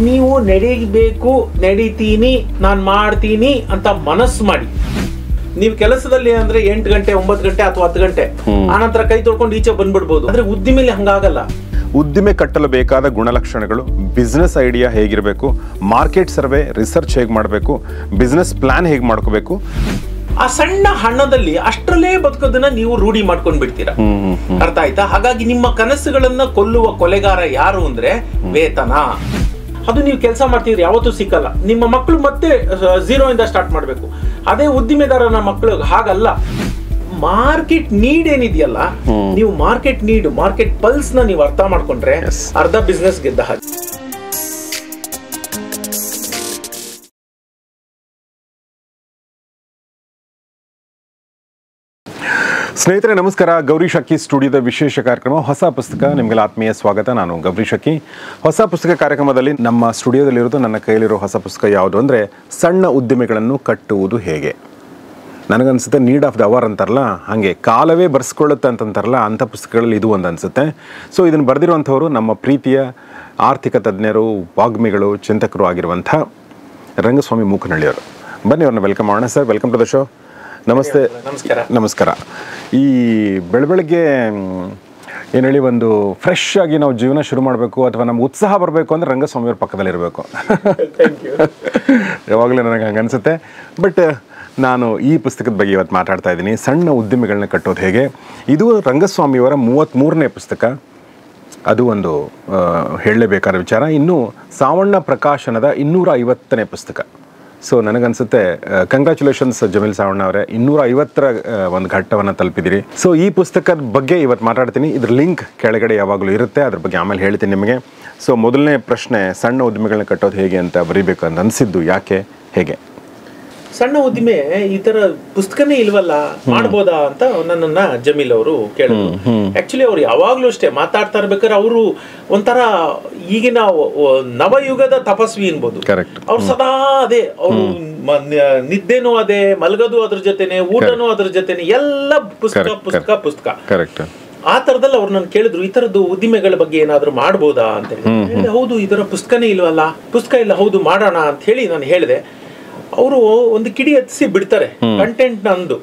ನೀವು ನಡೀಬೇಕು, ನಡೀತೀನಿ, ನಾನು ಮಾಡ್ತೀನಿ ಅಂತ ಮನಸ್ಸು ಮಾಡಿ. ನೀವು ಕೆಲಸದಲ್ಲಿ ಅಂದ್ರೆ 8 ಗಂಟೆ 9 ಗಂಟೆ ಅಥವಾ 10 ಗಂಟೆ ಆನಂತರ ಕೈ ತೊಳ್ಕೊಂಡು ಈಚೆ ಬಂದ್ಬಿಡ್ಬೋದು. ಆದ್ರೆ ಉದ್ದಿಮೆಯಲ್ಲಿ ಹಂಗಾಗಲ್ಲ. ಉದ್ದಿಮೆ ಕಟ್ಟಲು ಬೇಕಾದ ಗುಣಲಕ್ಷಣಗಳು, ಬಿಸ್ನೆಸ್ ಐಡಿಯಾ ಹೇಗಿರಬೇಕು, ಮಾರ್ಕೆಟ್ ಸರ್ವೆ ರಿಸರ್ಚ್ ಹೇಗೆ ಮಾಡಬೇಕು, ಬಿಸ್ನೆಸ್ ಪ್ಲಾನ್ ಹೇಗೆ ಮಾಡ್ಕೋಬೇಕು, ಆ ಸಣ್ಣ ಹಣದಲ್ಲಿ ಅಷ್ಟರಲ್ಲೇ ಬದುಕೋದನ್ನ ನೀವು ರೂಢಿ ಮಾಡ್ಕೊಂಡ್ ಬಿಡ್ತೀರಾ. ಅರ್ಥ ಆಯ್ತಾ? ಹಾಗಾಗಿ ನಿಮ್ಮ ಕನಸುಗಳನ್ನ ಕೊಲ್ಲುವ ಕೊಲೆಗಾರ ಯಾರು ಅಂದ್ರೆ ವೇತನ. ಅದು ನೀವು ಕೆಲಸ ಮಾಡ್ತಿದ್ರೆ ಯಾವತ್ತೂ ಸಿಕ್ಕಲ್ಲ. ನಿಮ್ಮ ಮಕ್ಕಳು ಮತ್ತೆ 0 ಇಂದ ಸ್ಟಾರ್ಟ್ ಮಾಡ್ಬೇಕು. ಅದೇ ಉದ್ದಿಮೆದಾರನ ಮಕ್ಕಳು ಹಾಗಲ್ಲ. ಮಾರ್ಕೆಟ್ ನೀಡ್ ಏನಿದೆಯಲ್ಲ, ನೀವು ಮಾರ್ಕೆಟ್ ನೀಡ್, ಮಾರ್ಕೆಟ್ ಪಲ್ಸ್ ನ ನೀವು ಅರ್ಥ ಮಾಡ್ಕೊಂಡ್ರೆ ಅರ್ಧ ಬಿಸ್ನೆಸ್ ಗೆದ್ದ ಹಾಗೆ. ಸ್ನೇಹಿತರೆ ನಮಸ್ಕಾರ. ಗೌರಿ ಶಕ್ಕಿ ಸ್ಟುಡಿಯೋದ ವಿಶೇಷ ಕಾರ್ಯಕ್ರಮ ಹೊಸ ಪುಸ್ತಕ, ನಿಮಗೆಲ್ಲ ಆತ್ಮೀಯ ಸ್ವಾಗತ. ನಾನು ಗೌರಿ ಶಕ್ಕಿ. ಹೊಸ ಪುಸ್ತಕ ಕಾರ್ಯಕ್ರಮದಲ್ಲಿ ನಮ್ಮ ಸ್ಟುಡಿಯೋದಲ್ಲಿರೋದು, ನನ್ನ ಕೈಯಲ್ಲಿರೋ ಹೊಸ ಪುಸ್ತಕ ಯಾವುದು ಅಂದರೆ ಸಣ್ಣ ಉದ್ಯಮಿಗಳನ್ನು ಕಟ್ಟುವುದು ಹೇಗೆ. ನನಗನ್ಸುತ್ತೆ ನೀಡ್ ಆಫ್ ದ ಅವರ್ ಅಂತಾರಲ್ಲ, ಹಾಗೆ ಕಾಲವೇ ಬರ್ಸ್ಕೊಳ್ಳುತ್ತೆ ಅಂತಂತಾರಲ್ಲ, ಅಂಥ ಪುಸ್ತಕಗಳಲ್ಲಿ ಇದು ಒಂದು ಅನಿಸುತ್ತೆ. ಸೊ ಇದನ್ನು ಬರೆದಿರುವಂಥವರು ನಮ್ಮ ಪ್ರೀತಿಯ ಆರ್ಥಿಕ ತಜ್ಞರು, ವಾಗ್ಮಿಗಳು, ಚಿಂತಕರು ಆಗಿರುವಂಥ ರಂಗಸ್ವಾಮಿ ಮೂಕನಹಳ್ಳಿಯವರು. ಬನ್ನಿ ಅವ್ರನ್ನ ವೆಲ್ಕಮ್ ಮಾಡೋಣ. Sir, welcome to the show. ನಮಸ್ತೆ. ನಮಸ್ಕಾರ. ಈ ಬೆಳಗ್ಗೆ ಏನು ಹೇಳಿ, ಒಂದು ಫ್ರೆಶ್ ಆಗಿ ನಾವು ಜೀವನ ಶುರು ಮಾಡಬೇಕು ಅಥವಾ ನಮ್ಗೆ ಉತ್ಸಾಹ ಬರಬೇಕು ಅಂದರೆ ರಂಗಸ್ವಾಮಿಯವ್ರ ಪಕ್ಕದಲ್ಲಿರಬೇಕು. ಯಾವಾಗಲೂ ನನಗೆ ಹಂಗೆ ಅನಿಸುತ್ತೆ. ಬಟ್ ನಾನು ಈ ಪುಸ್ತಕದ ಬಗ್ಗೆ ಇವತ್ತು ಮಾತಾಡ್ತಾ ಇದ್ದೀನಿ, ಸಣ್ಣ ಉದ್ಯಮಿಗಳನ್ನ ಕಟ್ಟೋದು ಹೇಗೆ. ಇದು ರಂಗಸ್ವಾಮಿಯವರ 33ನೇ ಪುಸ್ತಕ. ಅದು ಒಂದು ಹೇಳಲೇಬೇಕಾದ ವಿಚಾರ. ಇನ್ನು ಸಾವಣ್ಣ ಪ್ರಕಾಶನದ 250ನೇ ಪುಸ್ತಕ. ಸೊ ನನಗನ್ಸುತ್ತೆ ಕಂಗ್ರ್ಯಾಚುಲೇಷನ್ಸ್ ಜಮೀಲ್ ಸಾವಣ್ಣ ಅವರೇ, 250ರ ಒಂದು ಘಟ್ಟವನ್ನು ತಲುಪಿದಿರಿ. ಸೊ ಈ ಪುಸ್ತಕದ ಬಗ್ಗೆ ಇವತ್ತು ಮಾತಾಡ್ತೀನಿ. ಇದ್ರ ಲಿಂಕ್ ಕೆಳಗಡೆ ಯಾವಾಗಲೂ ಇರುತ್ತೆ, ಅದ್ರ ಬಗ್ಗೆ ಆಮೇಲೆ ಹೇಳ್ತೀನಿ ನಿಮಗೆ. ಸೊ ಮೊದಲನೇ ಪ್ರಶ್ನೆ, ಸಣ್ಣ ಉದ್ಯಮಿಗಳನ್ನ ಕಟ್ಟೋದು ಹೇಗೆ ಅಂತ ಬರೀಬೇಕು ಅಂತ ಅನಿಸಿದ್ದು ಯಾಕೆ, ಹೇಗೆ? ಸಣ್ಣ ಉದ್ದಿಮೆ ಈ ತರ ಪುಸ್ತಕನೇ ಇಲ್ವಲ್ಲ, ಮಾಡ್ಬೋದಾ ಅಂತ ನನ್ನನ್ನ ಜಮೀಲ್ ಅವರು ಕೇಳಿದ್ರು. ಆಕ್ಚುಲಿ ಅವ್ರು ಯಾವಾಗ್ಲೂ ಅಷ್ಟೇ ಮಾತಾಡ್ತಾ ಇರ್ಬೇಕಾದ್ರೆ ಅವರು ಒಂಥರ ಈಗಿನ ನವಯುಗದ ತಪಸ್ವಿ ಅನ್ಬೋದು. ಅವ್ರು ಸದಾ ಅದೇ, ಅವರು ನಿದ್ದೆನೂ ಅದೇ, ಮಲಗೋದು ಅದ್ರ ಜೊತೆನೆ, ಊಟನೂ ಅದ್ರ ಜೊತೆನೆ, ಎಲ್ಲ ಪುಸ್ತಕ ಪುಸ್ತಕ ಪುಸ್ತಕ. ಆ ತರದಲ್ಲಿ ಅವ್ರು ನಾನು ಕೇಳಿದ್ರು, ಈ ತರದ್ದು ಉದ್ದಿಮೆಗಳ ಬಗ್ಗೆ ಏನಾದ್ರು ಮಾಡ್ಬೋದಾ ಅಂತ ಹೇಳಿ. ಹೌದು, ಈ ತರ ಪುಸ್ತಕನೇ ಇಲ್ವಲ್ಲ, ಪುಸ್ತಕ ಇಲ್ಲ, ಹೌದು ಮಾಡೋಣ ಅಂತ ಹೇಳಿ ನಾನು ಹೇಳಿದೆ. ಅವರು ಒಂದು ಕಿಡಿ ಹತ್ತಿಸಿ ಬಿಡ್ತಾರೆ ಕಂಟೆಂಟ್ ನಂದು.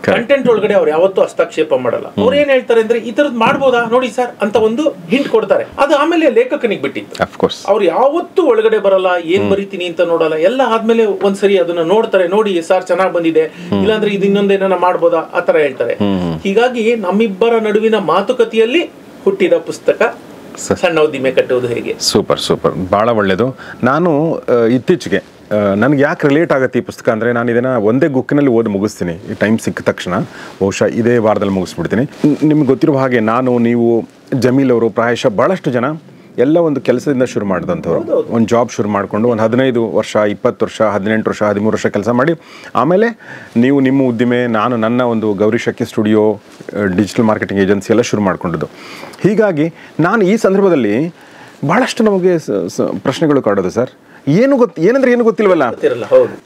ಕಂಟೆಂಟ್ ಒಳಗಡೆ ಅವ್ರು ಯಾವತ್ತೂ ಹಸ್ತಕ್ಷೇಪ ಮಾಡಲ್ಲ. ಅವ್ರು ಏನ್ ಹೇಳ್ತಾರೆ ಅಂದ್ರೆ, ಈ ತರದ್ ಮಾಡ್ಬೋದಾ ನೋಡಿ ಸರ್ ಅಂತ ಒಂದು ಹಿಂಟ್ ಕೊಡ್ತಾರೆ. ಅದು ಆಮೇಲೆ ಲೇಖಕನಿಗೆ ಬಿಟ್ಟಿತ್ತು. ಅವ್ರು ಯಾವತ್ತೂ ಒಳಗಡೆ ಬರಲ್ಲ, ಏನ್ ಬರೀತೀನಿ ಅಂತ ನೋಡಲ್ಲ. ಎಲ್ಲ ಆದ್ಮೇಲೆ ಒಂದ್ಸರಿ ಅದನ್ನ ನೋಡ್ತಾರೆ, ನೋಡಿ ಸರ್ ಚೆನ್ನಾಗ್ ಬಂದಿದೆ, ಇಲ್ಲಾಂದ್ರೆ ಇದು ಇನ್ನೊಂದೇನ ಮಾಡ್ಬೋದಾ ಆ ತರ ಹೇಳ್ತಾರೆ. ಹೀಗಾಗಿ ನಮ್ಮಿಬ್ಬರ ನಡುವಿನ ಮಾತುಕತೆಯಲ್ಲಿ ಹುಟ್ಟಿದ ಪುಸ್ತಕ ಸಣ್ಣ ಉದ್ದಿಮೆ ಕಟ್ಟುವುದು ಹೇಗೆ. ಸೂಪರ್ ಸೂಪರ್, ಬಹಳ ಒಳ್ಳೇದು. ನಾನು ಇತ್ತೀಚೆಗೆ ನನಗೆ ಯಾಕೆ ರಿಲೇಟ್ ಆಗುತ್ತೆ ಈ ಪುಸ್ತಕ ಅಂದರೆ, ನಾನು ಇದನ್ನು ಒಂದೇ ಗುಕ್ಕಿನಲ್ಲಿ ಓದಿ ಮುಗಿಸ್ತೀನಿ. ಈ ಟೈಮ್ ಸಿಕ್ಕ ತಕ್ಷಣ ಬಹುಶಃ ಇದೇ ವಾರದಲ್ಲಿ ಮುಗಿಸ್ಬಿಡ್ತೀನಿ. ನಿಮ್ಗೆ ಗೊತ್ತಿರೋ ಹಾಗೆ ನಾನು, ನೀವು, ಜಮೀಲ್ ಅವರು, ಪ್ರಾಯಶಃ ಭಾಳಷ್ಟು ಜನ ಎಲ್ಲ ಒಂದು ಕೆಲಸದಿಂದ ಶುರು ಮಾಡಿದಂಥವ್ರು. ಒಂದು ಜಾಬ್ ಶುರು ಮಾಡಿಕೊಂಡು ಒಂದು 15 ವರ್ಷ, 20 ವರ್ಷ, 18 ವರ್ಷ, 13 ವರ್ಷ ಕೆಲಸ ಮಾಡಿ, ಆಮೇಲೆ ನೀವು ನಿಮ್ಮ ಉದ್ದಿಮೆ, ನಾನು ನನ್ನ ಒಂದು ಗೌರಿ ಶಕ್ಕಿ ಸ್ಟುಡಿಯೋ, ಡಿಜಿಟಲ್ ಮಾರ್ಕೆಟಿಂಗ್ ಏಜೆನ್ಸಿ ಎಲ್ಲ ಶುರು ಮಾಡ್ಕೊಂಡಿದ್ದು. ಹೀಗಾಗಿ ನಾನು ಈ ಸಂದರ್ಭದಲ್ಲಿ ಭಾಳಷ್ಟು ನಮಗೆ ಪ್ರಶ್ನೆಗಳು ಕಾಡೋದು. ಸರ್, ಏನಂದ್ರೆ ಏನು ಗೊತ್ತಿಲ್ವಲ್ಲ.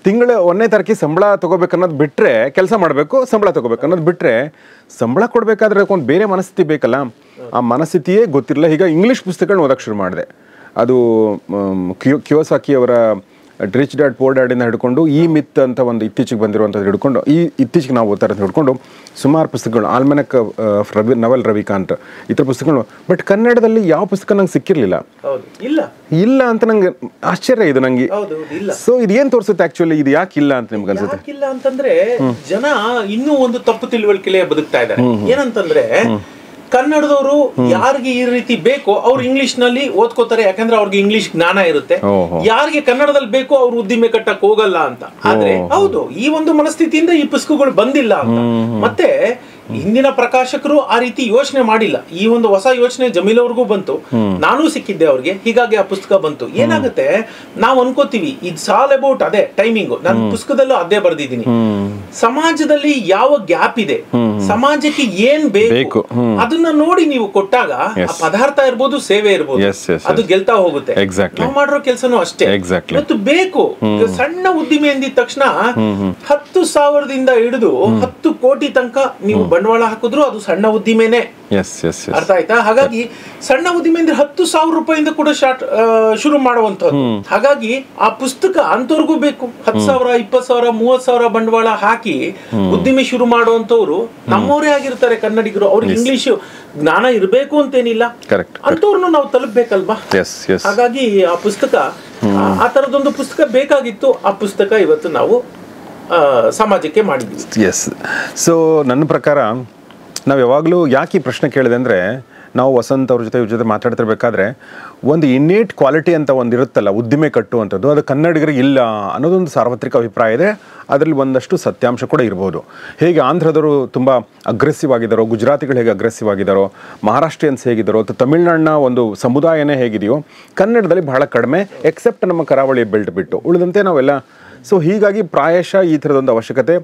ತಿಂಗಳ 1ನೇ ತಾರೀಕಿಗೆ ಸಂಬಳ ತಗೋಬೇಕನ್ನೋದು ಬಿಟ್ಟರೆ, ಕೆಲಸ ಮಾಡಬೇಕು, ಸಂಬಳ ತಗೋಬೇಕನ್ನೋದು ಬಿಟ್ಟರೆ, ಸಂಬಳ ಕೊಡಬೇಕಾದ್ರೆ ಒಂದು ಬೇರೆ ಮನಸ್ಥಿತಿ ಬೇಕಲ್ಲ, ಆ ಮನಸ್ಥಿತಿಯೇ ಗೊತ್ತಿರಲ್ಲ. ಈಗ ಇಂಗ್ಲೀಷ್ ಪುಸ್ತಕಗಳನ್ನ ಓದಕ್ಕೆ ಶುರು ಮಾಡಿದೆ. ಅದು ಕಿಯೋಸಾಕಿ ಅವರ ರಿಚ್ ಡ್ಯಾಡ್ ಪೋರ್ ಡ್ಯಾಡಿಂದ ಹಿಡ್ಕೊಂಡು ಈ ಮಿತ್ ಅಂತ ಒಂದು ಇತ್ತೀಚೆಗೆ ಬಂದಿರುವಂಥದ್ದು ಹಿಡ್ಕೊಂಡು, ಇತ್ತೀಚೆಗೆ ನಾವು ಓದ್ತಾ ಇರೋದು ಹಿಡ್ಕೊಂಡು ಸುಮಾರು ಪುಸ್ತಕಗಳು, ಆಲ್ಮನಕ್ ನವಲ್ ರವಿಕಾಂತ್, ಈ ಥರ ಪುಸ್ತಕಗಳು. ಬಟ್ ಕನ್ನಡದಲ್ಲಿ ಯಾವ ಪುಸ್ತಕ ನಂಗೆ ಸಿಕ್ಕಿರಲಿಲ್ಲ. ಇಲ್ಲ ಅಂತ ನಂಗೆ ಆಶ್ಚರ್ಯ ಇದು ನಂಗೆ. ಸೊ ಇದು ಏನ್ ತೋರಿಸುತ್ತೆ ಆಕ್ಚುಲಿ, ಇದು ಯಾಕೆ ಇಲ್ಲ ಅಂತ ನಿಮ್ಗೆ ಅನ್ಸುತ್ತೆ? ಇಲ್ಲ ಅಂತಂದ್ರೆ ಜನ ಇನ್ನೂ ಒಂದು ತಪ್ಪು ತಿಳುವಳಿಕೆಲೆ ಬದುಕ್ತಾ ಇದ್ದಾರೆ. ಏನಂತಂದ್ರೆ, ಕನ್ನಡದವರು ಯಾರಿಗೆ ಈ ರೀತಿ ಬೇಕೋ ಅವ್ರು ಇಂಗ್ಲಿಷ್ ನಲ್ಲಿ ಓದ್ಕೋತಾರೆ, ಯಾಕಂದ್ರೆ ಅವ್ರಿಗೆ ಇಂಗ್ಲಿಷ್ ಜ್ಞಾನ ಇರುತ್ತೆ. ಯಾರಿಗೆ ಕನ್ನಡದಲ್ಲಿ ಬೇಕೋ ಅವ್ರು ಉದ್ದಿಮೆ ಕಟ್ಟಕ್ ಹೋಗಲ್ಲ ಅಂತ. ಆದ್ರೆ ಹೌದು, ಈ ಒಂದು ಮನಸ್ಥಿತಿಯಿಂದ ಈ ಪುಸ್ತಕಗಳು ಬಂದಿಲ್ಲ ಅಂತ. ಮತ್ತೆ ಹಿಂದಿನ ಪ್ರಕಾಶಕರು ಆ ರೀತಿ ಯೋಚನೆ ಮಾಡಿಲ್ಲ. ಈ ಒಂದು ಹೊಸ ಯೋಚನೆ ಜಮೀಲ್ ಅವ್ರಿಗೂ ಬಂತು, ನಾನು ಸಿಕ್ಕಿದ್ದೆ ಅವ್ರಿಗೆ, ಹೀಗಾಗಿ ಆ ಪುಸ್ತಕ ಬಂತು. ಏನಾಗುತ್ತೆ, ನಾವು ಅನ್ಕೋತೀವಿ ಇಟ್ಸ್ ಆಲ್ ಅಬೌಟ್ ಅದೇ ಟೈಮಿಂಗ್. ನಾನು ಪುಸ್ತಕದಲ್ಲೂ ಅದೇ ಬರ್ದಿದ್ದೀನಿ. ಸಮಾಜದಲ್ಲಿ ಯಾವ ಗ್ಯಾಪ್ ಇದೆ, ಸಮಾಜಕ್ಕೆ ಏನ್ ಬೇಕು, ಅದನ್ನ ನೋಡಿ ನೀವು ಕೊಟ್ಟಾಗ ಆ ಪದಾರ್ಥ ಇರ್ಬೋದು, ಸೇವೆ ಇರ್ಬೋದು, ಅದು ಗೆಲ್ತಾ ಹೋಗುತ್ತೆ. ನಾವು ಮಾಡಿರೋ ಕೆಲಸನೂ ಅಷ್ಟೇ. ಇವತ್ತು ಬೇಕು ಸಣ್ಣ ಉದ್ದಿಮೆ ಅಂದಿದ ತಕ್ಷಣ 10,000ದಿಂದ ಹಿಡಿದು 10 ಕೋಟಿ ತನಕ ನೀವು ಬಂಡವಾಳ ಹಾಕಿದ್ರು ಅದು ಸಣ್ಣ ಉದ್ದಿಮೆನೆ. ಅರ್ಥ ಆಯ್ತಾ? ಹಾಗಾಗಿ ಸಣ್ಣ ಉದ್ದಿಮೆ ಅಂದ್ರೆ 10,000 ರೂಪಾಯಿಂದ ಕೂಡ ಶುರು ಮಾಡುವಂತದ್ದು. ಹಾಗಾಗಿ ಆ ಪುಸ್ತಕ ಅಂತವ್ರಿಗೂ ಬೇಕು. 10,000, 20,000, 30,000 ಬಂಡವಾಳ ಹಾಕಿ ಉದ್ದಿಮೆ ಶುರು ಮಾಡುವಂತವ್ರು ನಮ್ಮವರೇ ಆಗಿರ್ತಾರೆ, ಕನ್ನಡಿಗರು. ಅವ್ರಿಗೆ ಇಂಗ್ಲಿಷ್ ಜ್ಞಾನ ಇರಬೇಕು ಅಂತೇನಿಲ್ಲ, ಅಂತವ್ರನ್ನು ನಾವು ತಲುಪಬೇಕಲ್ವಾ? ಹಾಗಾಗಿ ಆ ಪುಸ್ತಕ, ಆ ತರದೊಂದು ಪುಸ್ತಕ ಬೇಕಾಗಿತ್ತು. ಆ ಪುಸ್ತಕ ಇವತ್ತು ನಾವು ಸಮಾಜಕ್ಕೆ ಮಾಡಿದ್ವಿ. ಸೊ ನನ್ನ ಪ್ರಕಾರ ನಾವು ಯಾವಾಗಲೂ ಯಾಕೆ ಈ ಪ್ರಶ್ನೆ ಕೇಳಿದೆ ಅಂದರೆ, ನಾವು ವಸಂತ್ ಅವ್ರ ಜೊತೆ ಮಾತಾಡ್ತಿರ್ಬೇಕಾದ್ರೆ ಒಂದು ಇನ್ನೇಟ್ ಕ್ವಾಲಿಟಿ ಅಂತ ಒಂದು ಇರುತ್ತಲ್ಲ ಉದ್ದಿಮೆ ಕಟ್ಟುವಂಥದ್ದು, ಅದು ಕನ್ನಡಿಗರಿಗೆ ಇಲ್ಲ ಅನ್ನೋದೊಂದು ಸಾರ್ವತ್ರಿಕ ಅಭಿಪ್ರಾಯ ಇದೆ. ಅದರಲ್ಲಿ ಒಂದಷ್ಟು ಸತ್ಯಾಂಶ ಕೂಡ ಇರ್ಬೋದು. ಹೇಗೆ ಆಂಧ್ರದವರು ತುಂಬ ಅಗ್ರೆಸಿವ್ ಆಗಿದ್ದಾರೋ, ಗುಜರಾತಿಗಳು ಹೇಗೆ ಅಗ್ರೆಸಿವ್ ಆಗಿದ್ದಾರೋ, ಮಹಾರಾಷ್ಟ್ರಿಯನ್ಸ್ ಹೇಗಿದ್ದಾರೋ, ತಮಿಳ್ನಾಡಿನ ಒಂದು ಸಮುದಾಯನೇ ಹೇಗಿದೆಯೋ, ಕನ್ನಡದಲ್ಲಿ ಬಹಳ ಕಡಿಮೆ, ಎಕ್ಸೆಪ್ಟ್ ನಮ್ಮ ಕರಾವಳಿ ಬೆಲ್ಟ್ ಬಿಟ್ಟು ಉಳಿದಂತೆ ನಾವೆಲ್ಲ. ಸೊ ಹೀಗಾಗಿ ಪ್ರಾಯಶಃ ಈ ಥರದೊಂದು ಅವಶ್ಯಕತೆ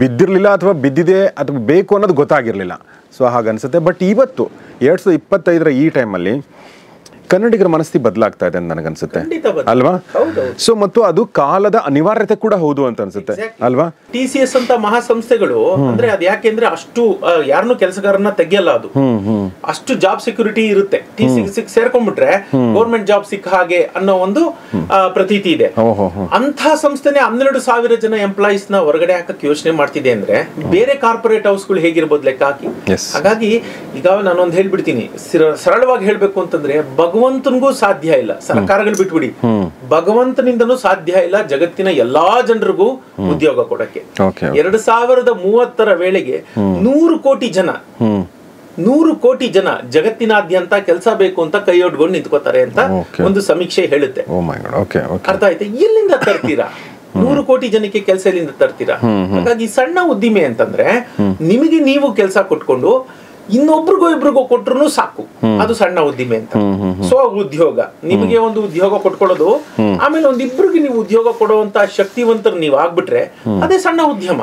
ಬಿದ್ದಿರಲಿಲ್ಲ, ಅಥವಾ ಬಿದ್ದಿದೆ ಅಥವಾ ಬೇಕು ಅನ್ನೋದು ಗೊತ್ತಾಗಿರಲಿಲ್ಲ. ಸೊ ಹಾಗನ್ಸುತ್ತೆ. ಬಟ್ ಇವತ್ತು 2025 ಈ ಟೈಮಲ್ಲಿ ಕನ್ನಡಿಗರ ಮನಸ್ಥಿತಿ ಬದಲಾಗ್ತಾ ಇದೆ ಅಂತ ನನಗನ್ಸುತ್ತೆ, ಅಲ್ವಾ? ಸೊ ಮತ್ತು ಅದು ಕಾಲದ ಅನಿವಾರ್ಯತೆ ಕೂಡ ಹೌದು ಅಂತ ಅನ್ಸುತ್ತೆ, ಅಲ್ವಾ? TCS ಅಂತ ಮಹಾಸಂಸ್ಥೆಗಳು ಅಂದ್ರೆ ಅದು ಯಾಕೆಂದ್ರೆ ಅಷ್ಟು ಯಾರನ್ನು ಕೆಲಸಗಾರನ್ನ ತೆಗಿಯಲ್ಲ, ಅದು ಅಷ್ಟು ಜಾಬ್ ಸೆಕ್ಯೂರಿಟಿ ಇರುತ್ತೆ. TCS ಸೇರ್ಕೊಂಡ್ಬಿಟ್ರೆ ಗೌರ್ಮೆಂಟ್ ಜಾಬ್ ಸಿಕ್ಕ ಹಾಗೆ ಅನ್ನೋ ಒಂದು ಪ್ರತೀತಿ ಇದೆ. ಅಂತ ಸಂಸ್ಥೆನೆ 12,000 ಜನ ಎಂಪ್ಲಾಯೀಸ್ ನ ಹೊರಗಡೆ ಹಾಕಕ್ಕೆ ಯೋಚನೆ ಮಾಡ್ತಿದೆ ಅಂದ್ರೆ ಬೇರೆ ಕಾರ್ಪೊರೇಟ್ ಹೌಸ್ಗಳು ಹೇಗಿರ್ಬೋದು ಲೆಕ್ಕ ಹಾಕಿ. ಹಾಗಾಗಿ ಈಗ ನಾನೊಂದು ಹೇಳ್ಬಿಡ್ತೀನಿ, ಸರಳವಾಗಿ ಹೇಳ್ಬೇಕು ಅಂತಂದ್ರೆ, ಭಗವಂತನಿಗೂ ಸಾಧ್ಯ ಇಲ್ಲ, ಸರ್ಕಾರಗಳು ಬಿಟ್ಬಿಡಿ, ಭಗವಂತನಿಂದನೂ ಸಾಧ್ಯ ಇಲ್ಲ ಜಗತ್ತಿನ ಎಲ್ಲಾ ಜನರಿಗೂ ಉದ್ಯೋಗ ಕೊಡಕ್ಕೆ. 2030 ವೇಳೆಗೆ 100 ಕೋಟಿ ಜನ ಜಗತ್ತಿನಾದ್ಯಂತ ಕೆಲಸ ಬೇಕು ಅಂತ ಕೈಯೊಡ್ಕೊಂಡು ನಿಂತ್ಕೋತಾರೆ ಅಂತ ಒಂದು ಸಮೀಕ್ಷೆ ಹೇಳುತ್ತೆ. ಅರ್ಥ ಆಯ್ತಾ? ಎಲ್ಲಿಂದ ತರ್ತೀರಾ 100 ಕೋಟಿ ಜನಕ್ಕೆ ಕೆಲಸ? ಎಲ್ಲಿಂದ ತರ್ತೀರಾ? ಹಾಗಾಗಿ ಸಣ್ಣ ಉದ್ದಿಮೆ ಅಂತಂದ್ರೆ ನಿಮಗೆ ನೀವು ಕೆಲಸ ಕೊಟ್ಕೊಂಡು ಇನ್ನೊಬ್ರಿಗೋ ಕೊಟ್ರು ಸಾಕು, ಅದು ಸಣ್ಣ ಉದ್ದಿಮೆ ಅಂತ. ಸ್ವ ಉದ್ಯೋಗ, ನಿಮಗೆ ಒಂದು ಉದ್ಯೋಗ ಕೊಟ್ಕೊಳ್ಳೋದು, ಆಮೇಲೆ ಒಂದಿಬ್ರಿಗೆ ನೀವು ಉದ್ಯೋಗ ಕೊಡುವಂತ ಶಕ್ತಿವಂತರು ನೀವು ಆಗ್ಬಿಟ್ರೆ ಅದೇ ಸಣ್ಣ ಉದ್ಯಮ.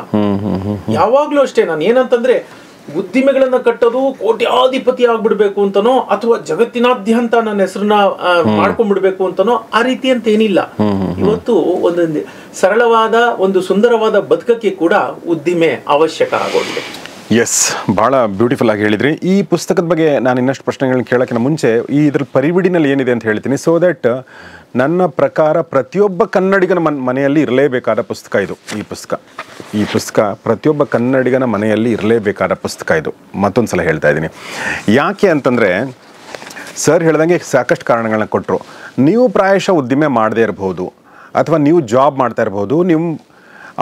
ಯಾವಾಗ್ಲೂ ಅಷ್ಟೇ, ನಾನು ಏನಂತಂದ್ರೆ ಉದ್ದಿಮೆಗಳನ್ನ ಕಟ್ಟೋದು ಕೋಟ್ಯಾಧಿಪತಿ ಆಗ್ಬಿಡ್ಬೇಕು ಅಂತನೋ ಅಥವಾ ಜಗತ್ತಿನಾದ್ಯಂತ ನನ್ನ ಹೆಸರನ್ನ ಮಾಡ್ಕೊಂಡ್ಬಿಡ್ಬೇಕು ಅಂತನೋ ಆ ರೀತಿ ಅಂತ ಏನಿಲ್ಲ. ಇವತ್ತು ಒಂದು ಸರಳವಾದ ಒಂದು ಸುಂದರವಾದ ಬದುಕಕ್ಕೆ ಕೂಡ ಉದ್ದಿಮೆ ಅವಶ್ಯಕ ಆಗೋದಿದೆ. ಎಸ್, ಭಾಳ ಬ್ಯೂಟಿಫುಲ್ ಆಗಿ ಹೇಳಿದ್ರಿ. ಈ ಪುಸ್ತಕದ ಬಗ್ಗೆ ನಾನು ಇನ್ನಷ್ಟು ಪ್ರಶ್ನೆಗಳನ್ನ ಕೇಳೋಕ್ಕಿಂತ ಮುಂಚೆ ಇದ್ರ ಪರಿವಿಡಿನಲ್ಲಿ ಏನಿದೆ ಅಂತ ಹೇಳ್ತೀನಿ. ಸೊ ದಟ್ ನನ್ನ ಪ್ರಕಾರ ಪ್ರತಿಯೊಬ್ಬ ಕನ್ನಡಿಗನ ಮನೆಯಲ್ಲಿ ಇರಲೇಬೇಕಾದ ಪುಸ್ತಕ ಇದು. ಈ ಪುಸ್ತಕ ಪ್ರತಿಯೊಬ್ಬ ಕನ್ನಡಿಗನ ಮನೆಯಲ್ಲಿ ಇರಲೇಬೇಕಾದ ಪುಸ್ತಕ ಇದು. ಮತ್ತೊಂದು ಸಲ ಹೇಳ್ತಾ ಇದ್ದೀನಿ. ಯಾಕೆ ಅಂತಂದರೆ, ಸರ್ ಹೇಳ್ದಂಗೆ ಸಾಕಷ್ಟು ಕಾರಣಗಳನ್ನ ಕೊಟ್ಟರು. ನೀವು ಪ್ರಾಯಶಃ ಉದ್ದಿಮೆ ಮಾಡದೇ ಇರಬಹುದು, ಅಥವಾ ನೀವು ಜಾಬ್ ಮಾಡ್ತಾ ಇರಬಹುದು,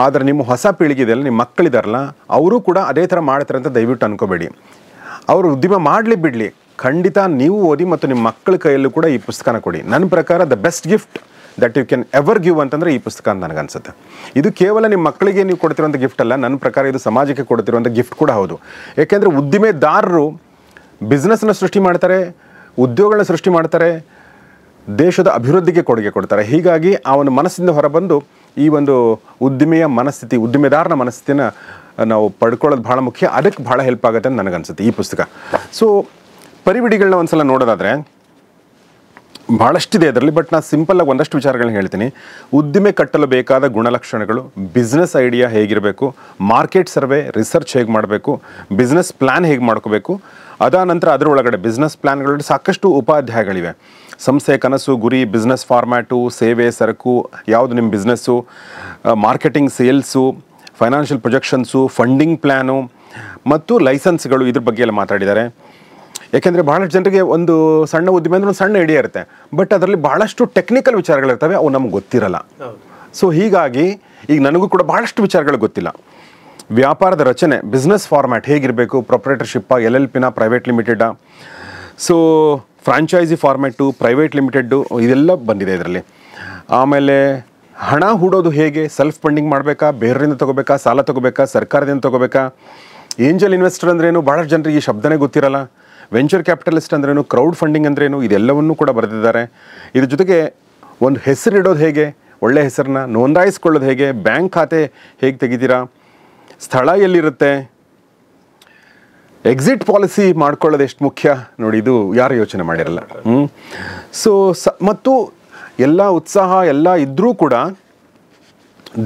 ಆದರೆ ನಿಮ್ಮ ಹೊಸ ಪೀಳಿಗೆ ಇದೆಯಲ್ಲ, ನಿಮ್ಮ ಮಕ್ಕಳಿದಾರಲ್ಲ, ಅವರು ಕೂಡ ಅದೇ ಥರ ಮಾಡ್ತಾರೆ ಅಂತ ದಯವಿಟ್ಟು ಅನ್ಕೋಬೇಡಿ. ಅವರು ಉದ್ಯಮ ಮಾಡಲಿ ಬಿಡಲಿ, ಖಂಡಿತ ನೀವು ಓದಿ ಮತ್ತು ನಿಮ್ಮ ಮಕ್ಕಳ ಕೈಯಲ್ಲೂ ಕೂಡ ಈ ಪುಸ್ತಕನ ಕೊಡಿ. ನನ್ನ ಪ್ರಕಾರ the best gift that you can ever give ಅಂತಂದರೆ ಈ ಪುಸ್ತಕ ಅಂತ ನನಗನ್ಸುತ್ತೆ. ಇದು ಕೇವಲ ನಿಮ್ಮ ಮಕ್ಕಳಿಗೆ ನೀವು ಕೊಡ್ತಿರೋಂಥ ಗಿಫ್ಟ್ ಅಲ್ಲ, ನನ್ನ ಪ್ರಕಾರ ಇದು ಸಮಾಜಕ್ಕೆ ಕೊಡ್ತಿರೋಂಥ ಗಿಫ್ಟ್ ಕೂಡ ಹೌದು. ಏಕೆಂದರೆ ಉದ್ದಿಮೆದಾರರು ಬಿಸ್ನೆಸ್ನ ಸೃಷ್ಟಿ ಮಾಡ್ತಾರೆ, ಉದ್ಯೋಗಗಳನ್ನ ಸೃಷ್ಟಿ ಮಾಡ್ತಾರೆ, ದೇಶದ ಅಭಿವೃದ್ಧಿಗೆ ಕೊಡುಗೆ ಕೊಡ್ತಾರೆ. ಹೀಗಾಗಿ ಅವನ ಮನಸ್ಸಿಂದ ಹೊರಬಂದು ಈ ಒಂದು ಉದ್ದಿಮೆಯ ಮನಸ್ಥಿತಿ, ಉದ್ದಿಮೆದಾರನ ಮನಸ್ಥಿತಿನ ನಾವು ಪಡ್ಕೊಳ್ಳೋದು ಭಾಳ ಮುಖ್ಯ. ಅದಕ್ಕೆ ಭಾಳ ಹೆಲ್ಪ್ ಆಗುತ್ತೆ ಅಂತ ನನಗನ್ಸುತ್ತೆ ಈ ಪುಸ್ತಕ. ಸೊ ಪರಿವಿಡಿಗಳನ್ನ ಒಂದ್ಸಲ ನೋಡೋದಾದರೆ ಭಾಳಷ್ಟಿದೆ ಅದರಲ್ಲಿ, ಬಟ್ ನಾನು ಸಿಂಪಲ್ಲಾಗಿ ಒಂದಷ್ಟು ವಿಚಾರಗಳನ್ನ ಹೇಳ್ತೀನಿ. ಉದ್ದಿಮೆ ಕಟ್ಟಲು ಬೇಕಾದ ಗುಣಲಕ್ಷಣಗಳು, ಬಿಸ್ನೆಸ್ ಐಡಿಯಾ ಹೇಗಿರಬೇಕು, ಮಾರ್ಕೆಟ್ ಸರ್ವೆ ರಿಸರ್ಚ್ ಹೇಗೆ ಮಾಡಬೇಕು, ಬಿಸ್ನೆಸ್ ಪ್ಲ್ಯಾನ್ ಹೇಗೆ ಮಾಡ್ಕೋಬೇಕು, ಅದಾದ ನಂತರ ಅದರೊಳಗಡೆ ಬಿಸ್ನೆಸ್ ಪ್ಲ್ಯಾನ್ಗಳಲ್ಲಿ ಸಾಕಷ್ಟು ಉಪಾಧ್ಯಾಯಗಳಿವೆ. ಸಂಸ್ಥೆಯ ಕನಸು, ಗುರಿ, ಬಿಸ್ನೆಸ್ ಫಾರ್ಮ್ಯಾಟು, ಸೇವೆ, ಸರಕು, ಯಾವುದು ನಿಮ್ಮ business, marketing, sales, financial projections, funding plan ಮತ್ತು ಲೈಸೆನ್ಸ್ಗಳು, ಇದ್ರ ಬಗ್ಗೆ ಎಲ್ಲ ಮಾತಾಡಿದ್ದಾರೆ. ಯಾಕೆಂದರೆ ಭಾಳಷ್ಟು ಜನರಿಗೆ ಒಂದು ಸಣ್ಣ ಉದ್ದಿಮೆ ಅಂದರೆ ಒಂದು ಸಣ್ಣ ಐಡಿಯಾ ಇರುತ್ತೆ, ಬಟ್ ಅದರಲ್ಲಿ ಭಾಳಷ್ಟು ಟೆಕ್ನಿಕಲ್ ವಿಚಾರಗಳಿರ್ತವೆ, ಅವು ನಮ್ಗೆ ಗೊತ್ತಿರಲ್ಲ. ಸೊ ಹೀಗಾಗಿ ಈಗ ನನಗೂ ಕೂಡ ಭಾಳಷ್ಟು ವಿಚಾರಗಳು ಗೊತ್ತಿಲ್ಲ. ವ್ಯಾಪಾರದ ರಚನೆ, ಬಿಸ್ನೆಸ್ ಫಾರ್ಮ್ಯಾಟ್ ಹೇಗಿರಬೇಕು, ಪ್ರೊಪ್ರೈಟರ್ಶಿಪ್ಪಾ, LLPನ, ಪ್ರೈವೇಟ್ ಲಿಮಿಟೆಡಾ, so franchise format, private limited, ಇದೆಲ್ಲ ಬಂದಿದೆ ಇದರಲ್ಲಿ. ಆಮೇಲೆ ಹಣ ಹೂಡೋದು ಹೇಗೆ, ಸೆಲ್ಫ್ ಫಂಡಿಂಗ್ ಮಾಡಬೇಕಾ, ಬೇರೆಯಿಂದ ತೊಗೋಬೇಕಾ, ಸಾಲ ತೊಗೋಬೇಕಾ, ಸರ್ಕಾರದಿಂದ ತೊಗೋಬೇಕಾ, ಏಂಜಲ್ ಇನ್ವೆಸ್ಟರ್ ಅಂದ್ರೇನು, ಭಾಳಷ್ಟು ಜನರಿಗೆ ಈ ಶಬ್ದನೇ ಗೊತ್ತಿರಲ್ಲ, ವೆಂಚರ್ ಕ್ಯಾಪಿಟಲಿಸ್ಟ್ ಅಂದ್ರೇನು, ಕ್ರೌಡ್ ಫಂಡಿಂಗ್ ಅಂದ್ರೇನು, ಇದೆಲ್ಲವನ್ನೂ ಕೂಡ ಬರೆದಿದ್ದಾರೆ. ಇದ್ರ ಜೊತೆಗೆ ಒಂದು ಹೆಸರಿಡೋದು ಹೇಗೆ, ಒಳ್ಳೆ ಹೆಸರನ್ನ ನೋಂದಾಯಿಸ್ಕೊಳ್ಳೋದು ಹೇಗೆ, ಬ್ಯಾಂಕ್ ಖಾತೆ ಹೇಗೆ ತೆಗಿತೀರಾ, ಸ್ಥಳ ಎಲ್ಲಿರುತ್ತೆ, ಎಕ್ಸಿಟ್ ಪಾಲಿಸಿ ಮಾಡ್ಕೊಳ್ಳೋದು ಎಷ್ಟು ಮುಖ್ಯ ನೋಡಿ, ಇದು ಯಾರು ಯೋಚನೆ ಮಾಡಿರಲ್ಲ. ಸೊ ಮತ್ತು ಎಲ್ಲ ಉತ್ಸಾಹ ಎಲ್ಲ ಇದ್ದರೂ ಕೂಡ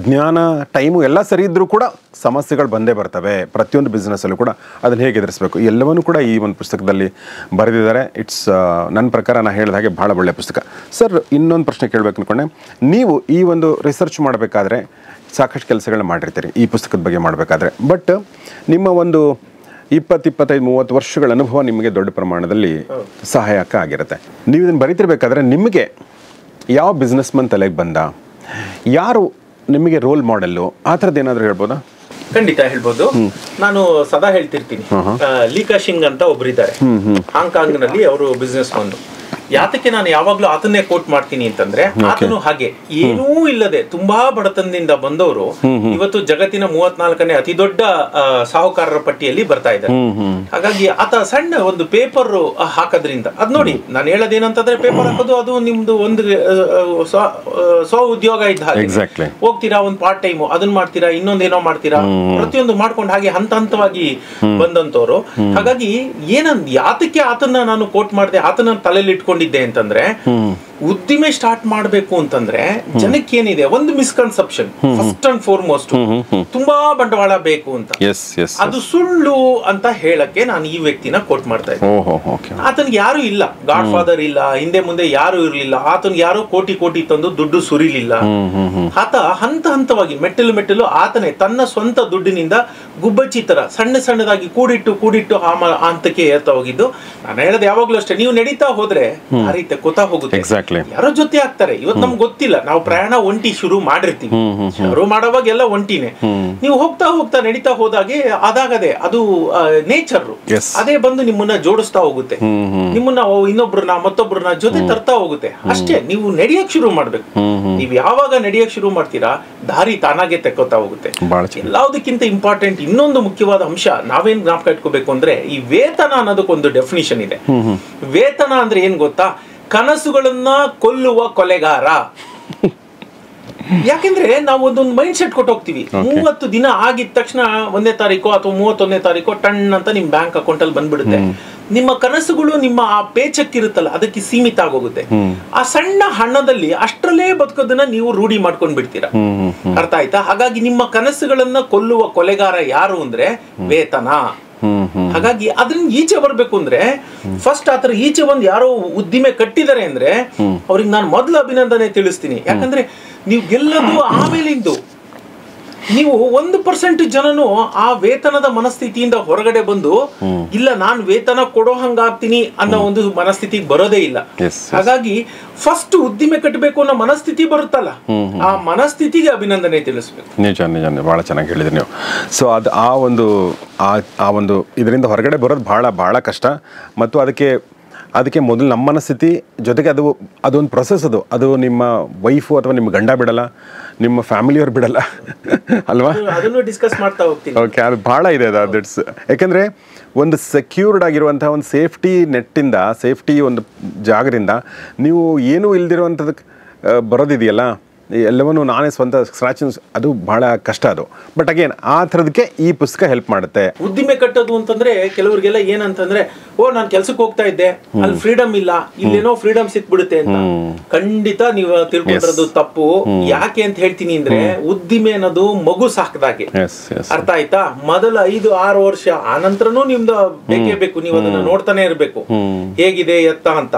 ಜ್ಞಾನ, ಟೈಮು ಎಲ್ಲ ಸರಿ ಇದ್ದರೂ ಕೂಡ ಸಮಸ್ಯೆಗಳು ಬಂದೇ ಬರ್ತವೆ ಪ್ರತಿಯೊಂದು ಬಿಸ್ನೆಸ್ಸಲ್ಲೂ ಕೂಡ. ಅದನ್ನು ಹೇಗೆ ಎದುರಿಸಬೇಕು ಎಲ್ಲವನ್ನೂ ಕೂಡ ಈ ಒಂದು ಪುಸ್ತಕದಲ್ಲಿ ಬರೆದಿದ್ದಾರೆ. ಇಟ್ಸ್ ನನ್ನ ಪ್ರಕಾರ ನಾನು ಹೇಳಿದ ಹಾಗೆ ಭಾಳ ಒಳ್ಳೆಯ ಪುಸ್ತಕ. ಸರ್, ಇನ್ನೊಂದು ಪ್ರಶ್ನೆ ಕೇಳಬೇಕು ಅಂದ್ಕೊಂಡೆ. ನೀವು ಈ ಒಂದು ರಿಸರ್ಚ್ ಮಾಡಬೇಕಾದ್ರೆ ಸಾಕಷ್ಟು ಕೆಲಸಗಳನ್ನ ಮಾಡಿರ್ತೀರಿ ಈ ಪುಸ್ತಕದ ಬಗ್ಗೆ ಮಾಡಬೇಕಾದ್ರೆ. ಬಟ್ ನಿಮ್ಮ ಒಂದು 20-25-30 ವರ್ಷಗಳ ಅನುಭವ ನಿಮಗೆ ದೊಡ್ಡ ಪ್ರಮಾಣದಲ್ಲಿ ಸಹಾಯಕ ಆಗಿರುತ್ತೆ. ನೀವು ಇದನ್ನು ಬರೀತಿರ್ಬೇಕಾದ್ರೆ ನಿಮಗೆ ಯಾವ ಬಿಸ್ನೆಸ್ ಮನ್ ತಲೆಗೆ ಬಂದ, ಯಾರು ನಿಮಗೆ ರೋಲ್ ಮಾಡೆಲ್ಲು, ಆ ಥರದ್ದು ಏನಾದರೂ ಹೇಳ್ಬೋದಾ? ಖಂಡಿತ ಹೇಳ್ಬೋದು. ನಾನು ಸದಾ ಹೇಳ್ತಿರ್ತೀನಿ, ಲೀ ಕಾ-ಶಿಂಗ್ ಅಂತ ಒಬ್ಬರಿದ್ದಾರೆ, ಹಾಂಗ್ಕಾಂಗ್ ನಲ್ಲಿ ಅವರು ಬಿಸ್ನೆಸ್ ಮನ್. ಯಾತಕ್ಕೆ ನಾನು ಯಾವಾಗ್ಲೂ ಆತನ್ನೇ ಕೋಟ್ ಮಾಡ್ತೀನಿ ಅಂತಂದ್ರೆ, ಆತನು ಹಾಗೆ ಏನೂ ಇಲ್ಲದೆ ತುಂಬಾ ಬಡತನದಿಂದ ಬಂದವರು ಇವತ್ತು ಜಗತ್ತಿನ 34ನೇ ಅತಿ ದೊಡ್ಡ ಸಾಹುಕಾರರ ಪಟ್ಟಿಯಲ್ಲಿ ಬರ್ತಾ ಇದ್ದಾರೆ. ಹಾಗಾಗಿ ಆತ ಸಣ್ಣ ಒಂದು ಪೇಪರ್ ಹಾಕೋದ್ರಿಂದ, ಅದ್ ನೋಡಿ ನಾನು ಹೇಳೋದೇನಂತಂದ್ರೆ, ಪೇಪರ್ ಹಾಕೋದು ಅದು ನಿಮ್ದು ಒಂದು ಸ್ವ ಉದ್ಯೋಗ ಇದ್ದ ಹಾಗೆ. ಹೋಗ್ತೀರಾ ಒಂದು ಪಾರ್ಟ್ ಟೈಮ್ ಅದನ್ನ ಮಾಡ್ತೀರಾ, ಇನ್ನೊಂದೇನೋ ಮಾಡ್ತೀರಾ, ಪ್ರತಿಯೊಂದು ಮಾಡ್ಕೊಂಡು ಹಾಗೆ ಹಂತ ಹಂತವಾಗಿ ಬಂದಂತವ್ರು. ಹಾಗಾಗಿ ಯಾತಕ್ಕೆ ಆತನ ನಾನು ಕೋಟ್ ಮಾಡಿದೆ, ಆತನ ತಲೆಯಲ್ಲಿ ಇಟ್ಕೊಂಡಿದ್ದೆ ಅಂತಂದ್ರೆ, ಉದ್ದಿಮೆ ಸ್ಟಾರ್ಟ್ ಮಾಡ್ಬೇಕು ಅಂತಂದ್ರೆ ಜನಕ್ಕೆ ಏನಿದೆ ಒಂದು ಮಿಸ್ಕನ್ಸೆಪ್ಷನ್, ಫಸ್ಟ್ ಅಂಡ್ ಫಾರ್ಮೋಸ್ಟ್ ತುಂಬಾ ಬಂಡವಾಳ ಬೇಕು ಅಂತ. ಅದು ಸುಳ್ಳು ಅಂತ ಹೇಳಕ್ಕೆ ನಾನು ಈ ವ್ಯಕ್ತಿನ ಕೋಟ್ ಮಾಡ್ತಾ ಇದ್ದೆ. ಆತನಿಗೆ ಯಾರು ಇಲ್ಲ, ಗಾಡ್ ಫಾದರ್ ಇಲ್ಲ, ಹಿಂದೆ ಮುಂದೆ ಯಾರು ಇರ್ಲಿಲ್ಲ, ಆತನಿಗೆ ಯಾರು ಕೋಟಿ ಕೋಟಿ ತಂದು ದುಡ್ಡು ಸುರಿಲಿಲ್ಲ. ಆತ ಹಂತ ಹಂತವಾಗಿ ಮೆಟ್ಟಲು ಆತನೇ ತನ್ನ ಸ್ವಂತ ದುಡ್ಡಿನಿಂದ ಗುಬ್ಬಚ್ಚಿ ತರ ಸಣ್ಣ ಸಣ್ಣದಾಗಿ ಕೂಡಿಟ್ಟು ಹಂತಕ್ಕೆ ಏರ್ತಾ ಹೋಗಿದ್ದು. ನಾನು ಹೇಳೋದು ಯಾವಾಗ್ಲೂ ಅಷ್ಟೇ, ನೀವು ನಡೀತಾ ಹೋದ್ರೆ ದಾರಿ ತೆಕ್ಕೋತಾ ಹೋಗುತ್ತೆ, ಯಾರೋ ಜೊತೆ ಆಗ್ತಾರೆ. ಇವತ್ತು ನಮ್ಗೆ ಗೊತ್ತಿಲ್ಲ, ನಾವು ಪ್ರಯಾಣ ಒಂಟಿ ಶುರು ಮಾಡಿರ್ತೀವಿ, ಶುರು ಮಾಡೋವಾಗ ಎಲ್ಲ ಒಂಟಿನೇ. ನೀವು ಹೋಗ್ತಾ ನಡೀತಾ ಹೋದಾಗೆ ಅದಾಗದೆ ಅದು ನೇಚರ್, ಅದೇ ಬಂದು ನಿಮ್ಮನ್ನ ಜೋಡಿಸ್ತಾ ಹೋಗುತ್ತೆ, ನಿಮ್ಮನ್ನ ಮತ್ತೊಬ್ಬರನ್ನ ಜೊತೆ ತರ್ತಾ ಹೋಗುತ್ತೆ. ಅಷ್ಟೇ, ನೀವು ನಡೆಯಕ್ ಶುರು ಮಾಡ್ಬೇಕು. ನೀವು ಯಾವಾಗ ನಡೆಯಕ್ ಶುರು ಮಾಡ್ತೀರಾ ದಾರಿ ತಾನಾಗೆ ತೆಕ್ಕೋತಾ ಹೋಗುತ್ತೆ. ಎಲ್ಲದಕ್ಕಿಂತ ಇಂಪಾರ್ಟೆಂಟ್ ಇನ್ನೊಂದು ಮುಖ್ಯವಾದ ಅಂಶ ನಾವೇನ್ ಜ್ಞಾಪಕ ಇಟ್ಕೋಬೇಕು ಅಂದ್ರೆ, ಈ ವೇತನ ಅನ್ನೋದಕ್ಕೊಂದು ಡೆಫಿನಿಷನ್ ಇದೆ. ವೇತನ ಅಂದ್ರೆ ಏನ್ ಗೊತ್ತಾ? ಕನಸುಗಳನ್ನ ಕೊಲ್ಲುವ ಕೊಲೆಗಾರ. ಯಾಕೆಂದ್ರೆ ನಾವು ಒಂದೊಂದು ಮೈಂಡ್ ಸೆಟ್ ಕೊಟ್ಟು ಹೋಗ್ತೀವಿ. 30 ದಿನ ಆಗಿದ ತಕ್ಷಣ 1ನೇ ತಾರೀಕು ಅಥವಾ 31ನೇ ತಾರೀಕು ಟಣ್ ಅಂತ ನಿಮ್ ಬ್ಯಾಂಕ್ ಅಕೌಂಟ್ ಅಲ್ಲಿ ಬಂದ್ಬಿಡುತ್ತೆ. ನಿಮ್ಮ ಕನಸುಗಳು, ನಿಮ್ಮ ಆ ಪೇಚಕ್ ಇರುತ್ತಲ್ಲ, ಅದಕ್ಕೆ ಸೀಮಿತ ಆಗೋಗುತ್ತೆ. ಆ ಸಣ್ಣ ಹಣದಲ್ಲಿ ಅಷ್ಟರಲ್ಲೇ ಬದುಕೋದನ್ನ ನೀವು ರೂಢಿ ಮಾಡ್ಕೊಂಡ್ ಬಿಡ್ತೀರಾ. ಅರ್ಥ ಆಯ್ತಾ? ಹಾಗಾಗಿ ನಿಮ್ಮ ಕನಸುಗಳನ್ನ ಕೊಲ್ಲುವ ಕೊಲೆಗಾರ ಯಾರು ಅಂದ್ರೆ ವೇತನ. ಹಾಗಾಗಿ ಅದನ್ನ ಈಚೆ ಬರ್ಬೇಕು ಅಂದ್ರೆ ಫಸ್ಟ್ ಆತರ ಈಚೆ ಬಂದು ಯಾರೋ ಉದ್ದಿಮೆ ಕಟ್ಟಿದ್ದಾರೆ ಅಂದ್ರೆ ಅವ್ರಿಗೆ ನಾನು ಮೊದಲು ಅಭಿನಂದನೆ ತಿಳಿಸ್ತೀನಿ. ಯಾಕಂದ್ರೆ ನೀವು ಗೆಲ್ಲದು ಆಮೇಲಿಂದು. ನೀವು 1% ಜನನು ಆ ವೇತನದ ಮನಸ್ಥಿತಿಯಿಂದ ಹೊರಗಡೆ ಬಂದು, ಇಲ್ಲ ನಾನು ವೇತನ ಕೊಡೋ ಹಂಗಾಗ್ತೀನಿ ಅನ್ನೋ ಒಂದು ಮನಸ್ಥಿತಿಗೆ ಬರೋದೇ ಇಲ್ಲ. ಹಾಗಾಗಿ ಫಸ್ಟ್ ಉದ್ದಿಮೆ ಕಟ್ಟಬೇಕು ಅನ್ನೋ ಮನಸ್ಥಿತಿ ಬರುತ್ತಲ್ಲ, ಆ ಮನಸ್ಥಿತಿಗೆ ಅಭಿನಂದನೆ ತಿಳಿಸ್ಬೇಕು. ನಿಜ ಬಹಳ ಚೆನ್ನಾಗಿ ಹೇಳಿದ್ರಿ ನೀವು. ಸೊ ಅದು ಆ ಒಂದು ಇದರಿಂದ ಹೊರಗಡೆ ಬರೋದು ಬಹಳ ಕಷ್ಟ. ಮತ್ತು ಅದಕ್ಕೆ ಮೊದಲು ನಮ್ಮ ಮನಸ್ಥಿತಿ ಜೊತೆಗೆ ಅದೊಂದು ಪ್ರೊಸೆಸ್. ಅದು ನಿಮ್ಮ ವೈಫು ಅಥವಾ ನಿಮ್ಮ ಗಂಡ ಬಿಡಲ್ಲ, ನಿಮ್ಮ ಫ್ಯಾಮಿಲಿಯವ್ರು ಬಿಡಲ್ಲ ಅಲ್ವಾ? ಅದನ್ನು ಡಿಸ್ಕಸ್ ಮಾಡ್ತಾ ಹೋಗ್ತೀನಿ. ಓಕೆ, ಅದು ಭಾಳ ಇದೆ ಅದು. ಯಾಕೆಂದರೆ ಒಂದು ಸೆಕ್ಯೂರ್ಡ್ ಆಗಿರುವಂಥ ಒಂದು ಸೇಫ್ಟಿ ನೆಟ್ಟಿಂದ, ಸೇಫ್ಟಿ ಒಂದು ಜಾಗದಿಂದ ನೀವು ಏನೂ ಇಲ್ದಿರುವಂಥದಕ್ಕೆ ಬರೋದಿದೆಯಲ್ಲ, ಎಲ್ಲವನ್ನೂ ನಾನೇ ಸ್ವಂತ ಸ್ಕ್ರಾಚಿಂಗ್, ಅದು ಬಹಳ ಕಷ್ಟ ಅದು. ಬಟ್ ಅಗೇನ್ ಆ ಥರದಕ್ಕೆ ಈ ಪುಸ್ತಕ ಹೆಲ್ಪ್ ಮಾಡುತ್ತೆ. ಉದ್ದಿಮೆ ಕಟ್ಟೋದು ಅಂತಂದ್ರೆ ಕೆಲವರಿಗೆಲ್ಲ ಏನಂತಂದ್ರೆ, ನಾನು ಕೆಲ್ಸಕ್ಕೆ ಹೋಗ್ತಾ ಇದ್ದೆ, ಅಲ್ಲಿ ಫ್ರೀಡಮ್ ಇಲ್ಲ, ಇಲ್ಲೇನೋ ಫ್ರೀಡಮ್ ಸಿಕ್ಬಿಡುತ್ತೆ ಅಂತ. ಖಂಡಿತ ನೀವು ತಿಳ್ಕೊಂಡಿರೋದು ತಪ್ಪು. ಯಾಕೆ ಅಂತ ಹೇಳ್ತೀನಿ ಅಂದ್ರೆ, ಉದ್ದಿಮೆ ಅನ್ನೋದು ಮಗು ಸಾಕದಾಗೆ. ಅರ್ಥ ಆಯ್ತಾ? ಮೊದಲ 5-6 ವರ್ಷ ಆನಂತರನೂ ನಿಮ್ದು ಬೇಕೇ ಬೇಕು, ನೀವು ಅದನ್ನ ನೋಡ್ತಾನೆ ಇರ್ಬೇಕು ಹೇಗಿದೆ ಎತ್ತ ಅಂತ.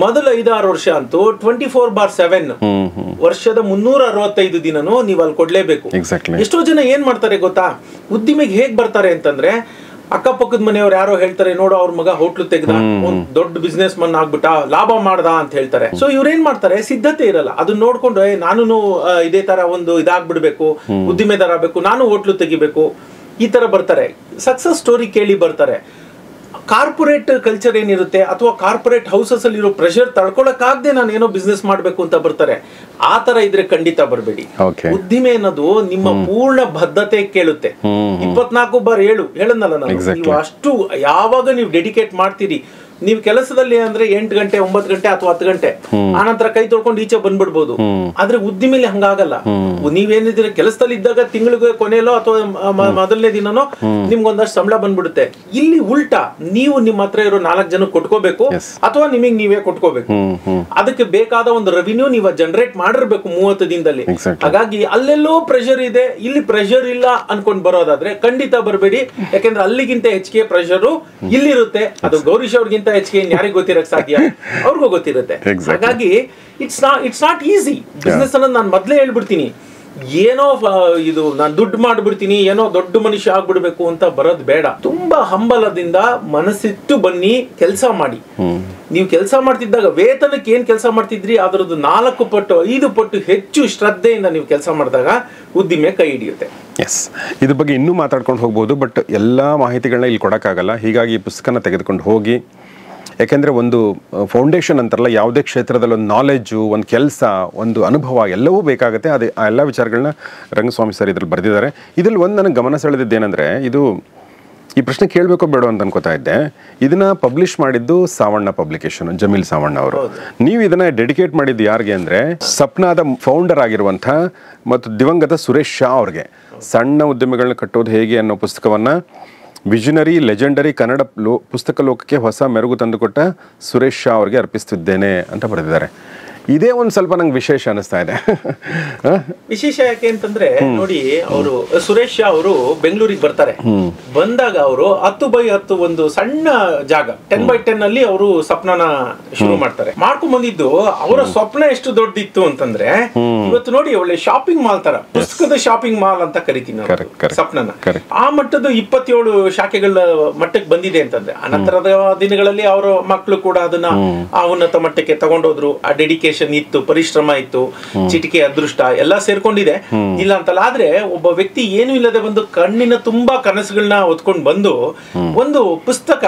ಮೊದಲ 5-6 ವರ್ಷ ಅಂತೂ 24/7 ವರ್ಷದ 365 ದಿನನೂ ನೀವು ಅಲ್ಲಿ ಕೊಡ್ಲೇಬೇಕು. ಎಷ್ಟೋ ಜನ ಏನ್ ಮಾಡ್ತಾರೆ ಗೊತ್ತಾ, ಉದ್ದಿಮೆಗೆ ಹೇಗ್ ಬರ್ತಾರೆ ಅಂತಂದ್ರೆ, ಅಕ್ಕಪಕ್ಕದ ಮನೆಯವ್ರು ಯಾರೋ ಹೇಳ್ತಾರೆ, ನೋಡು ಅವ್ರ ಮಗ ಹೋಟ್ಲು ತೆಗ್ದ, ಒಂದ್ ದೊಡ್ಡ ಬಿಸ್ನೆಸ್ ಮನ್ ಆಗ್ಬಿಟ್ಟ, ಲಾಭ ಮಾಡ್ದ ಅಂತ ಹೇಳ್ತಾರೆ. ಸೊ ಇವ್ರೇನ್ ಮಾಡ್ತಾರೆ, ಸಿದ್ಧತೆ ಇರಲ್ಲ. ಅದನ್ನ ನೋಡ್ಕೊಂಡು ನಾನು ಇದೇ ತರ ಒಂದು ಇದಾಗ್ಬಿಡ್ಬೇಕು, ಉದ್ದಿಮೆದಾರ ಆಗ್ಬೇಕು, ನಾನು ಹೋಟ್ಲು ತೆಗಿಬೇಕು, ಈ ತರ ಬರ್ತಾರೆ. ಸಕ್ಸಸ್ ಸ್ಟೋರಿ ಕೇಳಿ ಬರ್ತಾರೆ. ಕಾರ್ಪೊರೇಟ್ ಕಲ್ಚರ್ ಏನಿರುತ್ತೆ ಅಥವಾ ಕಾರ್ಪೊರೇಟ್ ಹೌಸಸ್ ಅಲ್ಲಿ ಇರೋ ಪ್ರೆಷರ್ ತಡ್ಕೊಳಕ್ಕಾಗದೆ ನಾನು ಏನೋ ಬಿಸ್ನೆಸ್ ಮಾಡ್ಬೇಕು ಅಂತ ಬರ್ತಾರೆ. ಆ ತರ ಇದ್ರೆ ಖಂಡಿತ ಬರಬೇಡಿ. ಉದ್ದಿಮೆ ಅನ್ನೋದು ನಿಮ್ಮ ಪೂರ್ಣ ಬದ್ಧತೆ ಕೇಳುತ್ತೆ. 24/7 ಹೇಳದ್ನಲ್ಲ ನಾನು, ನೀವು ಅಷ್ಟು ಯಾವಾಗ ನೀವು ಡೆಡಿಕೇಟ್ ಮಾಡ್ತೀರಿ, ನೀವು ಕೆಲಸದಲ್ಲಿ ಅಂದ್ರೆ 8 ಗಂಟೆ 9 ಗಂಟೆ ಅಥವಾ 10 ಗಂಟೆ ಆನಂತರ ಕೈ ತೊಳ್ಕೊಂಡು ಈಚೆ ಬಂದ್ಬಿಡ್ಬೋದು. ಆದ್ರೆ ಉದ್ದಿಮೆಲಿ ಹಂಗಾಗಲ್ಲ. ನೀವೇನಿದ್ರೆ ಕೆಲಸದಲ್ಲಿ ಇದ್ದಾಗ ತಿಂಗಳಿಗೆ ಕೊನೆಯಲ್ಲೋ ಅಥವಾ ಮೊದಲನೇ ದಿನನೋ ನಿಮ್ಗೊಂದಷ್ಟು ಸಂಬಳ ಬಂದ್ಬಿಡುತ್ತೆ. ಇಲ್ಲಿ ಉಲ್ಟಾ, ನೀವು ನಿಮ್ಮ ಹತ್ರ ಇರೋ 4 ಜನ ಕೊಟ್ಕೋಬೇಕು ಅಥವಾ ನಿಮಗೆ ನೀವೇ ಕೊಟ್ಕೋಬೇಕು. ಅದಕ್ಕೆ ಬೇಕಾದ ಒಂದು ರೆವಿನ್ಯೂ ನೀವು ಜನರೇಟ್ ಮಾಡಿರ್ಬೇಕು 30 ದಿನದಲ್ಲಿ. ಹಾಗಾಗಿ ಅಲ್ಲೆಲ್ಲೋ ಪ್ರೆಷರ್ ಇದೆ, ಇಲ್ಲಿ ಪ್ರೆಷರ್ ಇಲ್ಲ ಅನ್ಕೊಂಡ್ ಬರೋದಾದ್ರೆ ಖಂಡಿತ ಬರಬೇಡಿ. ಯಾಕೆಂದ್ರೆ ಅಲ್ಲಿಗಿಂತ ಹೆಚ್ಚಿಗೆ ಪ್ರೆಷರ್ ಇಲ್ಲಿರುತ್ತೆ. ಅದು ಗೌರೀಶ್ ಅವ್ರಿಗಿಂತ ಹೆಚ್ಚಿಗೆ ಯಾರಿಗೂ ಗೊತ್ತಿರಕ್ ಸಾಧ್ಯ, ಅವ್ರಿಗೂ ಗೊತ್ತಿರುತ್ತೆ. ಹಾಗಾಗಿ ಇಟ್ಸ್ ನಾಟ್ ಈಸಿ ಬಿಸ್ನೆಸ್ ಅನ್ನೋದು ನಾನು ಮೊದಲೇ ಹೇಳ್ಬಿಡ್ತೀನಿ. ಏನೋ ಇದು ನಾನು ದುಡ್ಡು ಮಾಡ್ಬಿಡ್ತೀನಿ, ಏನೋ ದೊಡ್ಡ ಮನುಷ್ಯ ಆಗ್ಬಿಡ್ಬೇಕು ಅಂತ ಬರೋದು ಬೇಡ. ತುಂಬಾ ಹಂಬಲದಿಂದ ಮನಸ್ಸಿಟ್ಟು ಬನ್ನಿ, ಕೆಲಸ ಮಾಡಿ. ನೀವು ಕೆಲಸ ಮಾಡ್ತಿದ್ದಾಗ ವೇತನಕ್ಕೆ ಏನ್ ಕೆಲಸ ಮಾಡ್ತಿದ್ರಿ ಅದರದ್ದು 4 ಪಟ್ಟು 5 ಪಟ್ಟು ಹೆಚ್ಚು ಶ್ರದ್ಧೆಯಿಂದ ನೀವು ಕೆಲಸ ಮಾಡಿದಾಗ ಉದ್ದಿಮೆ ಕೈ ಹಿಡಿಯುತ್ತೆ. ಎಸ್, ಇದ್ರ ಬಗ್ಗೆ ಇನ್ನೂ ಮಾತಾಡ್ಕೊಂಡು ಹೋಗ್ಬೋದು, ಬಟ್ ಎಲ್ಲ ಮಾಹಿತಿಗಳನ್ನ ಇಲ್ಲಿ ಕೊಡೋಕ್ಕಾಗಲ್ಲ. ಹೀಗಾಗಿ ಈ ಪುಸ್ತಕನ ತೆಗೆದುಕೊಂಡು ಹೋಗಿ, ಯಾಕೆಂದರೆ ಒಂದು ಫೌಂಡೇಶನ್ ಅಂತಾರಲ್ಲ, ಯಾವುದೇ ಕ್ಷೇತ್ರದಲ್ಲಿ ಒಂದು ನಾಲೆಡ್ಜು, ಒಂದು ಕೆಲಸ, ಒಂದು ಅನುಭವ ಎಲ್ಲವೂ ಬೇಕಾಗುತ್ತೆ. ಅದೇ ಆ ಎಲ್ಲ ವಿಚಾರಗಳನ್ನ ರಂಗಸ್ವಾಮಿ ಸರ್ ಇದ್ರಲ್ಲಿ ಬರೆದಿದ್ದಾರೆ. ಇದರಲ್ಲಿ ಒಂದು ನನಗೆ ಗಮನ ಸೆಳೆದಿದ್ದೇನೆಂದರೆ, ಈ ಪ್ರಶ್ನೆ ಕೇಳಬೇಕೋ ಬೇಡೋ ಅಂತ ಅನ್ಕೋತಾ ಇದ್ದೆ. ಇದನ್ನ ಪಬ್ಲಿಷ್ ಮಾಡಿದ್ದು ಸಾವಣ್ಣ ಪಬ್ಲಿಕೇಶನ್, ಜಮೀಲ್ ಸಾವಣ್ಣ ಅವರು. ನೀವು ಇದನ್ನ ಡೆಡಿಕೇಟ್ ಮಾಡಿದ್ದು ಯಾರಿಗೆ ಅಂದರೆ, ಸಪ್ನಾದ ಫೌಂಡರ್ ಆಗಿರುವಂಥ ಮತ್ತು ದಿವಂಗತ ಸುರೇಶ್ ಶಾ ಅವ್ರಿಗೆ. ಸಣ್ಣ ಉದ್ಯಮಿಗಳನ್ನ ಕಟ್ಟೋದು ಹೇಗೆ ಅನ್ನೋ ಪುಸ್ತಕವನ್ನು ವಿಷನರಿ ಲೆಜೆಂಡರಿ ಕನ್ನಡ ಪುಸ್ತಕ ಲೋಕಕ್ಕೆ ಹೊಸ ಮೆರುಗು ತಂದುಕೊಟ್ಟ ಸುರೇಶ್ ಶಾ ಅವ್ರಿಗೆ ಅರ್ಪಿಸ್ತಿದ್ದೇನೆ ಅಂತ ಬರೆದಿದ್ದಾರೆ. ಇದೇ ಒಂದು ಸ್ವಲ್ಪ ನಂಗೆ ವಿಶೇಷ ಅನಿಸ್ತಾ ಇದೆ. ವಿಶೇಷ ಯಾಕೆ ಅಂತಂದ್ರೆ, ನೋಡಿ, ಅವರು ಸುರೇಶ್ ಶಾ ಅವರು ಬೆಂಗಳೂರಿಗೆ ಬರ್ತಾರೆ. ಬಂದಾಗ ಅವರು 10x10 ಒಂದು ಸಣ್ಣ ಜಾಗ 10x10 ಅಲ್ಲಿ ಅವರು ಸ್ವಪ್ನನ ಶುರು ಮಾಡ್ತಾರೆ. ಮಾಡ್ಕೊಂಡ್ ಬಂದಿದ್ದು ಅವರ ಸ್ವಪ್ನ ಎಷ್ಟು ದೊಡ್ಡದಿತ್ತು ಅಂತಂದ್ರೆ, ಇವತ್ತು ನೋಡಿ ಒಳ್ಳೆ ಶಾಪಿಂಗ್ ಮಾಲ್ ತರ, ಪುಸ್ತಕದ ಶಾಪಿಂಗ್ ಮಾಲ್ ಅಂತ ಕರಿತೀನಿ ಸ್ವಪ್ನನ. ಆ ಮಟ್ಟದ 27 ಶಾಖೆಗಳ ಮಟ್ಟಕ್ಕೆ ಬಂದಿದೆ ಅಂತಂದ್ರೆ, ಅನಂತರದ ದಿನಗಳಲ್ಲಿ ಅವರ ಮಕ್ಕಳು ಕೂಡ ಅದನ್ನ ಆ ಉನ್ನತ ಮಟ್ಟಕ್ಕೆ ತಗೊಂಡೋದ್ರು. ಆ ಡೆಡಿಕೇಶನ್ ಇತ್ತು, ಪರಿಶ್ರಮ ಇತ್ತು, ಚಿಟಿಕೆ ಅದೃಷ್ಟ ಎಲ್ಲ ಸೇರ್ಕೊಂಡಿದೆ, ಇಲ್ಲ ಅಂತಲ್ಲ. ಆದ್ರೆ ಒಬ್ಬ ವ್ಯಕ್ತಿ ಏನು ಇಲ್ಲದೆ ಬಂದು ಕಣ್ಣಿನ ತುಂಬಾ ಕನಸುಗಳನ್ನ ಹೊತ್ಕೊಂಡು ಬಂದು ಒಂದು ಪುಸ್ತಕ,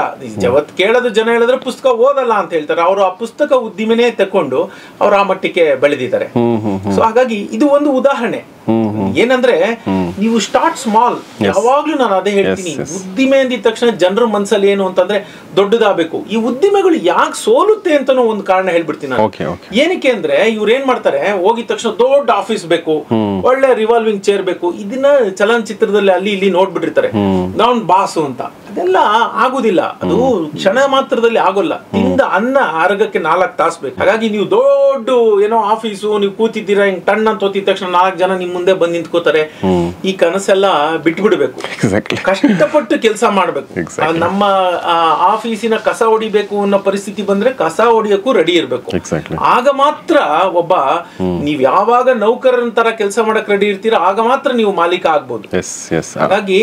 ಕೇಳೋದು ಜನ ಹೇಳಿದ್ರೆ ಪುಸ್ತಕ ಓದಲ್ಲ ಅಂತ ಹೇಳ್ತಾರೆ, ಅವರು ಆ ಪುಸ್ತಕ ಉದ್ದಿಮೆನೇ ತಕೊಂಡು ಅವ್ರು ಆ ಮಟ್ಟಕ್ಕೆ ಬೆಳೆದಿದ್ದಾರೆ. ಸೊ ಹಾಗಾಗಿ ಇದು ಒಂದು ಉದಾಹರಣೆ. ಏನಂದ್ರೆ, ನೀವು ಸ್ಟಾರ್ಟ್ ಸ್ಮಾಲ್. ಯಾವಾಗ್ಲೂ ನಾನು ಅದೇ ಹೇಳ್ತೀನಿ, ಉದ್ದಿಮೆ ಅಂದಿದ ತಕ್ಷಣ ಜನರ ಮನಸ್ಸಲ್ಲಿ ಏನು ಅಂತಂದ್ರೆ ದೊಡ್ಡದಾಗಬೇಕು. ಈ ಉದ್ದಿಮೆಗಳು ಯಾಕೆ ಸೋಲುತ್ತೆ ಅಂತಾನೂ ಒಂದು ಕಾರಣ ಹೇಳ್ಬಿಡ್ತೀನಿ ನಾನು. ಏನಕ್ಕೆ ಅಂದ್ರೆ, ಇವ್ರು ಏನ್ ಮಾಡ್ತಾರೆ, ಹೋಗಿದ ತಕ್ಷಣ ದೊಡ್ಡ ಆಫೀಸ್ ಬೇಕು, ಒಳ್ಳೆ ರಿವಾಲ್ವಿಂಗ್ ಚೇರ್ ಬೇಕು. ಇದನ್ನ ಚಲನಚಿತ್ರದಲ್ಲಿ ಅಲ್ಲಿ ಇಲ್ಲಿ ನೋಡ್ಬಿಟ್ಟಿರ್ತಾರೆ, ನಾನ್ ಬಾಸು ಅಂತ. ಅದೆಲ್ಲ ಆಗುದಿಲ್ಲ, ಅದು ಕ್ಷಣ ಮಾತ್ರದಲ್ಲಿ ಆಗೋಲ್ಲ. ತಿಂದ ಅನ್ನ ಆರೋಗ್ಯಕ್ಕೆ 4 ತಾಸು ಬೇಕು. ಹಾಗಾಗಿ ನೀವು ದೊಡ್ಡ ಏನೋ ಆಫೀಸು, ನೀವು ಕೂತಿದ್ದೀರಾ, ಹಿಂಗ್ ಟಣ್ಣ ಅಂತ ಓದಿದ ತಕ್ಷಣ 4 ಜನ ನಿಮ್ ಮುಂದೆ ಬಂದು ನಿಂತ್ಕೋತಾರೆ. ಈ ಕನಸೆಲ್ಲ ಬಿಟ್ಬಿಡ್ಬೇಕು, ಕಷ್ಟಪಟ್ಟು ಕೆಲಸ ಮಾಡ್ಬೇಕು. ನಮ್ಮ ಆಫೀಸಿನ ಕಸ ಹೊಡಿಬೇಕು ಅನ್ನೋ ಪರಿಸ್ಥಿತಿ ಬಂದ್ರೆ ಕಸ ಹೊಡಿಯಕ್ಕೂ ರೆಡಿ ಇರ್ಬೇಕು. ಆಗ ಮಾತ್ರ ಒಬ್ಬ, ನೀವ್ ಯಾವಾಗ ನೌಕರನ ತರ ಕೆಲಸ ಮಾಡಕ್ ರೆಡಿ ಇರ್ತೀರಾ ಆಗ ಮಾತ್ರ ನೀವು ಮಾಲೀಕ ಆಗ್ಬೋದು. ಹಾಗಾಗಿ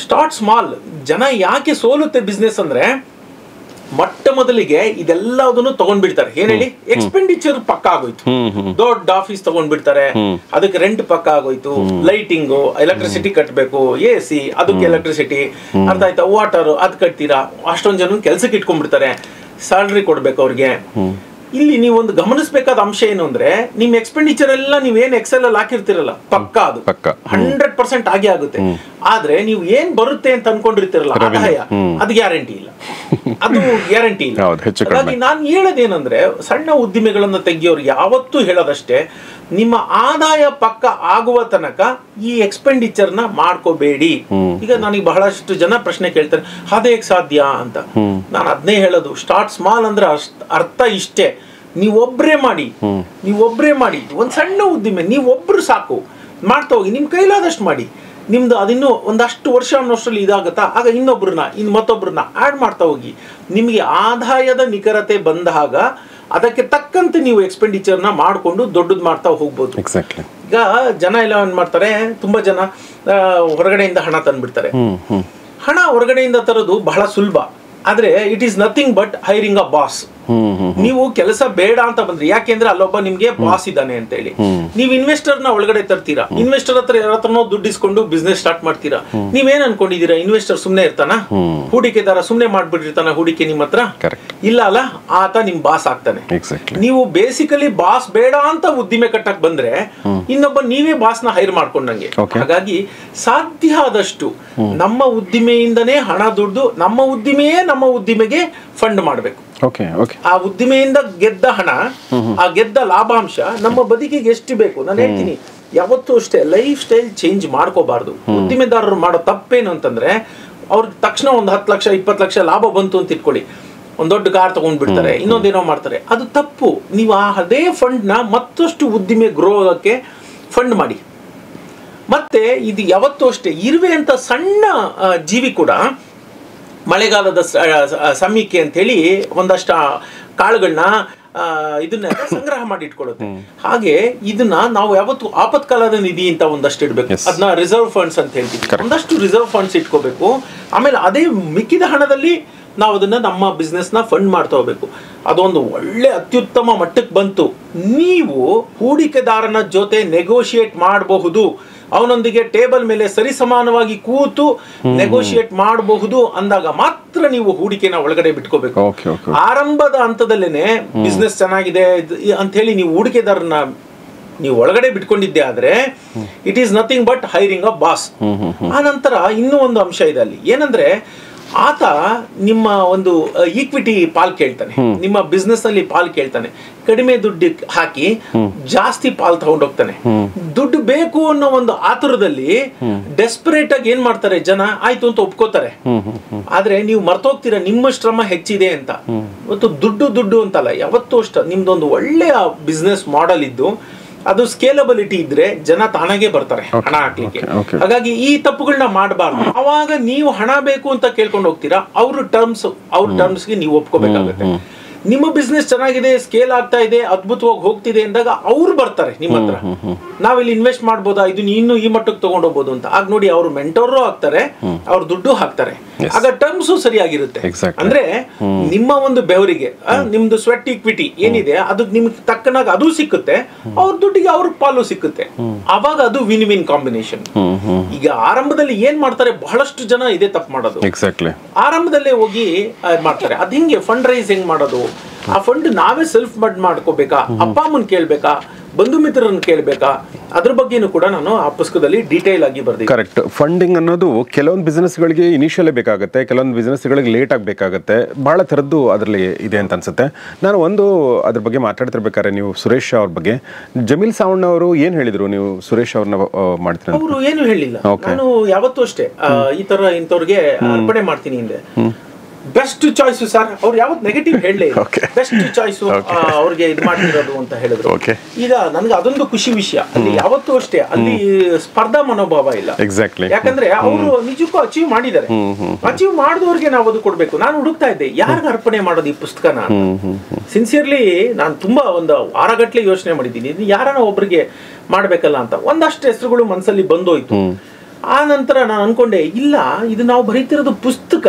ಸ್ಟಾರ್ಟ್ ಸ್ಮಾಲ್. ಜನ ಯಾಕೆ ಸೋಲುತ್ತೆ ಬಿಸ್ನೆಸ್ ಅಂದ್ರೆ, ಮೊಟ್ಟ ಮೊದಲಿಗೆ ಇದೆಲ್ಲದನ್ನು ತಗೊಂಡ್ಬಿಡ್ತಾರೆ. ಏನ್ ಹೇಳಿ, ಎಕ್ಸ್ಪೆಂಡಿಚರ್ ಪಕ್ಕ ಆಗೋಯ್ತು. ದೊಡ್ಡ ಆಫೀಸ್ ತಗೊಂಡ್ಬಿಡ್ತಾರೆ, ಅದಕ್ಕೆ ರೆಂಟ್ ಪಕ್ಕ ಆಗೋಯ್ತು, ಲೈಟಿಂಗು, ಎಲೆಕ್ಟ್ರಿಸಿಟಿ ಕಟ್ಟಬೇಕು, AC ಅದಕ್ಕೆ ಎಲೆಕ್ಟ್ರಿಸಿಟಿ, ಅರ್ಥ ಆಯ್ತಾ, ವಾಟರ್ ಅದ್ ಕಟ್ತೀರಾ, ಅಷ್ಟೊಂದ್ ಜನ ಕೆಲ್ಸಕ್ಕೆ ಇಟ್ಕೊಂಡ್ಬಿಡ್ತಾರೆ, ಸ್ಯಾಲ್ರಿ ಕೊಡ್ಬೇಕು ಅವ್ರಿಗೆ. ಇಲ್ಲಿ ನೀವೊಂದು ಗಮನಿಸಬೇಕಾದ ಅಂಶ ಏನು ಅಂದ್ರೆ, ನಿಮ್ ಎಕ್ಸ್ಪೆಂಡಿಚರ್ ಎಲ್ಲ ನೀವೇನ್ ಎಕ್ಸೆಲ್ ಅಲ್ಲಿ ಹಾಕಿರ್ತಿರಲ್ಲ, ಪಕ್ಕಾ ಅದು 100% ಆಗೇ ಆಗುತ್ತೆ. ಆದ್ರೆ ನೀವು ಏನ್ ಬರುತ್ತೆ ಅಂತ ಅನ್ಕೊಂಡಿರ್ತಿರಲ್ಲ ಆದಾಯ, ಅದು ಗ್ಯಾರಂಟಿ ಇಲ್ಲ, ಅದು ಗ್ಯಾರಂಟಿ ಇಲ್ಲ. ಹಾಗಾಗಿ ನಾನು ಹೇಳೋದೇನಂದ್ರೆ, ಸಣ್ಣ ಉದ್ದಿಮೆಗಳನ್ನ ತೆಗಿಯೋರು ಯಾವತ್ತೂ ಹೇಳೋದಷ್ಟೇ, ನಿಮ್ಮ ಆದಾಯ ಪಕ್ಕ ಆಗುವ ತನಕ ಈ ಎಕ್ಸ್ಪೆಂಡಿಚರ್ ನ ಮಾಡ್ಕೋಬೇಡಿ. ಈಗ ನನಗೆ ಬಹಳಷ್ಟು ಜನ ಪ್ರಶ್ನೆ ಕೇಳ್ತಾರೆ, ಅದೇ ಸಾಧ್ಯ ಅಂತ. ನಾನು ಅದನ್ನೇ ಹೇಳೋದು, ಸ್ಟಾರ್ಟ್ ಸ್ಮಾಲ್ ಅಂದ್ರೆ ಅರ್ಥ ಇಷ್ಟೇ. ನೀವೊಬ್ರೇ ಮಾಡಿ ಒಂದ್ ಸಣ್ಣ ಉದ್ದಿಮೆ, ನೀವೊಬ್ರು ಸಾಕು, ಮಾಡ್ತಾ ಹೋಗಿ, ನಿಮ್ ಕೈಲಾದಷ್ಟು ಮಾಡಿ. ನಿಮ್ದು ಅದಿನ್ನೂ ಒಂದಷ್ಟು ವರ್ಷ ಅನ್ನೋಷ್ಟರಲ್ಲಿ ಇದಾಗುತ್ತಾ, ಆಗ ಮತ್ತೊಬ್ರನ್ನ ಆಡ್ ಮಾಡ್ತಾ ಹೋಗಿ. ನಿಮಗೆ ಆದಾಯದ ನಿಖರತೆ ಬಂದಾಗ ಅದಕ್ಕೆ ತಕ್ಕಂತೆ ನೀವು ಎಕ್ಸ್ಪೆಂಡಿಚರ್ನ ಮಾಡಿಕೊಂಡು ದೊಡ್ಡದು ಮಾಡ್ತಾ ಹೋಗ್ಬೋದು. ಈಗ ಜನ ಎಲ್ಲ ಏನ್ ಮಾಡ್ತಾರೆ, ತುಂಬಾ ಜನ ಹೊರಗಡೆಯಿಂದ ಹಣ ತಂದ್ಬಿಡ್ತಾರೆ. ಹಣ ಹೊರಗಡೆಯಿಂದ ತರೋದು ಬಹಳ ಸುಲಭ, ಆದ್ರೆ it is nothing but hiring a boss. ನೀವು ಕೆಲಸ ಬೇಡ ಅಂತ ಬಂದ್ರಿ, ಯಾಕೆಂದ್ರೆ ಅಲ್ಲೊಬ್ಬ ನಿಮ್ಗೆ ಬಾಸ್ ಇದ್ದಾನೆ ಅಂತ ಹೇಳಿ. ನೀವು ಇನ್ವೆಸ್ಟರ್ ನ ಒಳಗಡೆ ತರ್ತೀರಾ, ಇನ್ವೆಸ್ಟರ್ ಹತ್ರ ಯಾರ ಹತ್ರನೋ ದುಡ್ಡು ಇಸ್ಕೊಂಡು ಬಿಸ್ನೆಸ್ ಸ್ಟಾರ್ಟ್ ಮಾಡ್ತೀರಾ. ನೀವೇನ್ ಅನ್ಕೊಂಡಿದೀರಾ, ಇನ್ವೆಸ್ಟರ್ ಸುಮ್ನೆ ಇರ್ತಾನ, ಹೂಡಿಕೆದಾರ ಸುಮ್ನೆ ಮಾಡ್ಬಿಟ್ಟಿರ್ತಾನ ಹೂಡಿಕೆ ನಿಮ್ಮ ಹತ್ರ? ಇಲ್ಲ ಅಲ್ಲ, ಆತ ನಿಮ್ ಬಾಸ್ ಆಗ್ತಾನೆ. ನೀವು ಬೇಸಿಕಲಿ ಬಾಸ್ ಬೇಡ ಅಂತ ಉದ್ದಿಮೆ ಕಟ್ಟಕ್ ಬಂದ್ರೆ ಇನ್ನೊಬ್ಬ ನೀವೇ ಬಾಸ್ ನ ಹೈರ್ ಮಾಡ್ಕೊಂಡಂಗೆ. ಹಾಗಾಗಿ ಸಾಧ್ಯ ಆದಷ್ಟು ನಮ್ಮ ಉದ್ದಿಮೆಯಿಂದನೇ ಹಣ ದುಡ್ದು ನಮ್ಮ ಉದ್ದಿಮೆಯೇ ನಮ್ಮ ಉದ್ದಿಮೆಗೆ ಫಂಡ್ ಮಾಡ್ಬೇಕು. Okay okay. ಆ ಉದ್ದಿಮೆಯಿಂದ ಗೆದ್ದ ಹಣ, ಆ ಗೆದ್ದ ಲಾಭಾಂಶ ನಮ್ಮ ಬದುಕಿಗೆ ಎಷ್ಟು ಬೇಕು. ನಾನು ಹೇಳ್ತೀನಿ ಯಾವತ್ತೂ ಅಷ್ಟೇ ಲೈಫ್ ಸ್ಟೈಲ್ ಚೇಂಜ್ ಮಾಡ್ಕೋಬಾರ್ದು. ಉದ್ದಿಮೆದಾರರು ಮಾಡೋ ತಪ್ಪೇನು ಅಂತಂದ್ರೆ ಅವ್ರಿಗೆ ತಕ್ಷಣ ಒಂದು 10 ಲಕ್ಷ 20 ಲಕ್ಷ ಲಾಭ ಬಂತು ಅಂತ ಇಟ್ಕೊಳ್ಳಿ, ಒಂದು ದೊಡ್ಡ ಕಾರ್ ತಗೊಂಡ್ಬಿಡ್ತಾರೆ, ಇನ್ನೊಂದೇನೋ ಮಾಡ್ತಾರೆ. ಅದು ತಪ್ಪು. ನೀವು ಅದೇ ಫಂಡ್ನ ಮತ್ತಷ್ಟು ಉದ್ದಿಮೆ ಗ್ರೋ ಆಗೋಕ್ಕೆ ಫಂಡ್ ಮಾಡಿ. ಮತ್ತೆ ಇದು ಯಾವತ್ತೂ ಅಷ್ಟೇ ಇರುವೆ ಅಂತ ಸಣ್ಣ ಜೀವಿ ಕೂಡ ಮಳೆಗಾಲದ ಸಮಯಕ್ಕೆ ಅಂತೇಳಿ ಒಂದಷ್ಟು ಕಾಳುಗಳನ್ನ ಇದನ್ನ ಸಂಗ್ರಹ ಮಾಡಿ ಇಟ್ಕೊಳ್ಳುತ್ತೆ. ಹಾಗೆ ಇದನ್ನ ನಾವು ಯಾವತ್ತು ಆಪತ್ಕಾಲದ ನಿಧಿ ಅಂತ ಒಂದಷ್ಟು ಇಡ್ಬೇಕು. ಅದನ್ನ ರಿಸರ್ವ್ ಫಂಡ್ಸ್ ಅಂತ ಹೇಳ್ತೀವಿ. ಒಂದಷ್ಟು ರಿಸರ್ವ್ ಫಂಡ್ಸ್ ಇಟ್ಕೋಬೇಕು. ಆಮೇಲೆ ಅದೇ ಮಿಕ್ಕಿದ ಹಣದಲ್ಲಿ ನಾವು ಅದನ್ನ ನಮ್ಮ ಬಿಸ್ನೆಸ್ ನ ಫಂಡ್ ಮಾಡ್ತಾ ಹೋಗ್ಬೇಕು. ಅದೊಂದು ಒಳ್ಳೆ ಅತ್ಯುತ್ತಮ ಮಟ್ಟಕ್ಕೆ ಬಂತು, ನೀವು ಹೂಡಿಕೆದಾರನ ಜೊತೆ ನೆಗೋಷಿಯೇಟ್ ಮಾಡಬಹುದು, ಅವನೊಂದಿಗೆ ಟೇಬಲ್ ಮೇಲೆ ಸರಿಸಮಾನವಾಗಿ ಕೂತು ನೆಗೋಷಿಯೇಟ್ ಮಾಡಬಹುದು ಅಂದಾಗ ಮಾತ್ರ ನೀವು ಹೂಡಿಕೆನ ಒಳಗಡೆ ಬಿಟ್ಕೋಬೇಕು. ಆರಂಭದ ಹಂತದಲ್ಲೇನೆ ಬಿಸ್ನೆಸ್ ಚೆನ್ನಾಗಿದೆ ಅಂತ ಹೇಳಿ ನೀವು ಹೂಡಿಕೆದಾರನ ನೀವು ಒಳಗಡೆ ಬಿಟ್ಕೊಂಡಿದ್ದೆ ಆದ್ರೆ it is nothing but hiring a boss. ಆ ನಂತರ ಇನ್ನೂ ಒಂದು ಅಂಶ ಇದೆ ಅಲ್ಲಿ, ಏನಂದ್ರೆ ಆತ ನಿಮ್ಮ ಒಂದು ಈಕ್ವಿಟಿ ಪಾಲ್ ಕೇಳ್ತಾನೆ, ನಿಮ್ಮ ಬಿಸ್ನೆಸ್ ಅಲ್ಲಿ ಪಾಲ್ ಕೇಳ್ತಾನೆ. ಕಡಿಮೆ ದುಡ್ಡು ಹಾಕಿ ಜಾಸ್ತಿ ಪಾಲ್ ತಗೊಂಡೋಗ್ತಾನೆ. ದುಡ್ಡು ಬೇಕು ಅನ್ನೋ ಒಂದು ಆತುರದಲ್ಲಿ ಡೆಸ್ಪರೇಟ್ ಆಗಿ ಏನ್ ಮಾಡ್ತಾರೆ ಜನ, ಆಯ್ತು ಅಂತ ಒಪ್ಕೋತಾರೆ. ಆದ್ರೆ ನೀವು ಮರ್ತೋಗ್ತೀರಾ ನಿಮ್ಮ ಶ್ರಮ ಹೆಚ್ಚಿದೆ ಅಂತ. ಇವತ್ತು ದುಡ್ಡು ಅಂತಲ್ಲ, ಯಾವತ್ತೂ ಅಷ್ಟ ನಿಮ್ದೊಂದು ಒಳ್ಳೆಯ ಬಿಸ್ನೆಸ್ ಮಾಡೆಲ್ ಇದ್ದು ಅದು ಸ್ಕೇಲಬಿಲಿಟಿ ಇದ್ರೆ ಜನ ತಾನಾಗೆ ಬರ್ತಾರೆ ಹಣ ಹಾಕ್ಲಿಕ್ಕೆ. ಹಾಗಾಗಿ ಈ ತಪ್ಪುಗಳನ್ನ ಮಾಡಬಾರ್ದು. ಅವಾಗ ನೀವು ಹಣ ಬೇಕು ಅಂತ ಕೇಳ್ಕೊಂಡು ಹೋಗ್ತೀರಾ, ಅವ್ರ ಟರ್ಮ್ಸ್ಗೆ ನೀವು ಒಪ್ಕೋಬೇಕಾಗುತ್ತೆ. ನಿಮ್ಮ ಬಿಸ್ನೆಸ್ ಚೆನ್ನಾಗಿದೆ, ಸ್ಕೇಲ್ ಆಗ್ತಾ ಇದೆ, ಅದ್ಭುತವಾಗಿ ಹೋಗ್ತಿದೆ ಅಂದಾಗ ಅವ್ರು ಬರ್ತಾರೆ ನಿಮ್ಮ ಹತ್ರ, ನಾವಿಲ್ಲಿ ಇನ್ವೆಸ್ಟ್ ಮಾಡ್ಬೋದಾ, ಇದು ಇನ್ನು ಈ ಮಟ್ಟಕ್ಕೆ ತಗೊಂಡು ಹೋಗ್ಬೋದು ಅಂತ. ಆಗ ನೋಡಿ ಅವ್ರು ಮೆಂಟೋರು ಆಗ್ತಾರೆ, ಅವ್ರ ದುಡ್ಡು ಹಾಕ್ತಾರೆ, ಆಗ ಟರ್ಮ್ಸು ಸರಿಯಾಗಿರುತ್ತೆ. ಅಂದ್ರೆ ನಿಮ್ಮ ಒಂದು ಬೆವರಿಗೆ ನಿಮ್ದು ಸ್ವೆಟ್ ಇಕ್ವಿಟಿ ಏನಿದೆ ಅದು ನಿಮ್ಗೆ ತಕ್ಕನಾಗ ಅದು ಸಿಕ್ಕುತ್ತೆ, ಅವ್ರ ದುಡ್ಡಿಗೆ ಅವ್ರ ಪಾಲು ಸಿಕ್ಕುತ್ತೆ. ಅವಾಗ ಅದು ವಿನ್ ವಿನ್ ಕಾಂಬಿನೇಷನ್. ಈಗ ಆರಂಭದಲ್ಲಿ ಏನ್ ಮಾಡ್ತಾರೆ, ಬಹಳಷ್ಟು ಜನ ಇದೇ ತಪ್ಪು ಮಾಡೋದು. ಆರಂಭದಲ್ಲೇ ಹೋಗಿ ಮಾಡ್ತಾರೆ. ಅದ್ ಹಿಂಗೆ ಫಂಡ್ ರೈಸ್ ಹೆಂಗ್ ಮಾಡೋದು, ಆ ಫಂಡ್ ನಾವೇ ಸೆಲ್ಫ್ ಮಡ್ ಮಾಡ್ಕೋಬೇಕಾ, ಅಪ್ಪ ಅಮ್ಮನ್ ಕೇಳ್ಬೇಕಾ, ಬಂಧು ಮಿತ್ರರನ್ನು ಕೇಳಬೇಕಾ, ಅದ್ರ ಬಗ್ಗೆನೂ ಕೂಡ ನಾನು ಆ ಪುಸ್ತಕದಲ್ಲಿ ಡೀಟೇಲ್ ಆಗಿ ಬರ್ತೀನಿ. ಕರೆಕ್ಟ್. ಫಂಡಿಂಗ್ ಅನ್ನೋದು ಕೆಲವೊಂದು ಬಿಸ್ನೆಸ್ಗಳಿಗೆ ಇನಿಷಿಯಲೇ ಬೇಕಾಗುತ್ತೆ, ಕೆಲವೊಂದು ಬಿಸ್ನೆಸ್ಗಳಿಗೆ ಲೇಟ್ ಆಗಬೇಕಾಗುತ್ತೆ. ಭಾಳ ಥರದ್ದು ಅದರಲ್ಲಿ ಇದೆ ಅಂತ ಅನ್ಸುತ್ತೆ. ನಾನು ಒಂದು ಅದ್ರ ಬಗ್ಗೆ ಮಾತಾಡ್ತಿರ್ಬೇಕಾದ್ರೆ ನೀವು ಸುರೇಶ್ ಅವ್ರ ಬಗ್ಗೆ, ಜಮೀಲ್ ಸಾವಣ್ಣ ಅವರು ಏನು ಹೇಳಿದ್ರು, ನೀವು ಸುರೇಶ್ ಅವ್ರನ್ನ ಮಾಡ್ತೀರ? ಅವರು ಏನು ಹೇಳಿಲ್ಲ. ನಾನು ಯಾವತ್ತೂ ಅಷ್ಟೇ ಈ ತರ ಇಂಥವ್ರಿಗೆ ಅರ್ಪಣೆ ಮಾಡ್ತೀನಿ ಹಿಂದೆ. ಬೆಸ್ಟ್ ಚಾಯ್ಸು ಸರ್, ಅವ್ರು ಯಾವತ್ತು ನೆಗೆಟಿವ್ ಹೇಳಲೇ ಇಲ್ಲ. ಬೆಸ್ಟ್ ಚಾಯ್ಸು ಅವ್ರಿಗೆ ಇದು ಮಾಡ್ತಿರೋದು ಅಂತ ಹೇಳಿದ್ರು. ಈಗ ನನ್ಗೆ ಅದೊಂದು ಖುಷಿ ವಿಷಯ. ಅಲ್ಲಿ ಯಾವತ್ತೂ ಅಷ್ಟೇ ಅಲ್ಲಿ ಸ್ಪರ್ಧಾ ಮನೋಭಾವ ಇಲ್ಲ. ಯಾಕಂದ್ರೆ ಅವರು ನಿಜಕ್ಕೂ ಅಚೀವ್ ಮಾಡಿದ್ದಾರೆ. ಅಚೀವ್ ಮಾಡಿದವ್ರಿಗೆ ನಾವು ಅದು ಕೊಡ್ಬೇಕು. ನಾನು ಹುಡುಕ್ತಾ ಇದ್ದೆ ಯಾರಿಗೆ ಅರ್ಪಣೆ ಮಾಡೋದು ಈ ಪುಸ್ತಕನ. ಸಿನ್ಸಿಯರ್ಲಿ ನಾನು ತುಂಬಾ ಒಂದು ವಾರಗಟ್ಲೆ ಯೋಚನೆ ಮಾಡಿದ್ದೀನಿ, ಯಾರನ್ನ ಒಬ್ರಿಗೆ ಮಾಡ್ಬೇಕಲ್ಲ ಅಂತ. ಒಂದಷ್ಟು ಹೆಸರುಗಳು ಮನಸ್ಸಲ್ಲಿ ಬಂದೋಯ್ತು. ಆ ನಂತರ ನಾನು ಅನ್ಕೊಂಡೆ, ಇಲ್ಲ ಇದು ನಾವು ಬರೀತಿರೋದು ಪುಸ್ತಕ,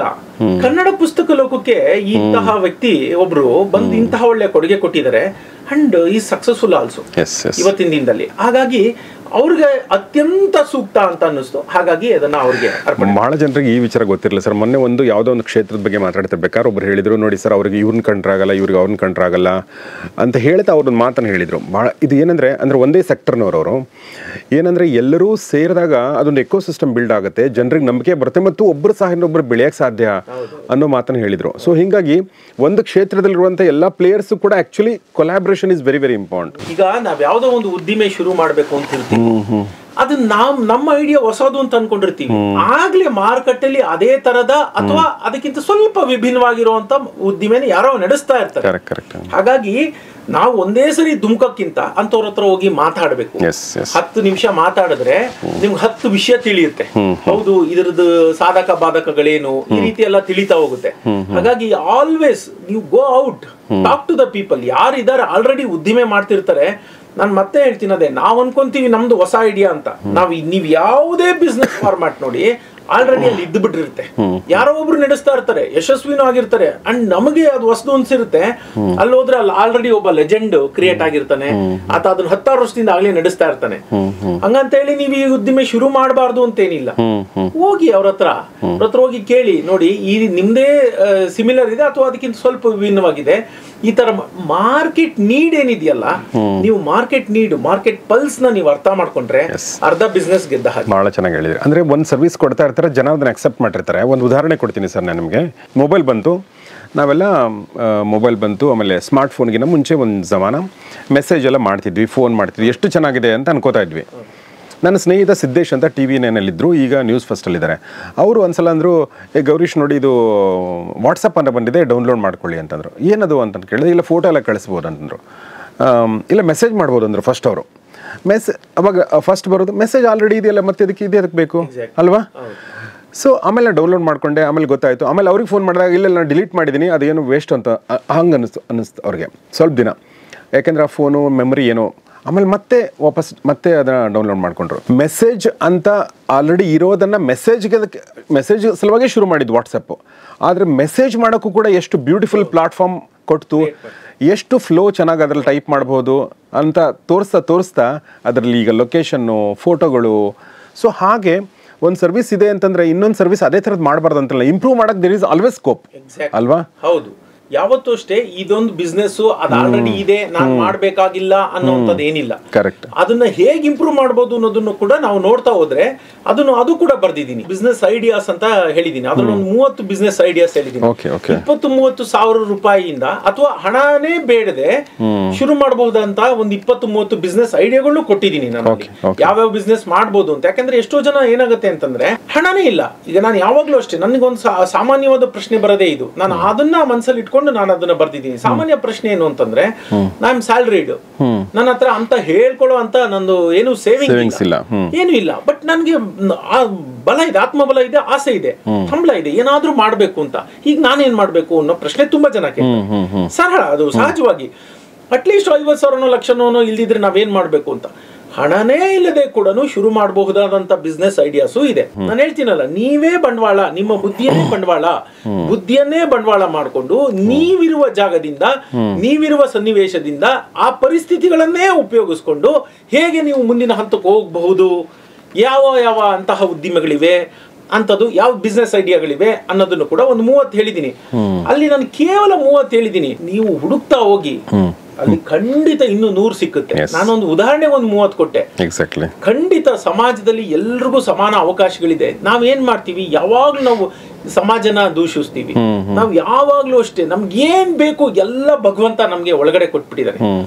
ಕನ್ನಡ ಪುಸ್ತಕ ಲೋಕಕ್ಕೆ ಇಂತಹ ವ್ಯಕ್ತಿ ಒಬ್ರು ಬಂದು ಇಂತಹ ಒಳ್ಳೆ ಕೊಡುಗೆ ಕೊಟ್ಟಿದ್ದಾರೆ ಅಂಡ್ ಈ ಸಕ್ಸಸ್ಫುಲ್ ಆಲ್ಸೋ ಇವತ್ತಿನ ದಿನದಲ್ಲಿ. ಹಾಗಾಗಿ ಅವ್ರಿಗೆ ಅತ್ಯಂತ ಸೂಕ್ತ ಅಂತ ಅನ್ನಿಸ್ತು. ಹಾಗಾಗಿ ಅದನ್ನ ಅವ್ರಿಗೆ ಬಹಳ ಜನರಿಗೆ ಈ ವಿಚಾರ ಗೊತ್ತಿರಲಿಲ್ಲ ಸರ್. ಮೊನ್ನೆ ಒಂದು ಯಾವುದೋ ಒಂದು ಕ್ಷೇತ್ರದ ಬಗ್ಗೆ ಮಾತಾಡ್ತಿರ್ಬೇಕಾದ್ರೆ ಒಬ್ರು ಹೇಳಿದ್ರು, ನೋಡಿ ಸರ್ ಅವ್ರಿಗೆ ಇವ್ರನ್ನ ಕಂಡ್ರಾಗಲ್ಲ, ಇವ್ರಿಗೆ ಅವ್ರನ್ನ ಕಂಡ್ರಾಗಲ್ಲ ಅಂತ ಹೇಳ್ತಾ ಅವ್ರನ್ನ ಮಾತನ್ನು ಹೇಳಿದ್ರು. ಭಾಳ ಇದು ಏನಂದ್ರೆ ಒಂದೇ ಸೆಕ್ಟರ್ನವರು ಏನಂದ್ರೆ ಎಲ್ಲರೂ ಸೇರಿದಾಗ ಅದೊಂದು ಎಕೋ ಸಿಸ್ಟಮ್ ಬಿಲ್ಡ್ ಆಗುತ್ತೆ, ಜನರಿಗೆ ನಂಬಿಕೆ ಬರುತ್ತೆ ಮತ್ತು ಒಬ್ಬರು ಸಹ ಇನ್ನೊಬ್ಬರು ಬೆಳೆಯಕ್ಕೆ ಸಾಧ್ಯ ಅನ್ನೋ ಮಾತನ್ನು ಹೇಳಿದ್ರು. ಸೊ ಹೀಗಾಗಿ ಒಂದು ಕ್ಷೇತ್ರದಲ್ಲಿರುವಂಥ ಎಲ್ಲ ಪ್ಲೇಯರ್ಸ್ ಕೂಡ actually collaboration is very very important. ಈಗ ನಾವ್ ಯಾವುದೋ ಒಂದು ಉದ್ದಿಮೆ ಶುರು ಮಾಡ್ಬೇಕು ಅಂತ ಇರ್ತೀವಿ, ಅದು ನಮ್ಮ ಐಡಿಯಾ ಹೊಸದು ಅಂತ ಅನ್ಕೊಂಡಿರ್ತೀವಿ. ಆಗ್ಲೇ ಮಾರುಕಟ್ಟೆಯಲ್ಲಿ ಅದೇ ತರದ ಅಥವಾ ಅದಕ್ಕಿಂತ ಸ್ವಲ್ಪ ವಿಭಿನ್ನವಾಗಿರುವಂತ ಉದ್ದಿಮೆನ ಯಾರೋ ನಡೆಸ್ತಾ ಇರ್ತಾರೆ. ಹಾಗಾಗಿ ನಾವು ಒಂದೇ ಸರಿ ಧುಮುಕಕ್ಕಿಂತ ಅಂತವ್ರ ಹತ್ರ ಹೋಗಿ ಮಾತಾಡ್ಬೇಕು. 10 ನಿಮಿಷ ಮಾತಾಡಿದ್ರೆ ನಿಮ್ಗೆ 10 ವಿಷಯ ತಿಳಿಯುತ್ತೆ. ಹೌದು, ಇದ್ರದ್ದು ಸಾಧಕ ಬಾಧಕಗಳೇನು ಈ ರೀತಿ ಎಲ್ಲ ತಿಳಿತಾ ಹೋಗುತ್ತೆ. ಹಾಗಾಗಿ ಆಲ್ವೇಸ್ ನೀವು go out, talk to the people. ಯಾರಿದ್ದಾರೆ ಆಲ್ರೆಡಿ ಉದ್ದಿಮೆ ಮಾಡ್ತಿರ್ತಾರೆ. ನಾನು ಮತ್ತೆ ಹೇಳ್ತೀನಿ, ಅದೇ ನಾವು ಅನ್ಕೊಂತೀವಿ ನಮ್ದು ಹೊಸ ಐಡಿಯಾ ಅಂತ. ನೀವು ಯಾವುದೇ ಬಿಸ್ನೆಸ್ ಫಾರ್ಮ್ಯಾಟ್ ನೋಡಿ, ಆಲ್ರೆಡಿ ಅಲ್ಲಿ ಇದ್ದು ಬಿಟ್ಟಿರುತ್ತೆ. ಯಾರೋ ಒಬ್ರು ನಡೆಸ್ತಾ ಇರ್ತಾರೆ, ಯಶಸ್ವಿನೂ ಆಗಿರ್ತಾರೆ, ಅಂಡ್ ನಮಗೆ ಅದು ಹೊಸದು ಅನ್ಸಿರುತ್ತೆ. ಅಲ್ಲಿ ಹೋದ್ರೆ ಅಲ್ಲಿ ಆಲ್ರೆಡಿ ಒಬ್ಬ ಲೆಜೆಂಡ್ ಕ್ರಿಯೇಟ್ ಆಗಿರ್ತಾನೆ, ಆತ ಅದನ್ನ 10 ವರ್ಷದಿಂದ ಆಗ್ಲೇ ನಡೆಸ್ತಾ ಇರ್ತಾನೆ. ಹಂಗಂತ ಹೇಳಿ ನೀವು ಈ ಉದ್ದಿಮೆ ಶುರು ಮಾಡಬಾರ್ದು ಅಂತೇನಿಲ್ಲ. ಹೋಗಿ ಅವ್ರ ಹತ್ರ ಹೋಗಿ ಕೇಳಿ, ನೋಡಿ ಈ ನಿಮ್ದೇ ಸಿಮಿಲರ್ ಇದೆ ಅಥವಾ ಅದಕ್ಕಿಂತ ಸ್ವಲ್ಪ ವಿಭಿನ್ನವಾಗಿದೆ, ಈ ತರ ಮಾರ್ಕೆಟ್ ನೀಡ್ ಏನಿದೆಯಲ್ಲ, ನೀವು ಮಾರ್ಕೆಟ್ ಪಲ್ಸ್ ನ ನೀವು ಅರ್ಥ ಮಾಡ್ಕೊಂಡ್ರೆ ಅರ್ಧ ಬಿಸ್ನೆಸ್ ಗೆದ್ದ ಹಾಗೆ. ಬಹಳ ಚೆನ್ನಾಗಿ ಹೇಳಿದ್ರಿ. ಅಂದ್ರೆ ಒಂದು ಸರ್ವಿಸ್ ಕೊಡ್ತಾ ಇರ್ತಾರೆ, ಜನ ಅದನ್ನ ಅಕ್ಸೆಪ್ಟ್ ಮಾಡಿರ್ತಾರೆ. ಒಂದು ಉದಾಹರಣೆ ಕೊಡ್ತೀನಿ ಸರ್ ನಾನು ನಿಮಗೆ. ಮೊಬೈಲ್ ಬಂತು, ನಾವೆಲ್ಲ ಮೊಬೈಲ್ ಬಂತು, ಆಮೇಲೆ ಸ್ಮಾರ್ಟ್ ಫೋನ್ಗಿನ ಮುಂಚೆ ಒಂದು ಜಮಾನ ಮೆಸೇಜ್ ಎಲ್ಲ ಮಾಡ್ತಿದ್ವಿ, ಫೋನ್ ಮಾಡ್ತಿದ್ವಿ, ಎಷ್ಟು ಚೆನ್ನಾಗಿದೆ ಅಂತ ಅನ್ಕೋತಾ ಇದ್ವಿ. ನನ್ನ ಸ್ನೇಹಿತ ಸಿದ್ದೇಶ್ ಅಂತ ಟಿ ವಿ ನೈನಲ್ಲಿದ್ದರು, ಈಗ ನ್ಯೂಸ್ ಫಸ್ಟಲ್ಲಿದ್ದಾರೆ. ಅವರು ಒಂದ್ಸಲ ಅಂದರು, ಗೌರೀಶ್ ನೋಡಿ ಇದು ವಾಟ್ಸಪ್ ಅಂತ ಬಂದಿದೆ, ಡೌನ್ಲೋಡ್ ಮಾಡ್ಕೊಳ್ಳಿ ಅಂತಂದರು. ಏನದು ಅಂತ ಕೇಳಿದೆ. ಇಲ್ಲ ಫೋಟೋ ಎಲ್ಲ ಕಳಿಸ್ಬೋದು ಅಂತಂದರು. ಇಲ್ಲ ಮೆಸೇಜ್ ಮಾಡ್ಬೋದು ಅಂದರು ಫಸ್ಟ್ ಅವರು. ಅವಾಗ ಫಸ್ಟ್ ಬರೋದು ಮೆಸೇಜ್ ಆಲ್ರೆಡಿ ಇದೆಯಲ್ಲ, ಮತ್ತೆ ಅದಕ್ಕೆ ಬೇಕು ಅಲ್ವಾ? ಸೊ ಆಮೇಲೆ ಡೌನ್ಲೋಡ್ ಮಾಡ್ಕೊಂಡೆ. ಆಮೇಲೆ ಗೊತ್ತಾಯಿತು. ಆಮೇಲೆ ಅವ್ರಿಗೆ ಫೋನ್ ಮಾಡಿದಾಗ ಇಲ್ಲ ನಾನು ಡಿಲೀಟ್ ಮಾಡಿದ್ದೀನಿ, ಅದೇನು ವೇಸ್ಟ್ ಅಂತ ಹಂಗೆ ಅನ್ನಿಸ್ತು ಅವ್ರಿಗೆ ಸ್ವಲ್ಪ ದಿನ. ಯಾಕೆಂದರೆ ಆ ಫೋನು ಮೆಮೊರಿ ಏನೋ. ಆಮೇಲೆ ಮತ್ತೆ ಅದನ್ನು ಡೌನ್ಲೋಡ್ ಮಾಡಿಕೊಂಡ್ರು. ಮೆಸೇಜ್ ಅಂತ ಆಲ್ರೆಡಿ ಇರೋದನ್ನು ಮೆಸೇಜ್ ಸಲುವಾಗಿ ಶುರು ಮಾಡಿದ್ದು ವಾಟ್ಸಪ್ಪು. ಆದರೆ ಮೆಸೇಜ್ ಮಾಡೋಕ್ಕೂ ಕೂಡ ಎಷ್ಟು ಬ್ಯೂಟಿಫುಲ್ ಪ್ಲಾಟ್ಫಾರ್ಮ್ ಕೊಡ್ತು, ಎಷ್ಟು ಫ್ಲೋ ಚೆನ್ನಾಗಿ ಅದರಲ್ಲಿ ಟೈಪ್ ಮಾಡ್ಬೋದು ಅಂತ ತೋರಿಸ್ತಾ ಅದರಲ್ಲಿ ಈಗ ಲೊಕೇಶನ್ನು, ಫೋಟೋಗಳು. ಸೊ ಹಾಗೆ ಒಂದು ಸರ್ವಿಸ್ ಇದೆ ಅಂತಂದರೆ ಇನ್ನೊಂದು ಸರ್ವಿಸ್ ಅದೇ ಥರದ್ದು ಮಾಡಬಾರ್ದು ಅಂತಲ್ಲ, ಇಂಪ್ರೂವ್ ಮಾಡೋಕ್ಕೆ ದೇರ್ ಇಸ್ ಆಲ್ವೇಸ್ ಸ್ಕೋಪ್ ಅಲ್ವಾ? ಹೌದು, ಯಾವತ್ತೂ ಅಷ್ಟೇ ಇದೊಂದು ಬಿಸ್ನೆಸ್ ಅದು ಆಲ್ರೆಡಿ ಇದೆ, ನಾನು ಮಾಡ್ಬೇಕಾಗಿಲ್ಲ ಅನ್ನೋಂಥದ್ದು ಏನಿಲ್ಲ. ಕರೆಕ್ಟ್. ಅದನ್ನ ಹೇಗೆ ಇಂಪ್ರೂವ್ ಮಾಡಬಹುದು ಅನ್ನೋದನ್ನು ಕೂಡ ನಾವು ನೋಡ್ತಾ ಹೋದ್ರೆ ಅದು ಕೂಡ ಬರ್ದಿದ್ದೀನಿ. ಬಿಸ್ನೆಸ್ ಐಡಿಯಾಸ್ ಅಂತ ಹೇಳಿದೀನಿ. ಅದ್ರಲ್ಲಿ ಒಂದು 30 ಬಿಸ್ನೆಸ್ ಐಡಿಯಾಸ್ ಹೇಳಿದೀನಿ. 20-30 ಸಾವಿರ ರೂಪಾಯಿಯಿಂದ ಅಥವಾ ಹಣನೇ ಬೇಡದೆ ಶುರು ಮಾಡಬಹುದಂತ ಒಂದು 20-30 ಬಿಸ್ನೆಸ್ ಐಡಿಯಾಗಳು ಕೊಟ್ಟಿದ್ದೀನಿ ನಾನು. ಯಾವ್ಯಾವ ಬಿಸ್ನೆಸ್ ಮಾಡಬಹುದು ಅಂತ. ಯಾಕಂದ್ರೆ ಎಷ್ಟೋ ಜನ ಏನಾಗುತ್ತೆ ಅಂತಂದ್ರೆ ಹಣನೇ ಇಲ್ಲ. ಈಗ ನಾನು ಯಾವಾಗ್ಲೂ ಅಷ್ಟೇ, ನನಗೊಂದು ಸಾಮಾನ್ಯವಾದ ಪ್ರಶ್ನೆ ಬರೋದೇ ಇದು. ನಾನು ಅದನ್ನ ಮನಸ್ಸಲ್ಲಿ ಇಟ್ಕೊಂಡು ನಾನು ಅದನ್ನ ಬರ್ದಿದ್ದೀನಿ. ಸಾಮಾನ್ಯ ಪ್ರಶ್ನೆ ಏನು ಅಂತಂದ್ರೆ, ನಾನು ಸ್ಯಾಲರಿಡ್, ನನ್ನ ಹತ್ರ ಅಂತ ಹೇಳ್ಕೊಳ್ಳೋ ಅಂತ ನಂದು ಏನು ಸೇವಿಂಗ್ಸ್ ಇಲ್ಲ, ಏನು ಇಲ್ಲ. ಬಟ್ ನನ್ಗೆ ಬಲ ಇದೆ, ಆತ್ಮಬಲ ಇದೆ, ಆಸೆ ಇದೆ, ಸಂಬಳ ಇದೆ, ಏನಾದ್ರೂ ಮಾಡ್ಬೇಕು ಅಂತ. ಈಗ ನಾನೇನ್ ಮಾಡ್ಬೇಕು ಅನ್ನೋ ಪ್ರಶ್ನೆ ತುಂಬಾ ಜನ ಕೇಳ್ತಾರೆ. ಸರಳ, ಅದು ಸಹಜವಾಗಿ. ಅಟ್ಲೀಸ್ಟ್ 50,000 ಲಕ್ಷನೋ ಇಲ್ದಿದ್ರೆ ನಾವೇನ್ ಮಾಡ್ಬೇಕು ಅಂತ. ಹಣನೇ ಇಲ್ಲದೆ ಕೂಡ ಶುರು ಮಾಡಬಹುದಾದಂತ ಬಿಸ್ನೆಸ್ ಐಡಿಯಾಸು ಇದೆ. ನಾನು ಹೇಳ್ತೀನಲ್ಲ, ನೀವೇ ಬಂಡವಾಳ, ನಿಮ್ಮ ಬುದ್ಧಿಯನ್ನೇ ಬಂಡವಾಳ ಮಾಡಿಕೊಂಡು ನೀವಿರುವ ಜಾಗದಿಂದ, ನೀವಿರುವ ಸನ್ನಿವೇಶದಿಂದ ಆ ಪರಿಸ್ಥಿತಿಗಳನ್ನೇ ಉಪಯೋಗಿಸ್ಕೊಂಡು ಹೇಗೆ ನೀವು ಮುಂದಿನ ಹಂತಕ್ಕೆ ಹೋಗಬಹುದು, ಯಾವ ಅಂತಹ ಉದ್ದಿಮೆಗಳಿವೆ ಅಂತದ್ದು, ಯಾವ ಬಿಸ್ನೆಸ್ ಐಡಿಯಾಗಳಿವೆ ಅನ್ನೋದನ್ನು ಕೂಡ ಒಂದು 30 ಹೇಳಿದೀನಿ. ಅಲ್ಲಿ ನಾನು ಕೇವಲ 30 ಹೇಳಿದೀನಿ. ನೀವು ಹುಡುಕ್ತಾ ಹೋಗಿ, ಅಲ್ಲಿ ಖಂಡಿತ ಇನ್ನು 100 ಸಿಕ್ಕುತ್ತೆ. ನಾನೊಂದು ಉದಾಹರಣೆಗೆ ಒಂದು 30 ಕೊಟ್ಟೆ. ಖಂಡಿತ ಸಮಾಜದಲ್ಲಿ ಎಲ್ರಿಗೂ ಸಮಾನ ಅವಕಾಶಗಳಿದೆ. ನಾವೇನ್ ಮಾಡ್ತೀವಿ, ಯಾವಾಗ್ಲೂ ನಾವು ಸಮಾಜನ ದೂಷಿಸ್ತೀವಿ. ನಾವು ಯಾವಾಗ್ಲೂ ಅಷ್ಟೇ, ನಮ್ಗೆ ಏನ್ ಬೇಕು ಎಲ್ಲ ಭಗವಂತ ನಮ್ಗೆ ಒಳಗಡೆ ಕೊಟ್ಬಿಟ್ಟಿದ್ದಾರೆ.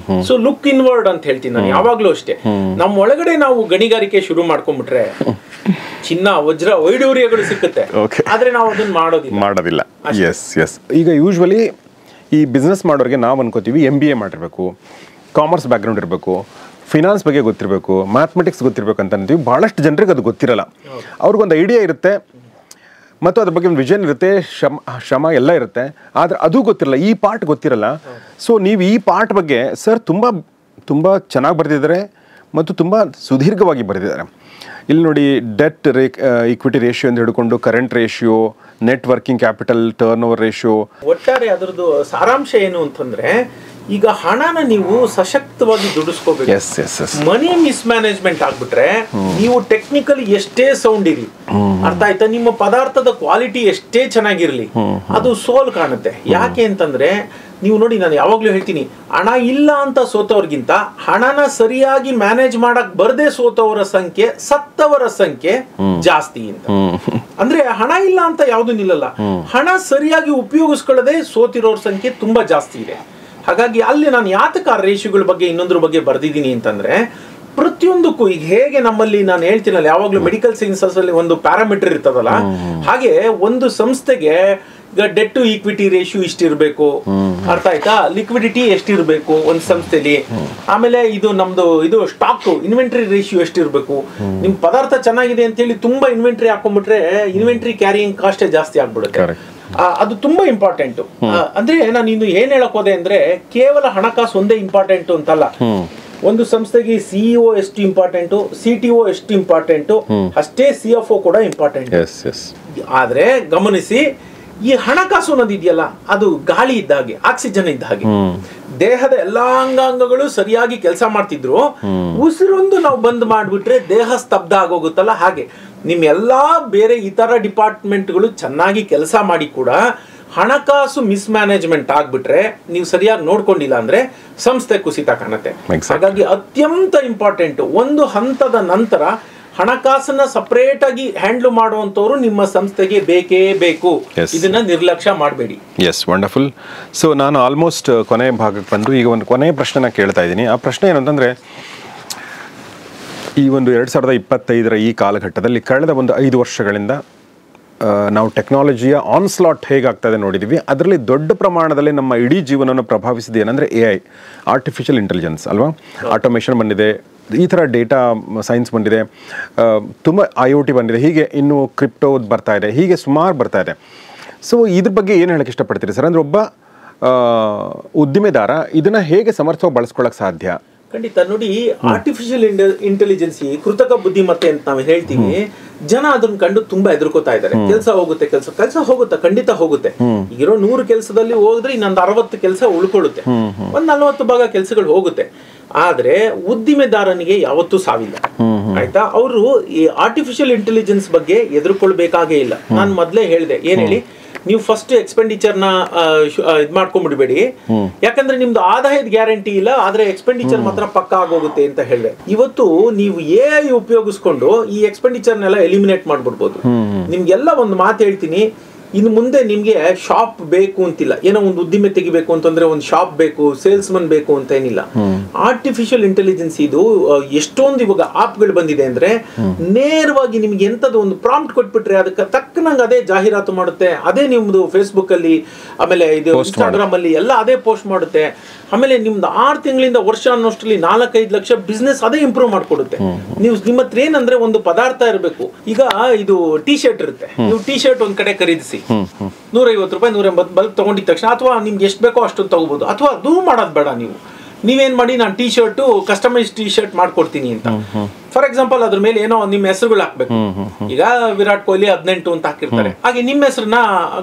ಸೊ ಲುಕ್ ಇನ್ವರ್ಡ್ ಅಂತ ಹೇಳ್ತೀನಿ ನಾನು ಯಾವಾಗ್ಲೂ ಅಷ್ಟೇ. ನಮ್ಮ ಒಳಗಡೆ ನಾವು ಗಣಿಗಾರಿಕೆ ಶುರು ಮಾಡ್ಕೊಂಡ್ಬಿಟ್ರೆ ಚಿನ್ನ, ವಜ್ರ, ವೈಡೂರ್ಯಗಳು ಸಿಕ್ಕುತ್ತೆ. ಆದ್ರೆ ನಾವು ಅದನ್ನ ಮಾಡೋದಿಲ್ಲ. ಈಗ ಯೂಶ್ವಲಿ ಈ ಬಿಸ್ನೆಸ್ ಮಾಡೋರಿಗೆ ನಾವು ಅನ್ಕೋತೀವಿ MBA ಮಾಡಿರ್ಬೇಕು, ಕಾಮರ್ಸ್ ಬ್ಯಾಕ್ಗ್ರೌಂಡ್ ಇರಬೇಕು, ಫಿನಾನ್ಸ್ ಬಗ್ಗೆ ಗೊತ್ತಿರಬೇಕು, ಮ್ಯಾಥಮೆಟಿಕ್ಸ್ ಗೊತ್ತಿರಬೇಕು ಅಂತ ಅಂತೀವಿ. ಭಾಳಷ್ಟು ಜನರಿಗೆ ಅದು ಗೊತ್ತಿರಲ್ಲ. ಅವ್ರಿಗೊಂದು ಐಡಿಯಾ ಇರುತ್ತೆ ಮತ್ತು ಅದ್ರ ಬಗ್ಗೆ ಒಂದು ವಿಷನ್ ಇರುತ್ತೆ, ಶ್ರಮ ಎಲ್ಲ ಇರುತ್ತೆ. ಆದರೆ ಅದು ಗೊತ್ತಿರಲ್ಲ, ಈ ಪಾರ್ಟ್ ಗೊತ್ತಿರಲ್ಲ. ಸೊ ನೀವು ಈ ಪಾರ್ಟ್ ಬಗ್ಗೆ ಸರ್ ತುಂಬ ಚೆನ್ನಾಗಿ ಬರೆದಿದ್ದಾರೆ ಮತ್ತು ತುಂಬ ಸುದೀರ್ಘವಾಗಿ ಬರೆದಿದ್ದಾರೆ. ಇಲ್ಲಿ ನೋಡಿ, ಡೆಟ್ ಈಕ್ವಿಟಿ ರೇಷಿಯೋ ಅಂತ ಹಿಡ್ಕೊಂಡು current ratio, net working capital, turn over ratio. ಒಟ್ಟಾರೆ ಅದರದ್ದು ಸಾರಾಂಶ ಏನು ಅಂತಂದ್ರೆ, ಈಗ ಹಣನ ನೀವು ಸಶಕ್ತವಾಗಿ ದುಡಿಸ್ಕೋಬೇಕು. ಮನಿ ಮಿಸ್ಮ್ಯಾನೇಜ್ಮೆಂಟ್ ಆಗ್ಬಿಟ್ರೆ ನೀವು ಟೆಕ್ನಿಕಲಿ ಎಷ್ಟೇ ಸೌಂಡ್ ಇರಲಿ, ಅರ್ಥ ಆಯ್ತಾ, ನಿಮ್ಮ ಪದಾರ್ಥದ ಕ್ವಾಲಿಟಿ ಎಷ್ಟೇ ಚೆನ್ನಾಗಿರ್ಲಿ, ಅದು ಸೋಲ್ ಕಾಣುತ್ತೆ. ಯಾಕೆ ಅಂತಂದ್ರೆ ನೀವು ನೋಡಿ, ನಾನು ಯಾವಾಗ್ಲೂ ಹೇಳ್ತೀನಿ, ಹಣ ಇಲ್ಲ ಅಂತ ಸೋತವ್ರಿಗಿಂತ ಹಣನ ಸರಿಯಾಗಿ ಮ್ಯಾನೇಜ್ ಮಾಡಕ್ ಬರದೆ ಸೋತವರ ಸಂಖ್ಯೆ, ಸತ್ತವರ ಸಂಖ್ಯೆ ಜಾಸ್ತಿ ಅಂತ. ಅಂದ್ರೆ ಹಣ ಇಲ್ಲ ಅಂತ ಯಾವ್ದು ನಿಲ್ಲಲ್ಲ, ಹಣ ಸರಿಯಾಗಿ ಉಪಯೋಗಿಸ್ಕೊಳ್ಳದೆ ಸೋತಿರೋರ್ ಸಂಖ್ಯೆ ತುಂಬಾ ಜಾಸ್ತಿ ಇದೆ. ಹಾಗಾಗಿ ಅಲ್ಲಿ ನಾನು ಯಾತಕ ರೇಷಿಯೋಗಳ ಬಗ್ಗೆ ಇನ್ನೊಂದ್ರ ಬಗ್ಗೆ ಬರ್ದಿದ್ದೀನಿ ಅಂತಂದ್ರೆ, ಪ್ರತಿಯೊಂದಕ್ಕೂ ಈಗ ಹೇಗೆ ನಮ್ಮಲ್ಲಿ ನಾನು ಹೇಳ್ತೀನಲ್ಲ, ಯಾವಾಗ್ಲೂ ಮೆಡಿಕಲ್ ಸೈನ್ಸಸ್ ಅಲ್ಲಿ ಒಂದು ಪ್ಯಾರಾಮೀಟರ್ ಇರ್ತದಲ್ಲ, ಹಾಗೆ ಒಂದು ಸಂಸ್ಥೆಗೆ ಈಗ ಡೆಟ್ ಟು ಈಕ್ವಿಟಿ ರೇಷಿಯೋ ಇಷ್ಟಿರ್ಬೇಕು, ಅರ್ಥ ಆಯ್ತಾ, ಲಿಕ್ವಿಡಿಟಿ ಎಷ್ಟಿರ್ಬೇಕು ಒಂದು ಸಂಸ್ಥೆಲಿ, ಆಮೇಲೆ ನಮ್ದು ಸ್ಟಾಕ್ ಇನ್ವೆಂಟ್ರಿ ರೇಷಿಯೋ ಎಷ್ಟಿರ್ಬೇಕು. ನಿಮ್ ಪದಾರ್ಥ ಚೆನ್ನಾಗಿದೆ ಅಂತ ಹೇಳಿ ತುಂಬಾ ಇನ್ವೆಂಟ್ರಿ ಹಾಕೊಂಡ್ಬಿಟ್ರೆ ಇನ್ವೆಂಟ್ರಿ ಕ್ಯಾರಿಯಿಂಗ್ ಕಾಸ್ಟೇ ಜಾಸ್ತಿ ಆಗ್ಬಿಡುತ್ತೆ. ಅದು ತುಂಬಾ ಇಂಪಾರ್ಟೆಂಟ್. ಅಂದ್ರೆ ನಾನು ಇನ್ನು ಏನ್ ಹೇಳಕ್ ಹೋದೆ ಅಂದ್ರೆ, ಕೇವಲ ಹಣಕಾಸು ಒಂದೇ ಇಂಪಾರ್ಟೆಂಟ್ ಅಂತಲ್ಲ. ಒಂದು ಸಂಸ್ಥೆಗೆ CEO ಎಷ್ಟು ಇಂಪಾರ್ಟೆಂಟು, CTO ಎಷ್ಟು ಇಂಪಾರ್ಟೆಂಟು, ಅಷ್ಟೇ CFO ಕೂಡ ಇಂಪಾರ್ಟೆಂಟ್. ಆದ್ರೆ ಗಮನಿಸಿ, ಈ ಹಣಕಾಸು ಅನ್ನೋದಿದೆಯಲ್ಲ, ಅದು ಗಾಳಿ ಇದ್ದ ಹಾಗೆ, ಆಕ್ಸಿಜನ್ ಇದ್ದ ಹಾಗೆ. ದೇಹದ ಎಲ್ಲಾ ಅಂಗಾಂಗಗಳು ಸರಿಯಾಗಿ ಕೆಲಸ ಮಾಡ್ತಿದ್ರು, ಉಸಿರೊಂದು ನಾವು ಬಂದ್ ಮಾಡ್ಬಿಟ್ರೆ ದೇಹ ಸ್ತಬ್ಧ ಆಗೋಗುತ್ತಲ್ಲ, ಹಾಗೆ ನಿಮ್ ಎಲ್ಲಾ ಬೇರೆ ಇತರ ಡಿಪಾರ್ಟ್ಮೆಂಟ್ಗಳು ಚೆನ್ನಾಗಿ ಕೆಲಸ ಮಾಡಿ ಕೂಡ ಹಣಕಾಸು ಮಿಸ್ಮ್ಯಾನೇಜ್ಮೆಂಟ್ ಆಗ್ಬಿಟ್ರೆ, ನೀವು ಸರಿಯಾಗಿ ನೋಡ್ಕೊಂಡಿಲ್ಲ ಅಂದ್ರೆ ಸಂಸ್ಥೆ ಕುಸಿತ ಕಾಣುತ್ತೆ. ಹಾಗಾಗಿ ಅತ್ಯಂತ ಇಂಪಾರ್ಟೆಂಟ್, ಒಂದು ಹಂತದ ನಂತರ ಹಣಕಾಸನ್ನ ಸಪರೇಟ್ ಆಗಿ ಹ್ಯಾಂಡ್ಲ್ ಮಾಡುವಂತವ್ರು ನಿಮ್ಮ ಸಂಸ್ಥೆಗೆ ಬೇಕೇ ಬೇಕು. ಇದನ್ನ ನಿರ್ಲಕ್ಷ್ಯ ಮಾಡಬೇಡಿ. Yes, wonderful. ಸೊ ನಾನು ಆಲ್ಮೋಸ್ಟ್ ಕೊನೆ ಭಾಗಕ್ಕೆ ಬಂದು ಈಗ ಒಂದು ಕೊನೆಯ ಪ್ರಶ್ನೆನ ಕೇಳ್ತಾ ಇದ್ದೀನಿ. ಆ ಪ್ರಶ್ನೆ ಏನಂತಂದರೆ, ಈ ಒಂದು 2025 ಈ ಕಾಲಘಟ್ಟದಲ್ಲಿ ಕಳೆದ ಒಂದು 5 ವರ್ಷಗಳಿಂದ ನಾವು ಟೆಕ್ನಾಲಜಿಯ ಆನ್ಸ್ಲಾಟ್ ಹೇಗಾಗ್ತದೆ ನೋಡಿದ್ದೀವಿ. ಅದರಲ್ಲಿ ದೊಡ್ಡ ಪ್ರಮಾಣದಲ್ಲಿ ನಮ್ಮ ಇಡೀ ಜೀವನವನ್ನು ಪ್ರಭಾವಿಸಿದೆ ಏನಂದರೆ AI, ಆರ್ಟಿಫಿಷಿಯಲ್ ಇಂಟೆಲಿಜೆನ್ಸ್ ಅಲ್ವಾ. ಆಟೋಮೇಷನ್ ಬಂದಿದೆ, ಈ ಥರ ಡೇಟಾ ಸೈನ್ಸ್ ಬಂದಿದೆ, ತುಂಬ IoT ಬಂದಿದೆ, ಹೀಗೆ ಇನ್ನು ಕ್ರಿಪ್ಟೋ ಬರ್ತಾ ಇದೆ, ಹೀಗೆ ಸುಮಾರು ಬರ್ತಾ ಇದೆ. ಸೊ ಇದ್ರ ಬಗ್ಗೆ ಏನು ಹೇಳಕ್ಕೆ ಇಷ್ಟಪಡ್ತೀರಿ ಸರ್? ಅಂದರೆ ಒಬ್ಬ ಉದ್ದಿಮೆದಾರ ಇದನ್ನು ಹೇಗೆ ಸಮರ್ಥವಾಗಿ ಬಳಸ್ಕೊಳ್ಳೋಕೆ ಸಾಧ್ಯ? ಖಂಡಿತ ನೋಡಿ, ಆರ್ಟಿಫಿಷಿಯಲ್ ಇಂಟೆಲಿಜೆನ್ಸಿ, ಕೃತಕ ಬುದ್ಧಿಮತ್ತೆ ಅಂತ ನಾವು ಹೇಳ್ತೀವಿ. ಜನ ಅದನ್ನ ಕಂಡು ತುಂಬಾ ಎದುರ್ಕೋತಾ ಇದ್ದಾರೆ. ಕೆಲಸ ಹೋಗುತ್ತೆ, ಕೆಲಸ ಹೋಗುತ್ತೆ, ಖಂಡಿತ ಹೋಗುತ್ತೆ. ಈಗಿರೋ 100 ಕೆಲಸದಲ್ಲಿ ಹೋದ್ರೆ ಇನ್ನೊಂದು 60 ಕೆಲಸ ಉಳ್ಕೊಳ್ಳುತ್ತೆ, ಒಂದ್ 40 ಭಾಗ ಕೆಲಸಗಳು ಹೋಗುತ್ತೆ. ಆದ್ರೆ ಉದ್ದಿಮೆದಾರನಿಗೆ ಯಾವತ್ತೂ ಸಾವಿಲ್ಲ, ಆಯ್ತಾ. ಅವರು ಈ ಆರ್ಟಿಫಿಷಿಯಲ್ ಇಂಟೆಲಿಜೆನ್ಸ್ ಬಗ್ಗೆ ಎದುರ್ಕೊಳ್ಬೇಕಾಗೇ ಇಲ್ಲ. ನಾನು ಮೊದ್ಲೇ ಹೇಳಿದೆ, ಏನ್ ಹೇಳಿ, ನೀವು ಫಸ್ಟ್ ಎಕ್ಸ್ಪೆಂಡಿಚರ್ನ ಇದು ಮಾಡ್ಕೊಂಡ್ಬಿಡ್ಬೇಡಿ, ಯಾಕಂದ್ರೆ ನಿಮ್ದು ಆದಾಯದ ಗ್ಯಾರಂಟಿ ಇಲ್ಲ, ಆದ್ರೆ ಎಕ್ಸ್ಪೆಂಡಿಚರ್ ಮಾತ್ರ ಪಕ್ಕ ಆಗೋಗುತ್ತೆ ಅಂತ ಹೇಳಿದೆ. ಇವತ್ತು ನೀವು AI ಉಪಯೋಗಿಸ್ಕೊಂಡು ಈ ಎಕ್ಸ್ಪೆಂಡಿಚರ್ನೆಲ್ಲ ಎಲಿಮಿನೇಟ್ ಮಾಡ್ಬಿಡ್ಬೋದು. ನಿಮ್ಗೆಲ್ಲ ಒಂದು ಮಾತು ಹೇಳ್ತೀನಿ, ಇನ್ನು ಮುಂದೆ ನಿಮ್ಗೆ ಶಾಪ್ ಬೇಕು ಅಂತಿಲ್ಲ. ಏನೋ ಒಂದು ಉದ್ದಿಮೆ ತೆಗಿಬೇಕು ಅಂತಂದ್ರೆ ಒಂದು ಶಾಪ್ ಬೇಕು, ಸೇಲ್ಸ್ಮನ್ ಬೇಕು ಅಂತ ಏನಿಲ್ಲ. ಆರ್ಟಿಫಿಷಿಯಲ್ ಇಂಟೆಲಿಜೆನ್ಸ್ ಇದು ಎಷ್ಟೊಂದು ಇವಾಗ ಆಪ್ಗಳು ಬಂದಿದೆ ಅಂದ್ರೆ, ನೇರವಾಗಿ ನಿಮ್ಗೆ ಎಂತದ್ದು ಒಂದು ಪ್ರಾಂಪ್ಟ್ ಕೊಟ್ಬಿಟ್ರೆ ಅದಕ್ಕೆ ತಕ್ಕನಂಗೆ ಅದೇ ಜಾಹೀರಾತು ಮಾಡುತ್ತೆ, ಅದೇ ನಿಮ್ದು ಫೇಸ್ಬುಕ್ ಅಲ್ಲಿ, ಆಮೇಲೆ ಇದು ಇನ್ಸ್ಟಾಗ್ರಾಮ್ ಅಲ್ಲಿ ಎಲ್ಲ ಅದೇ ಪೋಸ್ಟ್ ಮಾಡುತ್ತೆ. ಆಮೇಲೆ ನಿಮ್ದು 6 ತಿಂಗಳಿಂದ ವರ್ಷ ಅನ್ನೋಷ್ಟರಲ್ಲಿ 4-5 ಲಕ್ಷ ಬಿಸ್ನೆಸ್ ಅದೇ ಇಂಪ್ರೂವ್ ಮಾಡ್ಕೊಡುತ್ತೆ. ನೀವು ನಿಮ್ಮ ಹತ್ರ ಏನಂದ್ರೆ ಒಂದು ಪದಾರ್ಥ ಇರಬೇಕು. ಈಗ ಇದು ಟೀ ಶರ್ಟ್ ಇರುತ್ತೆ, ನೀವು ಟೀ ಶರ್ಟ್ ಒಂದ್ ಕಡೆ ಖರೀದಿಸಿ, 150 ರೂಪಾಯಿ 180 ಬಲ್ಕ್ ತಗೊಂಡಿದ ತಕ್ಷಣ, ಅಥವಾ ನಿಮ್ಗೆ ಎಷ್ಟು ಬೇಕೋ ಅಷ್ಟು ತಗೋಬಹುದು. ಅಥವಾ ಅದು ಮಾಡೋದು ಬೇಡ, ನೀವೇನ್ ಮಾಡಿ, ನಾನು T shirt customise T shirt ಮಾಡ್ಕೊಡ್ತೀನಿ ಅಂತ. ಫಾರ್ ಎಕ್ಸಾಂಪಲ್ ಅದ್ರ ಮೇಲೆ ಏನೋ ನಿಮ್ಮ ಹೆಸರುಗಳು ಹಾಕ್ಬೇಕು. ಈಗ ವಿರಾಟ್ ಕೊಹ್ಲಿ 18 ಅಂತ ಹಾಕಿರ್ತಾರೆ, ಹಾಗೆ ನಿಮ್ಮ ಹೆಸರನ್ನ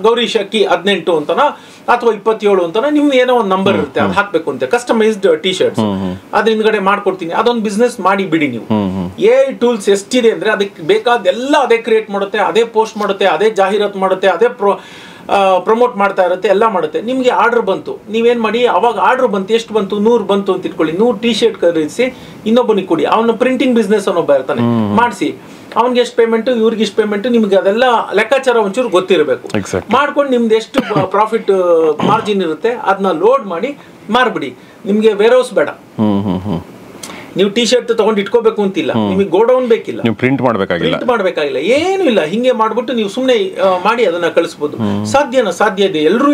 ಗೌರಿ ಶಕ್ಕಿ 18 ಅಂತನೋ ಅಥವಾ 27 ಅಂತನೋ ನಿಮ್ಗೆ ಏನೋ ಒಂದು ನಂಬರ್ ಇರುತ್ತೆ, ಅದು ಹಾಕ್ಬೇಕು ಅಂತ. ಕಸ್ಟಮೈಸ್ಡ್ ಟೀ ಶರ್ಟ್ಸ್ ಅದ್ರ ಹಿಂದ್ಗಡೆ ಮಾಡ್ಕೊಡ್ತೀನಿ, ಅದೊಂದು ಬಿಸ್ನೆಸ್ ಮಾಡಿ ಬಿಡಿ ನೀವು. AI ಟೂಲ್ಸ್ ಎಷ್ಟಿದೆ ಅಂದ್ರೆ ಅದಕ್ಕೆ ಬೇಕಾದೆಲ್ಲ ಅದೇ ಕ್ರಿಯೇಟ್ ಮಾಡುತ್ತೆ, ಅದೇ ಪೋಸ್ಟ್ ಮಾಡುತ್ತೆ, ಅದೇ ಜಾಹೀರಾತು ಮಾಡುತ್ತೆ, ಅದೇ ಪ್ರಮೋಟ್ ಮಾಡ್ತಾ ಇರುತ್ತೆ, ಎಲ್ಲ ಮಾಡುತ್ತೆ. ನಿಮ್ಗೆ ಆರ್ಡರ್ ಬಂತು, ನೀವೇನ್ ಮಾಡಿ, ಅವಾಗ ಆರ್ಡರ್ ಬಂತು, ಎಷ್ಟು ಬಂತು, 100 ಬಂತು ಅಂತ ಇಟ್ಕೊಳ್ಳಿ. 100 ಟೀ ಶರ್ಟ್ ಖರೀದಿಸಿ ಇನ್ನೊಬ್ಬನಿಗೆ ಕೊಡಿ. ಅವನ ಪ್ರಿಂಟಿಂಗ್ ಬಿಸ್ನೆಸ್ ಅನ್ನೊಬ್ಬ ಇರ್ತಾನೆ, ಮಾಡಿಸಿ ಅವ್ನಿಗೆ ಎಷ್ಟು ಪೇಮೆಂಟ್, ಇವ್ರಿಗೆ ಎಷ್ಟು ಪೇಮೆಂಟ್, ನಿಮ್ಗೆ ಅದೆಲ್ಲ ಲೆಕ್ಕಾಚಾರ ಒಂಚೂರು ಗೊತ್ತಿರಬೇಕು. ಮಾಡ್ಕೊಂಡು ನಿಮ್ದು ಎಷ್ಟು ಪ್ರಾಫಿಟ್ ಮಾರ್ಜಿನ್ ಇರುತ್ತೆ ಅದನ್ನ ಲೋಡ್ ಮಾಡಿ ಮಾರ್ಬಿಡಿ. ನಿಮ್ಗೆ ವೇರ್ ಹೌಸ್ ಬೇಡ, ನೀವು ಟೀ ಶರ್ಟ್ ತಗೊಂಡು ಇಟ್ಕೋಬೇಕು ಅಂತಿಲ್ಲ, ನಿಮಗೆ ಗೋಡೌನ್ ಬೇಕಿಲ್ಲ, ಪ್ರಿಂಟ್ ಮಾಡ್ಬೇಕಾಗಿಲ್ಲ, ಏನು ಇಲ್ಲ. ಹಿಂಗೆ ಮಾಡ್ಬಿಟ್ಟು ನೀವು ಸುಮ್ಮನೆ ಮಾಡಿ ಅದನ್ನ ಕಳಿಸ್ಬೋದು. ಸಾಧ್ಯ ಇದೆ. ಎಲ್ಲರೂ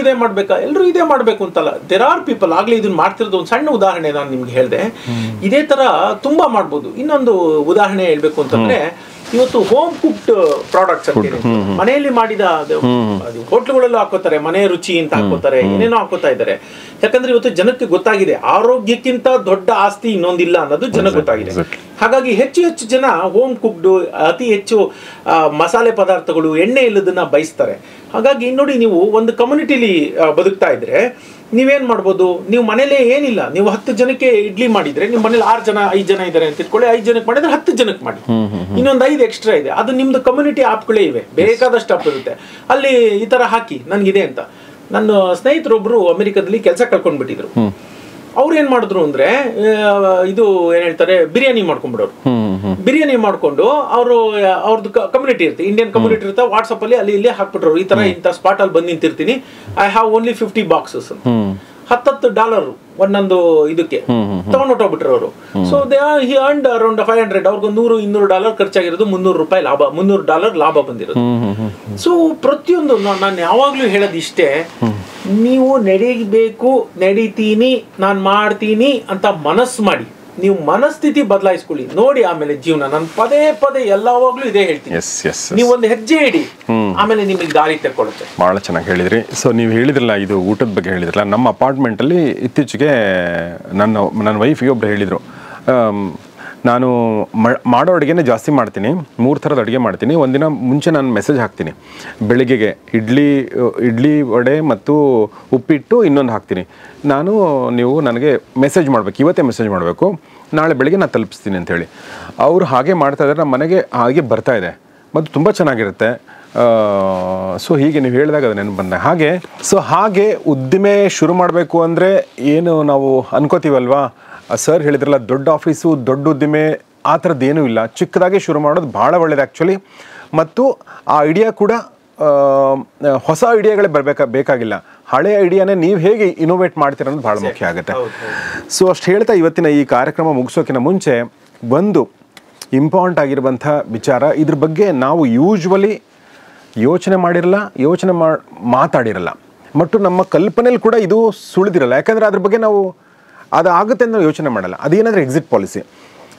ಇದೇ ಮಾಡ್ಬೇಕು ಅಂತಲ್ಲ. There are people. ಆಗ್ಲೇ ಇದನ್ನ ಮಾಡ್ತಿರೋದು ಒಂದು ಸಣ್ಣ ಉದಾಹರಣೆ ನಾನು ನಿಮ್ಗೆ ಹೇಳಿದೆ. ಇದೇ ತರ ತುಂಬಾ ಮಾಡ್ಬೋದು. ಇನ್ನೊಂದು ಉದಾಹರಣೆ ಹೇಳ್ಬೇಕು ಅಂತಂದ್ರೆ, ಇವತ್ತು ಹೋಮ್ ಕುಕ್ಡ್ ಪ್ರಾಡಕ್ಟ್ಸ್ ಅಂತ ಮನೆಯಲ್ಲಿ ಮಾಡಿದ, ಹೋಟ್ಲುಗಳಲ್ಲೂ ಹಾಕೋತಾರೆ, ಮನೆ ರುಚಿ ಅಂತ ಹಾಕೋತಾರೆ, ಏನೇನೋ ಹಾಕೋತಾ ಇದ್ದಾರೆ. ಯಾಕಂದ್ರೆ ಇವತ್ತು ಜನಕ್ಕೆ ಗೊತ್ತಾಗಿದೆ, ಆರೋಗ್ಯಕ್ಕಿಂತ ದೊಡ್ಡ ಆಸ್ತಿ ಇನ್ನೊಂದಿಲ್ಲ ಅನ್ನೋದು ಜನಕ್ಕೆ ಗೊತ್ತಾಗಿದೆ. ಹಾಗಾಗಿ ಹೆಚ್ಚು ಜನ ಹೋಮ್ ಕುಕ್ಡ್, ಅತಿ ಹೆಚ್ಚು ಮಸಾಲೆ ಪದಾರ್ಥಗಳು, ಎಣ್ಣೆ ಇಲ್ಲದನ್ನ ಬಯಸ್ತಾರೆ. ಹಾಗಾಗಿ ನೋಡಿ, ನೀವು ಒಂದು ಕಮ್ಯುನಿಟಿಲಿ ಬದುಕ್ತಾ ಇದ್ರೆ ನೀವೇನ್ ಮಾಡ್ಬೋದು, ನೀವು ಮನೇಲಿ ಏನಿಲ್ಲ, ನೀವು 10 ಜನಕ್ಕೆ ಇಡ್ಲಿ ಮಾಡಿದ್ರೆ, ನಿಮ್ಮ ಮನೇಲಿ 6 ಜನ 5 ಜನ ಇದ್ದಾರೆ ಅಂತ ಇಟ್ಕೊಳ್ಳಿ, 5 ಜನಕ್ಕೆ ಮಾಡಿದ್ರೆ 10 ಜನಕ್ಕೆ ಮಾಡಿ, ಇನ್ನೊಂದು 5 ಎಕ್ಸ್ಟ್ರಾ ಇದೆ. ಅದು ನಿಮ್ದು ಕಮ್ಯುನಿಟಿ ಆಪ್ಗಳೇ ಇವೆ, ಬೇಕಾದಷ್ಟು ಆಪ್ ಇರುತ್ತೆ, ಅಲ್ಲಿ ಈ ತರ ಹಾಕಿ ನನ್ಗಿದೆ ಅಂತ. ನನ್ನ ಸ್ನೇಹಿತರೊಬ್ರು ಅಮೆರಿಕದಲ್ಲಿ ಕೆಲಸ ಕಳ್ಕೊಂಡ್ಬಿಟ್ಟಿದ್ರು. ಅವ್ರು ಏನ್ ಮಾಡಿದ್ರು ಅಂದ್ರೆ, ಇದು ಏನ್ ಹೇಳ್ತಾರೆ, ಬಿರಿಯಾನಿ ಮಾಡ್ಕೊಂಡ್ಬಿಡೋರು. ಬಿರಿಯಾನಿ ಮಾಡ್ಕೊಂಡು ಅವ್ರದ್ದು ಕಮ್ಯುನಿಟಿ ಇರುತ್ತೆ, ಇಂಡಿಯನ್ ಕಮ್ಯುನಿಟಿ ಇರುತ್ತೆ, ವಾಟ್ಸಪ್ ಅಲ್ಲಿ ಅಲ್ಲಿ ಇಲ್ಲೇ ಹಾಕ್ಬಿಟ್ರು, ಈ ತರ ಇಂಥ ಸ್ಪಾಟ್ ಅಲ್ಲಿ ಬಂದು ನಿಂತಿರ್ತೀನಿ, ಐ ಹ್ಯಾವ್ ಓನ್ಲಿ 50 ಬಾಕ್ಸಸ್ ಅಂತ. $10 ಒಂದೊಂದು ಇದಕ್ಕೆ ತಗೊಂಡೋಗ್ಬಿಟ್ರು ಅವರು. ಸೊ ಹಿ ಅರ್ನ್ಡ್ ಅರೌಂಡ್ 500, ಅವ್ರಿಗೆ $100-200 ಖರ್ಚಾಗಿರೋದು, $300 ಲಾಭ, $300 ಲಾಭ ಬಂದಿರೋದು. ಸೊ ಪ್ರತಿಯೊಂದು ನಾನು ಯಾವಾಗ್ಲೂ ಹೇಳೋದು ಇಷ್ಟೇ, ನೀವು ನಡೀಬೇಕು, ನಡೀತೀನಿ, ನಾನು ಮಾಡ್ತೀನಿ ಅಂತ ಮನಸ್ಸು ಮಾಡಿ, ನೀವು ಮನಸ್ಥಿತಿ ಬದಲಾಯಿಸ್ಕೊಳ್ಳಿ, ನೋಡಿ ಆಮೇಲೆ ಜೀವನ. ನಾನು ಪದೇ ಎಲ್ಲವಾಗ್ಲೂ ಇದೇ ಹೇಳ್ತೀನಿ, ನೀವು ಒಂದು ಹೆಜ್ಜೆ ಇಡಿ, ಆಮೇಲೆ ನಿಮಗೆ ದಾರಿ ತೆಕ್ಕೊಳ್ಳುತ್ತೆ. ಭಾಳ ಚೆನ್ನಾಗಿ ಹೇಳಿದ್ರಿ. ಸೊ ನೀವು ಹೇಳಿದ್ರಲ್ಲ, ಇದು ಊಟದ ಬಗ್ಗೆ ಹೇಳಿದ್ರಲ್ಲ, ನಮ್ಮ ಅಪಾರ್ಟ್ಮೆಂಟಲ್ಲಿ ಇತ್ತೀಚೆಗೆ ನನ್ನ ವೈಫಿಗೆ ಒಬ್ರು ಹೇಳಿದರು, ನಾನು ಮಾಡೋ ಅಡುಗೆನೇ ಜಾಸ್ತಿ ಮಾಡ್ತೀನಿ, 3 ಥರದ ಅಡುಗೆ ಮಾಡ್ತೀನಿ. ಒಂದಿನ ಮುಂಚೆ ನಾನು ಮೆಸೇಜ್ ಹಾಕ್ತೀನಿ, ಬೆಳಿಗ್ಗೆಗೆ ಇಡ್ಲಿ ವಡೆ ಮತ್ತು ಉಪ್ಪಿಟ್ಟು ಇನ್ನೊಂದು ಹಾಕ್ತೀನಿ. ನೀವು ನನಗೆ ಮೆಸೇಜ್ ಮಾಡಬೇಕು, ಇವತ್ತೇ ಮೆಸೇಜ್ ಮಾಡಬೇಕು, ನಾಳೆ ಬೆಳಿಗ್ಗೆ ನಾನು ತಲುಪಿಸ್ತೀನಿ ಅಂಥೇಳಿ. ಅವರು ಹಾಗೆ ಮಾಡ್ತಾಯಿದ್ದಾರೆ, ನಮ್ಮ ಮನೆಗೆ ಹಾಗೆ ಬರ್ತಾಯಿದೆ ಮತ್ತು ತುಂಬ ಚೆನ್ನಾಗಿರುತ್ತೆ. ಸೊ ಹೀಗೆ ನೀವು ಹೇಳಿದಾಗ ಅದು ನೆನಪು ಬಂದ ಹಾಗೆ ಉದ್ದಿಮೆ ಶುರು ಮಾಡಬೇಕು ಅಂದರೆ ಏನು ನಾವು ಅನ್ಕೋತೀವಲ್ವಾ, ಸರ್ ಹೇಳಿದ್ರಲ್ಲ, ದೊಡ್ಡ ಆಫೀಸು, ದೊಡ್ಡ ಉದ್ದಿಮೆ ಆ ಥರದ್ದೇನೂ ಇಲ್ಲ. ಚಿಕ್ಕದಾಗಿ ಶುರು ಮಾಡೋದು ಭಾಳ ಒಳ್ಳೇದು ಆ್ಯಕ್ಚುಲಿ. ಮತ್ತು ಆ ಐಡಿಯಾ ಕೂಡ ಹೊಸ ಐಡಿಯಾಗಳೇ ಬೇಕಾಗಿಲ್ಲ, ಹಳೆಯ ಐಡಿಯಾನೇ ನೀವು ಹೇಗೆ ಇನೋವೇಟ್ ಮಾಡ್ತೀರ ಅನ್ನೋದು ಭಾಳ ಮುಖ್ಯ ಆಗುತ್ತೆ. ಸೊ ಅಷ್ಟು ಹೇಳ್ತಾ ಇವತ್ತಿನ ಈ ಕಾರ್ಯಕ್ರಮ ಮುಗಿಸೋಕ್ಕಿಂತ ಮುಂಚೆ ಒಂದು ಇಂಪಾರ್ಟೆಂಟ್ ಆಗಿರುವಂಥ ವಿಚಾರ, ಇದ್ರ ಬಗ್ಗೆ ನಾವು ಯೂಶ್ವಲಿ ಯೋಚನೆ ಮಾಡಿರಲ್ಲ, ಮಾತಾಡಿರಲ್ಲ, ಮತ್ತು ನಮ್ಮ ಕಲ್ಪನೆಯಲ್ಲಿ ಕೂಡ ಇದು ಸುಳಿದಿರಲ್ಲ. ಯಾಕಂದರೆ ಅದ್ರ ಬಗ್ಗೆ ನಾವು ಅದು ಆಗುತ್ತೆ ಅಂತ ನಾವು ಯೋಚನೆ ಮಾಡಲ್ಲ. ಅದೇನಾದರೆ exit policy.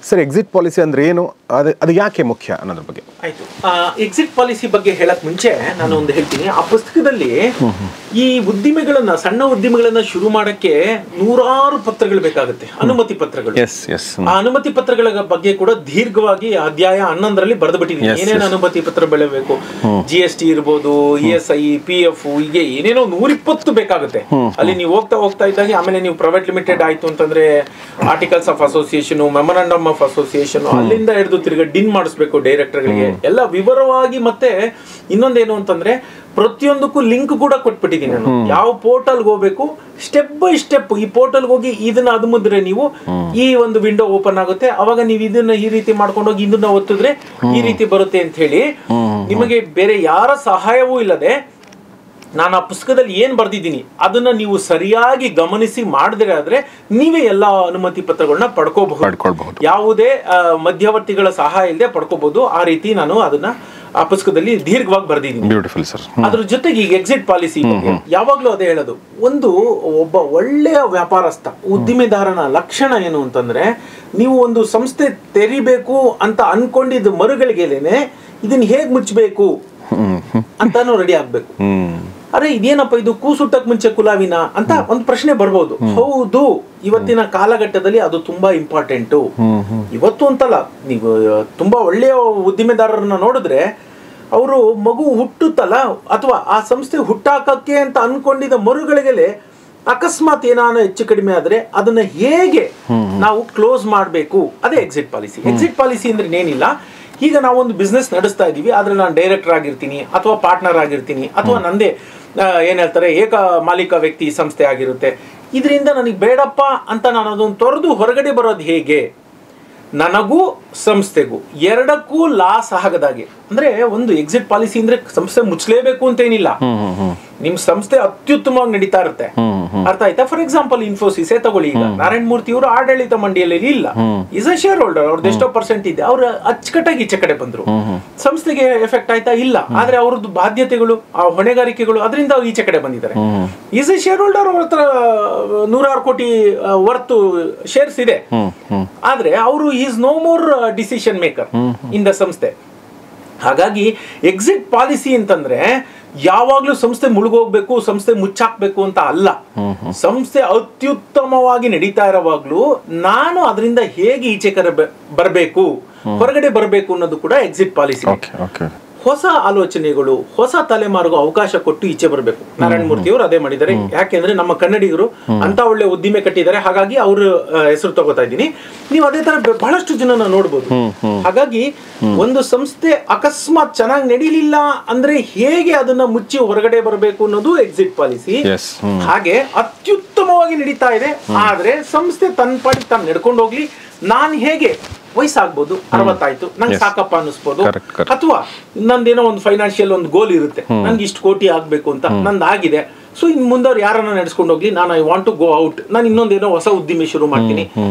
Sir, exit policy ಅಂದರೆ ಏನು, ಅದು ಯಾಕೆ ಮುಖ್ಯ ಅನ್ನೋದ್ರ ಬಗ್ಗೆ? ಆಯ್ತು, ಎಕ್ಸಿಟ್ ಪಾಲಿಸಿ ಬಗ್ಗೆ ಹೇಳಕ್ ಮುಂಚೆ ನಾನು ಒಂದು ಹೇಳ್ತೀನಿ. ಆ ಪುಸ್ತಕದಲ್ಲಿ ಈ ಉದ್ದಿಮೆಗಳನ್ನ, ಸಣ್ಣ ಉದ್ದಿಮೆಗಳನ್ನ ಶುರು ಮಾಡಕ್ಕೆ ನೂರಾರು ಪತ್ರಗಳು ಬೇಕಾಗುತ್ತೆ, ಅನುಮತಿ ಪತ್ರಗಳು. ಆ ಅನುಮತಿ ಪತ್ರಗಳ ಬಗ್ಗೆ ಕೂಡ ದೀರ್ಘವಾಗಿ ಅಧ್ಯಾಯ 11ರಲ್ಲಿ ಬರೆದು ಬಿಟ್ಟಿದ್ದೀನಿ. ಏನೇನು ಅನುಮತಿ ಪತ್ರ ಬೆಳೆಬೇಕು, GST ಇರ್ಬೋದು, ESI, PF, ಹೀಗೆ ಏನೇನೋ 120 ಬೇಕಾಗುತ್ತೆ. ಅಲ್ಲಿ ನೀವು ಹೋಗ್ತಾ ಇದ್ದಾಗ ಆಮೇಲೆ ನೀವು ಪ್ರೈವೇಟ್ ಲಿಮಿಟೆಡ್ ಆಯ್ತು ಅಂತಂದ್ರೆ articles of association, memorandum of association, ಅಲ್ಲಿಂದ ಹಿಡಿದು ತಿರ್ಗ ಡಿನ್ ಮಾಡಿಸ್ಬೇಕು ಡೈರೆಕ್ಟರ್ಗಳಿಗೆ ಎಲ್ಲ ವಿವರವಾಗಿ. ಮತ್ತೆ ಇನ್ನೊಂದೇನು ಅಂತಂದ್ರೆ ಪ್ರತಿಯೊಂದಕ್ಕೂ ಲಿಂಕ್ ಕೂಡ ಕೊಟ್ಬಿಟ್ಟಿದ್ದೀನಿ ನಾನು. ಯಾವ ಪೋರ್ಟಲ್ಗೆ ಹೋಗ್ಬೇಕು, ಸ್ಟೆಪ್ ಬೈ ಸ್ಟೆಪ್ ಈ ಪೋರ್ಟಲ್ಗೆ ಹೋಗಿ ಇದನ್ನ ಅದುಮಿದ್ರೆ ನೀವು ಈ ಒಂದು ವಿಂಡೋ ಓಪನ್ ಆಗುತ್ತೆ, ಅವಾಗ ನೀವು ಇದನ್ನ ಈ ರೀತಿ ಮಾಡ್ಕೊಂಡು ಹೋಗಿ ಇದನ್ನ ಒತ್ತಿದ್ರೆ ಈ ರೀತಿ ಬರುತ್ತೆ ಅಂತ ಹೇಳಿ ನಿಮಗೆ ಬೇರೆ ಯಾರ ಸಹಾಯವೂ ಇಲ್ಲದೆ ನಾನು ಆ ಪುಸ್ತಕದಲ್ಲಿ ಏನ್ ಬರ್ದಿದ್ದೀನಿ ಅದನ್ನ ನೀವು ಸರಿಯಾಗಿ ಗಮನಿಸಿ ಮಾಡಿದ್ರೆ ಆದ್ರೆ ನೀವೇ ಎಲ್ಲಾ ಅನುಮತಿ ಪತ್ರಗಳನ್ನ ಪಡ್ಕೋಬಹುದು. ಯಾವುದೇ ಮಧ್ಯವರ್ತಿಗಳ ಸಹಾಯ ಇಲ್ಲದೆ ಪಡ್ಕೋಬಹುದು. ಆ ರೀತಿ ನಾನು ಅದನ್ನ ಆ ಪುಸ್ತಕದಲ್ಲಿ ದೀರ್ಘವಾಗಿ ಬರ್ದಿದ್ದೀನಿ. Beautiful sir. ಅದ್ರ ಜೊತೆಗೆ ಈಗ ಎಕ್ಸಿಟ್ ಪಾಲಿಸಿ ಯಾವಾಗ್ಲೂ ಅದೇ ಹೇಳೋದು, ಒಬ್ಬ ಒಳ್ಳೆಯ ವ್ಯಾಪಾರಸ್ಥ ಉದ್ದಿಮೆದಾರನ ಲಕ್ಷಣ ಏನು ಅಂತಂದ್ರೆ, ನೀವು ಒಂದು ಸಂಸ್ಥೆ ತೆರಿಬೇಕು ಅಂತ ಅನ್ಕೊಂಡಿದ್ದು ಮರುಗಳಿಗೆಲೇನೆ ಇದನ್ನ ಹೇಗ್ ಮುಚ್ಚಬೇಕು ಅಂತಾನು ರೆಡಿ ಆಗ್ಬೇಕು. ಅರೆ ಇದೇನಪ್ಪ ಇದು, ಕೂಸುಟ್ಟಕ್ ಮುಂಚೆ ಕುಲಾವಿನ ಅಂತ ಒಂದು ಪ್ರಶ್ನೆ ಬರ್ಬೋದು. ಹೌದು, ಇವತ್ತಿನ ಕಾಲಘಟ್ಟದಲ್ಲಿ ಅದು ತುಂಬಾ ಇಂಪಾರ್ಟೆಂಟು. ಇವತ್ತು ಅಂತಲ್ಲ, ನೀವು ತುಂಬಾ ಒಳ್ಳೆಯ ಉದ್ದಿಮೆದಾರರನ್ನ ನೋಡಿದ್ರೆ ಅವರು ಮಗು ಹುಟ್ಟುತ್ತಲ್ಲ ಅಥವಾ ಆ ಸಂಸ್ಥೆ ಹುಟ್ಟಾಕಕ್ಕೆ ಅಂತ ಅನ್ಕೊಂಡಿದ್ದ ಮರುಗಳಿಗೆಲೆ ಅಕಸ್ಮಾತ್ ಏನಾನ ಹೆಚ್ಚು ಕಡಿಮೆ ಆದ್ರೆ ಅದನ್ನ ಹೇಗೆ ನಾವು ಕ್ಲೋಸ್ ಮಾಡಬೇಕು, ಅದೇ ಎಕ್ಸಿಟ್ ಪಾಲಿಸಿ. ಎಕ್ಸಿಟ್ ಪಾಲಿಸಿ ಅಂದ್ರೆ ಏನಿಲ್ಲ, ಈಗ ನಾವೊಂದು ಬಿಸ್ನೆಸ್ ನಡೆಸ್ತಾ ಇದೀವಿ, ಆದ್ರೆ ನಾನು ಡೈರೆಕ್ಟರ್ ಆಗಿರ್ತೀನಿ ಅಥವಾ ಪಾರ್ಟ್ನರ್ ಆಗಿರ್ತೀನಿ ಅಥವಾ ನಂದೇ ಏನ್ ಹೇಳ್ತಾರೆ ಏಕ ಮಾಲೀಕ ವ್ಯಕ್ತಿ ಸಂಸ್ಥೆ ಆಗಿರುತ್ತೆ. ಇದರಿಂದ ನನಗೆ ಬೇಡಪ್ಪ ಅಂತ ನಾನು ಅದನ್ನು ತೊರೆದು ಹೊರಗಡೆ ಬರೋದು ಹೇಗೆ, ನನಗೂ ಸಂಸ್ಥೆಗೂ ಎರಡಕ್ಕೂ ಲಾಸ್ ಆಗದಾಗೆ. ಅಂದ್ರೆ ಒಂದು ಎಕ್ಸಿಟ್ ಪಾಲಿಸಿ ಅಂದ್ರೆ ಸಂಸ್ಥೆ ಮುಚ್ಚಲೇಬೇಕು ಅಂತ ಏನಿಲ್ಲ, ನಿಮ್ ಸಂಸ್ಥೆ ಅತ್ಯುತ್ತಮವಾಗಿ ನಡೀತಾ ಇರುತ್ತೆ. ಅರ್ಥ ಆಯ್ತಾ? ಫಾರ್ ಎಕ್ಸಾಂಪಲ್ ಇನ್ಫೋಸಿಸ್ ತಗೊಳ್ಳಿ, ಈಗ ನಾರಾಯಣ ಮೂರ್ತಿ ಅವರು ಆಡಳಿತ ಮಂಡಳಿಯಲ್ಲಿ ಇಲ್ಲ, ಇಸ್ ಅ ಶೇರ್ ಹೋಲ್ಡರ್, ಅವ್ರದ್ದು ಎಷ್ಟೋ ಪರ್ಸೆಂಟ್ ಇದೆ, ಅವ್ರು ಅಚ್ಚುಕಟ್ಟಾಗಿ ಈಚೆ ಕಡೆ ಬಂದ್ರು, ಸಂಸ್ಥೆಗೆ ಎಫೆಕ್ಟ್ ಆಯ್ತಾ? ಇಲ್ಲ. ಆದ್ರೆ ಅವ್ರದ್ದು ಬಾಧ್ಯತೆಗಳು, ಆ ಹೊಣೆಗಾರಿಕೆಗಳು, ಅದರಿಂದ ಅವ್ರು ಈಚೆ ಕಡೆ ಬಂದಿದ್ದಾರೆ. ಈಸ್ ಎ ಶೇರ್ ಹೋಲ್ಡರ್, ಅವ್ರ ಹತ್ರ 100 ಕೋಟಿ ವರ್ತ್ ಶೇರ್ಸ್ ಇದೆ, ಆದ್ರೆ ಅವರು is no more decision maker in the ಸಂಸ್ಥೆ. ಹಾಗಾಗಿ ಎಕ್ಸಿಟ್ ಪಾಲಿಸಿ ಅಂತಂದ್ರೆ ಯಾವಾಗ್ಲೂ ಸಂಸ್ಥೆ ಮುಳುಗೋಗ್ಬೇಕು, ಸಂಸ್ಥೆ ಮುಚ್ಚಾಕ್ಬೇಕು ಅಂತ ಅಲ್ಲ. ಸಂಸ್ಥೆ ಅತ್ಯುತ್ತಮವಾಗಿ ನಡೀತಾ ಇರೋವಾಗ್ಲೂ ನಾನು ಅದರಿಂದ ಹೇಗೆ ಈಚೆ ಬರಬೇಕು, ಹೊರಗಡೆ ಬರಬೇಕು ಅನ್ನೋದು ಕೂಡ ಎಕ್ಸಿಟ್ ಪಾಲಿಸಿ. ಹೊಸ ಆಲೋಚನೆಗಳು, ಹೊಸ ತಲೆಮಾರಿಗೂ ಅವಕಾಶ ಕೊಟ್ಟು ಈಚೆ ಬರಬೇಕು. ನಾರಾಯಣ ಮೂರ್ತಿ ಅವರು ಅದೇ ಮಾಡಿದ್ದಾರೆ. ಯಾಕೆಂದ್ರೆ ನಮ್ಮ ಕನ್ನಡಿಗರು ಅಂತ ಒಳ್ಳೆ ಉದ್ದಿಮೆ ಕಟ್ಟಿದ್ದಾರೆ, ಹಾಗಾಗಿ ಅವ್ರ ಹೆಸರು ತಗೋತಾ ಇದ್ದೀನಿ. ನೀವು ಅದೇ ತರ ಬಹಳಷ್ಟು ಜನನ ನೋಡ್ಬೋದು. ಹಾಗಾಗಿ ಒಂದು ಸಂಸ್ಥೆ ಅಕಸ್ಮಾತ್ ಚೆನ್ನಾಗಿ ನಡೀಲಿಲ್ಲ ಅಂದ್ರೆ ಹೇಗೆ ಅದನ್ನ ಮುಚ್ಚಿ ಹೊರಗಡೆ ಬರಬೇಕು ಅನ್ನೋದು ಎಕ್ಸಿಟ್ ಪಾಲಿಸಿ. ಹಾಗೆ ಅತ್ಯುತ್ತಮವಾಗಿ ನಡೀತಾ ಇದೆ, ಆದ್ರೆ ಸಂಸ್ಥೆ ತನ್ನ ಪಾಡಿಗೆ ತಾನು ನಡ್ಕೊಂಡು ಹೋಗ್ಲಿ, ನಾನು ಹೇಗೆ ವಯಸ್ಸಾಗ್ಬೋದು, 60 ಆಯ್ತು, ನಂಗೆ ಸಾಕಪ್ಪ ಅನ್ನಿಸ್ಬೋದು, ಅಥವಾ ನಂದೇನೋ ಒಂದು ಫೈನಾನ್ಷಿಯಲ್ ಒಂದು ಗೋಲ್ ಇರುತ್ತೆ, ನನ್ಗೆ ಇಷ್ಟು ಕೋಟಿ ಆಗ್ಬೇಕು ಅಂತ, ನಂದು ಆಗಿದೆ. ಸೊ ಇನ್ ಮುಂದವ್ರು ಯಾರನ್ನ ನಡೆಸ್ಕೊಂಡು ಹೋಗ್ಲಿ, ನಾನು I want to go out, ನಾನು ಇನ್ನೊಂದೇನೋ ಹೊಸ ಉದ್ದಿಮೆ ಶುರು ಮಾಡ್ತೀನಿ.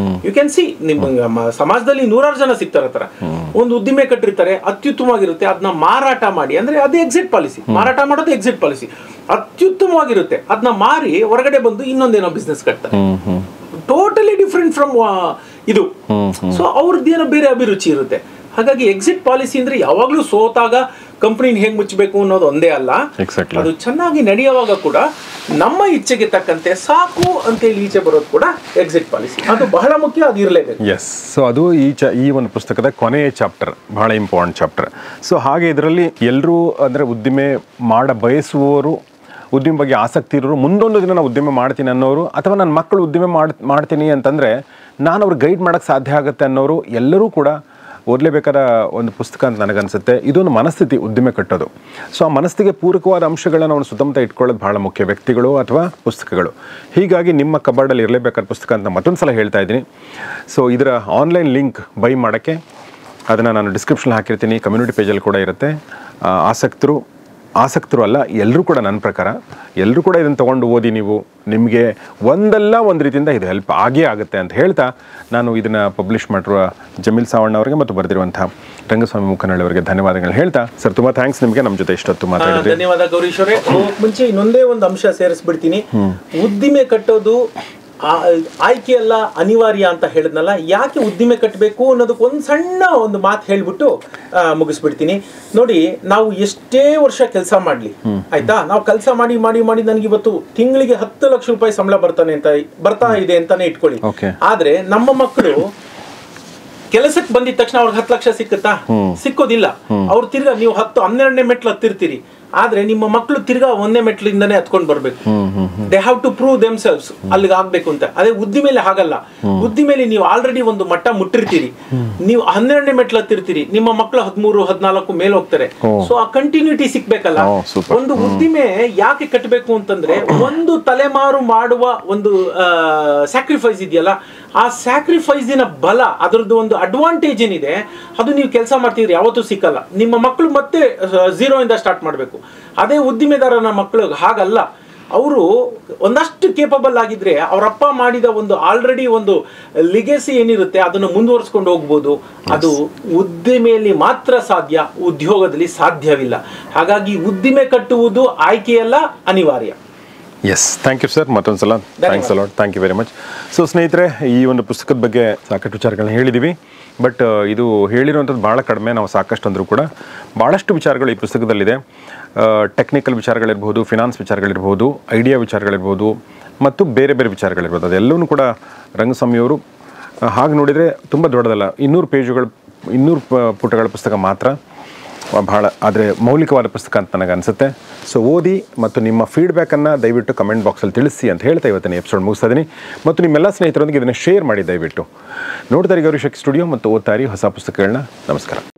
ಯು ಕ್ಯಾನ್ ಸಿ, ನಿಮ್ಮ ಸಮಾಜದಲ್ಲಿ 100 ಜನ ಸಿಗ್ತಾರೆ ತರ ಒಂದು ಉದ್ದಿಮೆ ಕಟ್ಟಿರ್ತಾರೆ, ಅತ್ಯುತ್ತಮವಾಗಿರುತ್ತೆ, ಅದನ್ನ ಮಾರಾಟ ಮಾಡಿ, ಅಂದ್ರೆ ಅದೇ ಎಕ್ಸಿಟ್ ಪಾಲಿಸಿ. ಮಾರಾಟ ಮಾಡೋದು ಎಕ್ಸಿಟ್ ಪಾಲಿಸಿ. ಅತ್ಯುತ್ತಮವಾಗಿರುತ್ತೆ, ಅದನ್ನ ಮಾರಿ ಹೊರಗಡೆ ಬಂದು ಇನ್ನೊಂದೇನೋ ಬಿಸ್ನೆಸ್ ಕಟ್ತಾರೆ, ಟೋಟಲಿ ಡಿಫ್ರೆಂಟ್ ಫ್ರಮ್ ಇದು. ಸೊ ಅವ್ರದ್ದೇನೋ ಬೇರೆ ಅಭಿರುಚಿ ಇರುತ್ತೆ. ಹಾಗಾಗಿ ಎಕ್ಸಿಟ್ ಪಾಲಿಸಿ ಅಂದ್ರೆ ಯಾವಾಗ್ಲೂ ಸೋತಾಗ ಕಂಪನಿನ ಹೇಗ್ ಮುಚ್ಚಬೇಕು ಅನ್ನೋದು ಒಂದೇ ಅಲ್ಲ, ಅದು ಚೆನ್ನಾಗಿ ನಡೆಯುವಾಗ ಕೂಡ ನಮ್ಮ ಇಚ್ಛೆಗೆ ತಕ್ಕಂತೆ ಸಾಕು ಅಂತ ಹೇಳಿ ಈಚೆ ಬರೋದು ಕೂಡ ಎಕ್ಸಿಟ್ ಪಾಲಿಸಿ. ಅದು ಬಹಳ ಮುಖ್ಯ, ಅದು ಇರಲೇಬೇಕು. ಎಸ್. ಸೊ ಅದು ಈ ಒಂದು ಪುಸ್ತಕದ ಕೊನೆಯ ಚಾಪ್ಟರ್, ಬಹಳ ಇಂಪಾರ್ಟೆಂಟ್ ಚಾಪ್ಟರ್. ಸೊ ಹಾಗೆ ಇದರಲ್ಲಿ ಎಲ್ಲರೂ ಅಂದರೆ ಉದ್ದಿಮೆ ಮಾಡ ಬಯಸುವವರು, ಉದ್ಯಮ ಬಗ್ಗೆ ಆಸಕ್ತಿ ಇರೋರು, ಮುಂದೊಂದು ದಿನ ನಾನು ಉದ್ಯಮ ಮಾಡ್ತೀನಿ ಅನ್ನೋರು, ಅಥವಾ ನನ್ನ ಮಕ್ಕಳು ಉದ್ಯಮ ಮಾಡ್ತೀನಿ ಅಂತಂದರೆ ನಾನು ಅವ್ರಿಗೆ ಗೈಡ್ ಮಾಡೋಕ್ಕೆ ಸಾಧ್ಯ ಆಗುತ್ತೆ ಅನ್ನೋರು ಎಲ್ಲರೂ ಕೂಡ ಓದಲೇಬೇಕಾದ ಒಂದು ಪುಸ್ತಕ ಅಂತ ನನಗನ್ಸುತ್ತೆ. ಇದೊಂದು ಮನಸ್ಥಿತಿ ಉದ್ದಿಮೆ ಕಟ್ಟೋದು. ಸೊ ಆ ಮನಸ್ಥಿತಿಗೆ ಪೂರಕವಾದ ಅಂಶಗಳನ್ನು ಅವನು ಸುತ್ತಮುತ್ತ ಇಟ್ಕೊಳ್ಳೋದು ಭಾಳ ಮುಖ್ಯ, ವ್ಯಕ್ತಿಗಳು ಅಥವಾ ಪುಸ್ತಕಗಳು. ಹೀಗಾಗಿ ನಿಮ್ಮ ಕಬಾರ್ಡಲ್ಲಿ ಇರಲೇಬೇಕಾದ ಪುಸ್ತಕ ಅಂತ ಮತ್ತೊಂದು ಸಲ ಹೇಳ್ತಾ ಇದ್ದೀನಿ. ಸೊ ಇದರ ಆನ್ಲೈನ್ ಲಿಂಕ್ ಬೈ ಮಾಡೋಕ್ಕೆ ಅದನ್ನು ನಾನು ಡಿಸ್ಕ್ರಿಪ್ಷನ್ ಹಾಕಿರ್ತೀನಿ, ಕಮ್ಯುನಿಟಿ ಪೇಜಲ್ಲಿ ಕೂಡ ಇರುತ್ತೆ. ಆಸಕ್ತರು ಅಲ್ಲ, ಎಲ್ಲರೂ ಕೂಡ ನನ್ನ ಪ್ರಕಾರ ಎಲ್ಲರೂ ಕೂಡ ಇದನ್ನು ತೊಗೊಂಡು ಓದಿ. ನೀವು ನಿಮಗೆ ಒಂದಲ್ಲ ಒಂದು ರೀತಿಯಿಂದ ಇದು ಹೆಲ್ಪ್ ಆಗೇ ಆಗುತ್ತೆ ಅಂತ ಹೇಳ್ತಾ ನಾನು ಇದನ್ನು ಪಬ್ಲಿಷ್ ಮಾಡಿರುವ ಜಮೀಲ್ ಸಾವಣ್ಣ ಅವರಿಗೆ ಮತ್ತು ಬರೆದಿರುವಂಥ ರಂಗಸ್ವಾಮಿ ಮುಖನಹಳ್ಳಿ ಅವರಿಗೆ ಧನ್ಯವಾದಗಳು ಹೇಳ್ತಾ, ಸರ್ ತುಂಬ ಥ್ಯಾಂಕ್ಸ್ ನಿಮಗೆ ನಮ್ಮ ಜೊತೆ ಇಷ್ಟೊತ್ತು ಮಾತಾಡಿದ್ರಿ. ಧನ್ಯವಾದ ಗೌರೀಶ್ ಅವರೇ. ಮುಂಚೆ ಇನ್ನೊಂದೇ ಒಂದು ಅಂಶ ಸೇರಿಸ್ಬಿಡ್ತೀನಿ. ಉದ್ದಿಮೆ ಕಟ್ಟೋದು ಆಯ್ಕೆಯಲ್ಲ, ಅನಿವಾರ್ಯ ಅಂತ ಹೇಳಿದ್ನಲ್ಲ. ಯಾಕೆ ಉದ್ದಿಮೆ ಕಟ್ಟಬೇಕು ಅನ್ನೋದಕ್ಕೆ ಒಂದು ಸಣ್ಣ ಒಂದು ಮಾತು ಹೇಳ್ಬಿಟ್ಟು ಮುಗಿಸ್ಬಿಡ್ತೀನಿ. ನೋಡಿ, ನಾವು ಎಷ್ಟೇ ವರ್ಷ ಕೆಲಸ ಮಾಡಲಿ, ಆಯ್ತಾ, ನಾವು ಕೆಲಸ ಮಾಡಿ ಮಾಡಿ ಮಾಡಿ ನನಗೆ ಇವತ್ತು ತಿಂಗಳಿಗೆ 10 ಲಕ್ಷ ರೂಪಾಯಿ ಸಂಬಳ ಬರ್ತಾ ಇದೆ ಅಂತಾನೆ ಇಟ್ಕೊಳ್ಳಿ. ಆದ್ರೆ ನಮ್ಮ ಮಕ್ಕಳು ಕೆಲಸಕ್ಕೆ ಬಂದಿದ ತಕ್ಷಣ ಅವ್ರಿಗೆ 10 ಲಕ್ಷ ಸಿಕ್ಕುತ್ತಾ? ಸಿಕ್ಕೋದಿಲ್ಲ. ಅವ್ರು ತಿರ್ಗಾ ನೀವು 10-12ನೇ ಮೆಟ್ಲು ಹತ್ತಿರ್ತೀರಿ, ಆದ್ರೆ ನಿಮ್ಮ ಮಕ್ಕಳು ತಿರ್ಗಾ 1ನೇ ಮೆಟ್ಲಿಂದಾನೇ ಹತ್ಕೊಂಡು ಬರ್ಬೇಕು. They have to prove themselves ಅಲ್ಲಿಗೆ ಆಗ್ಬೇಕು ಅಂತ. ಅದೇ ಉದ್ದಿಮೆಲೆ ಹಾಗಲ್ಲ. ಉದ್ದಿಮೆಲೆ ನೀವು ಆಲ್ರೆಡಿ ಒಂದು ಮಟ್ಟ ಮುಟ್ಟಿರ್ತೀರಿ, ನೀವು 12ನೇ ಮೆಟ್ಲು ಹತ್ತಿರ್ತೀರಿ, ನಿಮ್ಮ ಮಕ್ಕಳು 13-14 ಮೇಲೆ ಹೋಗ್ತಾರೆ. ಸೊ ಆ ಕಂಟಿನ್ಯೂಟಿ ಸಿಕ್ಬೇಕಲ್ಲ. ಒಂದು ಉದ್ದಿಮೆ ಯಾಕೆ ಕಟ್ಟಬೇಕು ಅಂತಂದ್ರೆ, ಒಂದು ತಲೆಮಾರು ಮಾಡುವ ಒಂದು ಸ್ಯಾಕ್ರಿಫೈಸ್ ಇದೆಯಲ್ಲ, ಆ ಸ್ಯಾಕ್ರಿಫೈಸಿನ ಬಲ, ಅದರದ್ದು ಒಂದು ಅಡ್ವಾಂಟೇಜ್ ಏನಿದೆ, ಅದು ನೀವು ಕೆಲಸ ಮಾಡ್ತಿದ್ರೆ ಯಾವತ್ತೂ ಸಿಕ್ಕಲ್ಲ. ನಿಮ್ಮ ಮಕ್ಕಳು ಮತ್ತೆ 0 ಇಂದ ಸ್ಟಾರ್ಟ್ ಮಾಡಬೇಕು. ಅದೇ ಉದ್ದಿಮೆದಾರನ ಮಕ್ಕಳು ಹಾಗಲ್ಲ. ಅವರು ಒಂದಷ್ಟು ಕೇಪಬಲ್ ಆಗಿದ್ರೆ ಅವರಪ್ಪ ಮಾಡಿದ ಒಂದು ಆಲ್ರೆಡಿ ಒಂದು ಲಿಗೆಸಿ ಏನಿರುತ್ತೆ ಅದನ್ನು ಮುಂದುವರಿಸ್ಕೊಂಡು ಹೋಗ್ಬೋದು. ಅದು ಉದ್ದಿಮೆಯಲ್ಲಿ ಮಾತ್ರ ಸಾಧ್ಯ, ಉದ್ಯೋಗದಲ್ಲಿ ಸಾಧ್ಯವಿಲ್ಲ. ಹಾಗಾಗಿ ಉದ್ದಿಮೆ ಕಟ್ಟುವುದು ಆಯ್ಕೆಯಲ್ಲ, ಅನಿವಾರ್ಯ. Yes, thank you sir. ಮತ್ತೊಂದು ಸಲ thanks a lot. Thank you very much. So ಸ್ನೇಹಿತರೆ, ಈ ಒಂದು ಪುಸ್ತಕದ ಬಗ್ಗೆ ಸಾಕಷ್ಟು ವಿಚಾರಗಳನ್ನ ಹೇಳಿದ್ದೀವಿ. ಬಟ್ ಇದು ಹೇಳಿರುವಂಥದ್ದು ಭಾಳ ಕಡಿಮೆ. ನಾವು ಸಾಕಷ್ಟು ಅಂದರೂ ಕೂಡ ಭಾಳಷ್ಟು ವಿಚಾರಗಳು ಈ ಪುಸ್ತಕದಲ್ಲಿದೆ. ಟೆಕ್ನಿಕಲ್ ವಿಚಾರಗಳಿರ್ಬೋದು, ಫಿನಾನ್ಸ್ ವಿಚಾರಗಳಿರ್ಬೋದು, ಐಡಿಯಾ ವಿಚಾರಗಳಿರ್ಬೋದು ಮತ್ತು ಬೇರೆ ಬೇರೆ ವಿಚಾರಗಳಿರ್ಬೋದು. ಅದೆಲ್ಲವೂ ಕೂಡ ರಂಗಸ್ವಾಮಿಯವರು ಹಾಗೆ ನೋಡಿದರೆ ತುಂಬ ದೊಡ್ಡದಲ್ಲ, 200 ಪುಟಗಳ ಪುಸ್ತಕ ಮಾತ್ರ, ಭಾಳ ಆದರೆ ಮೌಲಿಕವಾದ ಪುಸ್ತಕ ಅಂತ ನನಗೆ ಅನಿಸುತ್ತೆ. ಸೊ ಓದಿ ಮತ್ತು ನಿಮ್ಮ ಫೀಡ್ಬ್ಯಾಕನ್ನು ದಯವಿಟ್ಟು ಕಮೆಂಟ್ ಬಾಕ್ಸಲ್ಲಿ ತಿಳಿಸಿ ಅಂತ ಹೇಳ್ತಾ ಇವತ್ತಿನ ಎಪಿಸೋಡ್ ಮುಗಿಸ್ತಾ ಇದ್ದೀನಿ. ಮತ್ತು ನಿಮ್ಮೆಲ್ಲ ಸ್ನೇಹಿತರೊಂದಿಗೆ ಇದನ್ನು ಶೇರ್ ಮಾಡಿ ದಯವಿಟ್ಟು. ನೋಡ್ತಾ ಇರಿ ಗೌರೀಶ್ ಸ್ಟುಡಿಯೋ ಮತ್ತು ಓದ್ತಾ ಇರಿ ಹೊಸ ಪುಸ್ತಕಗಳನ್ನ. ನಮಸ್ಕಾರ.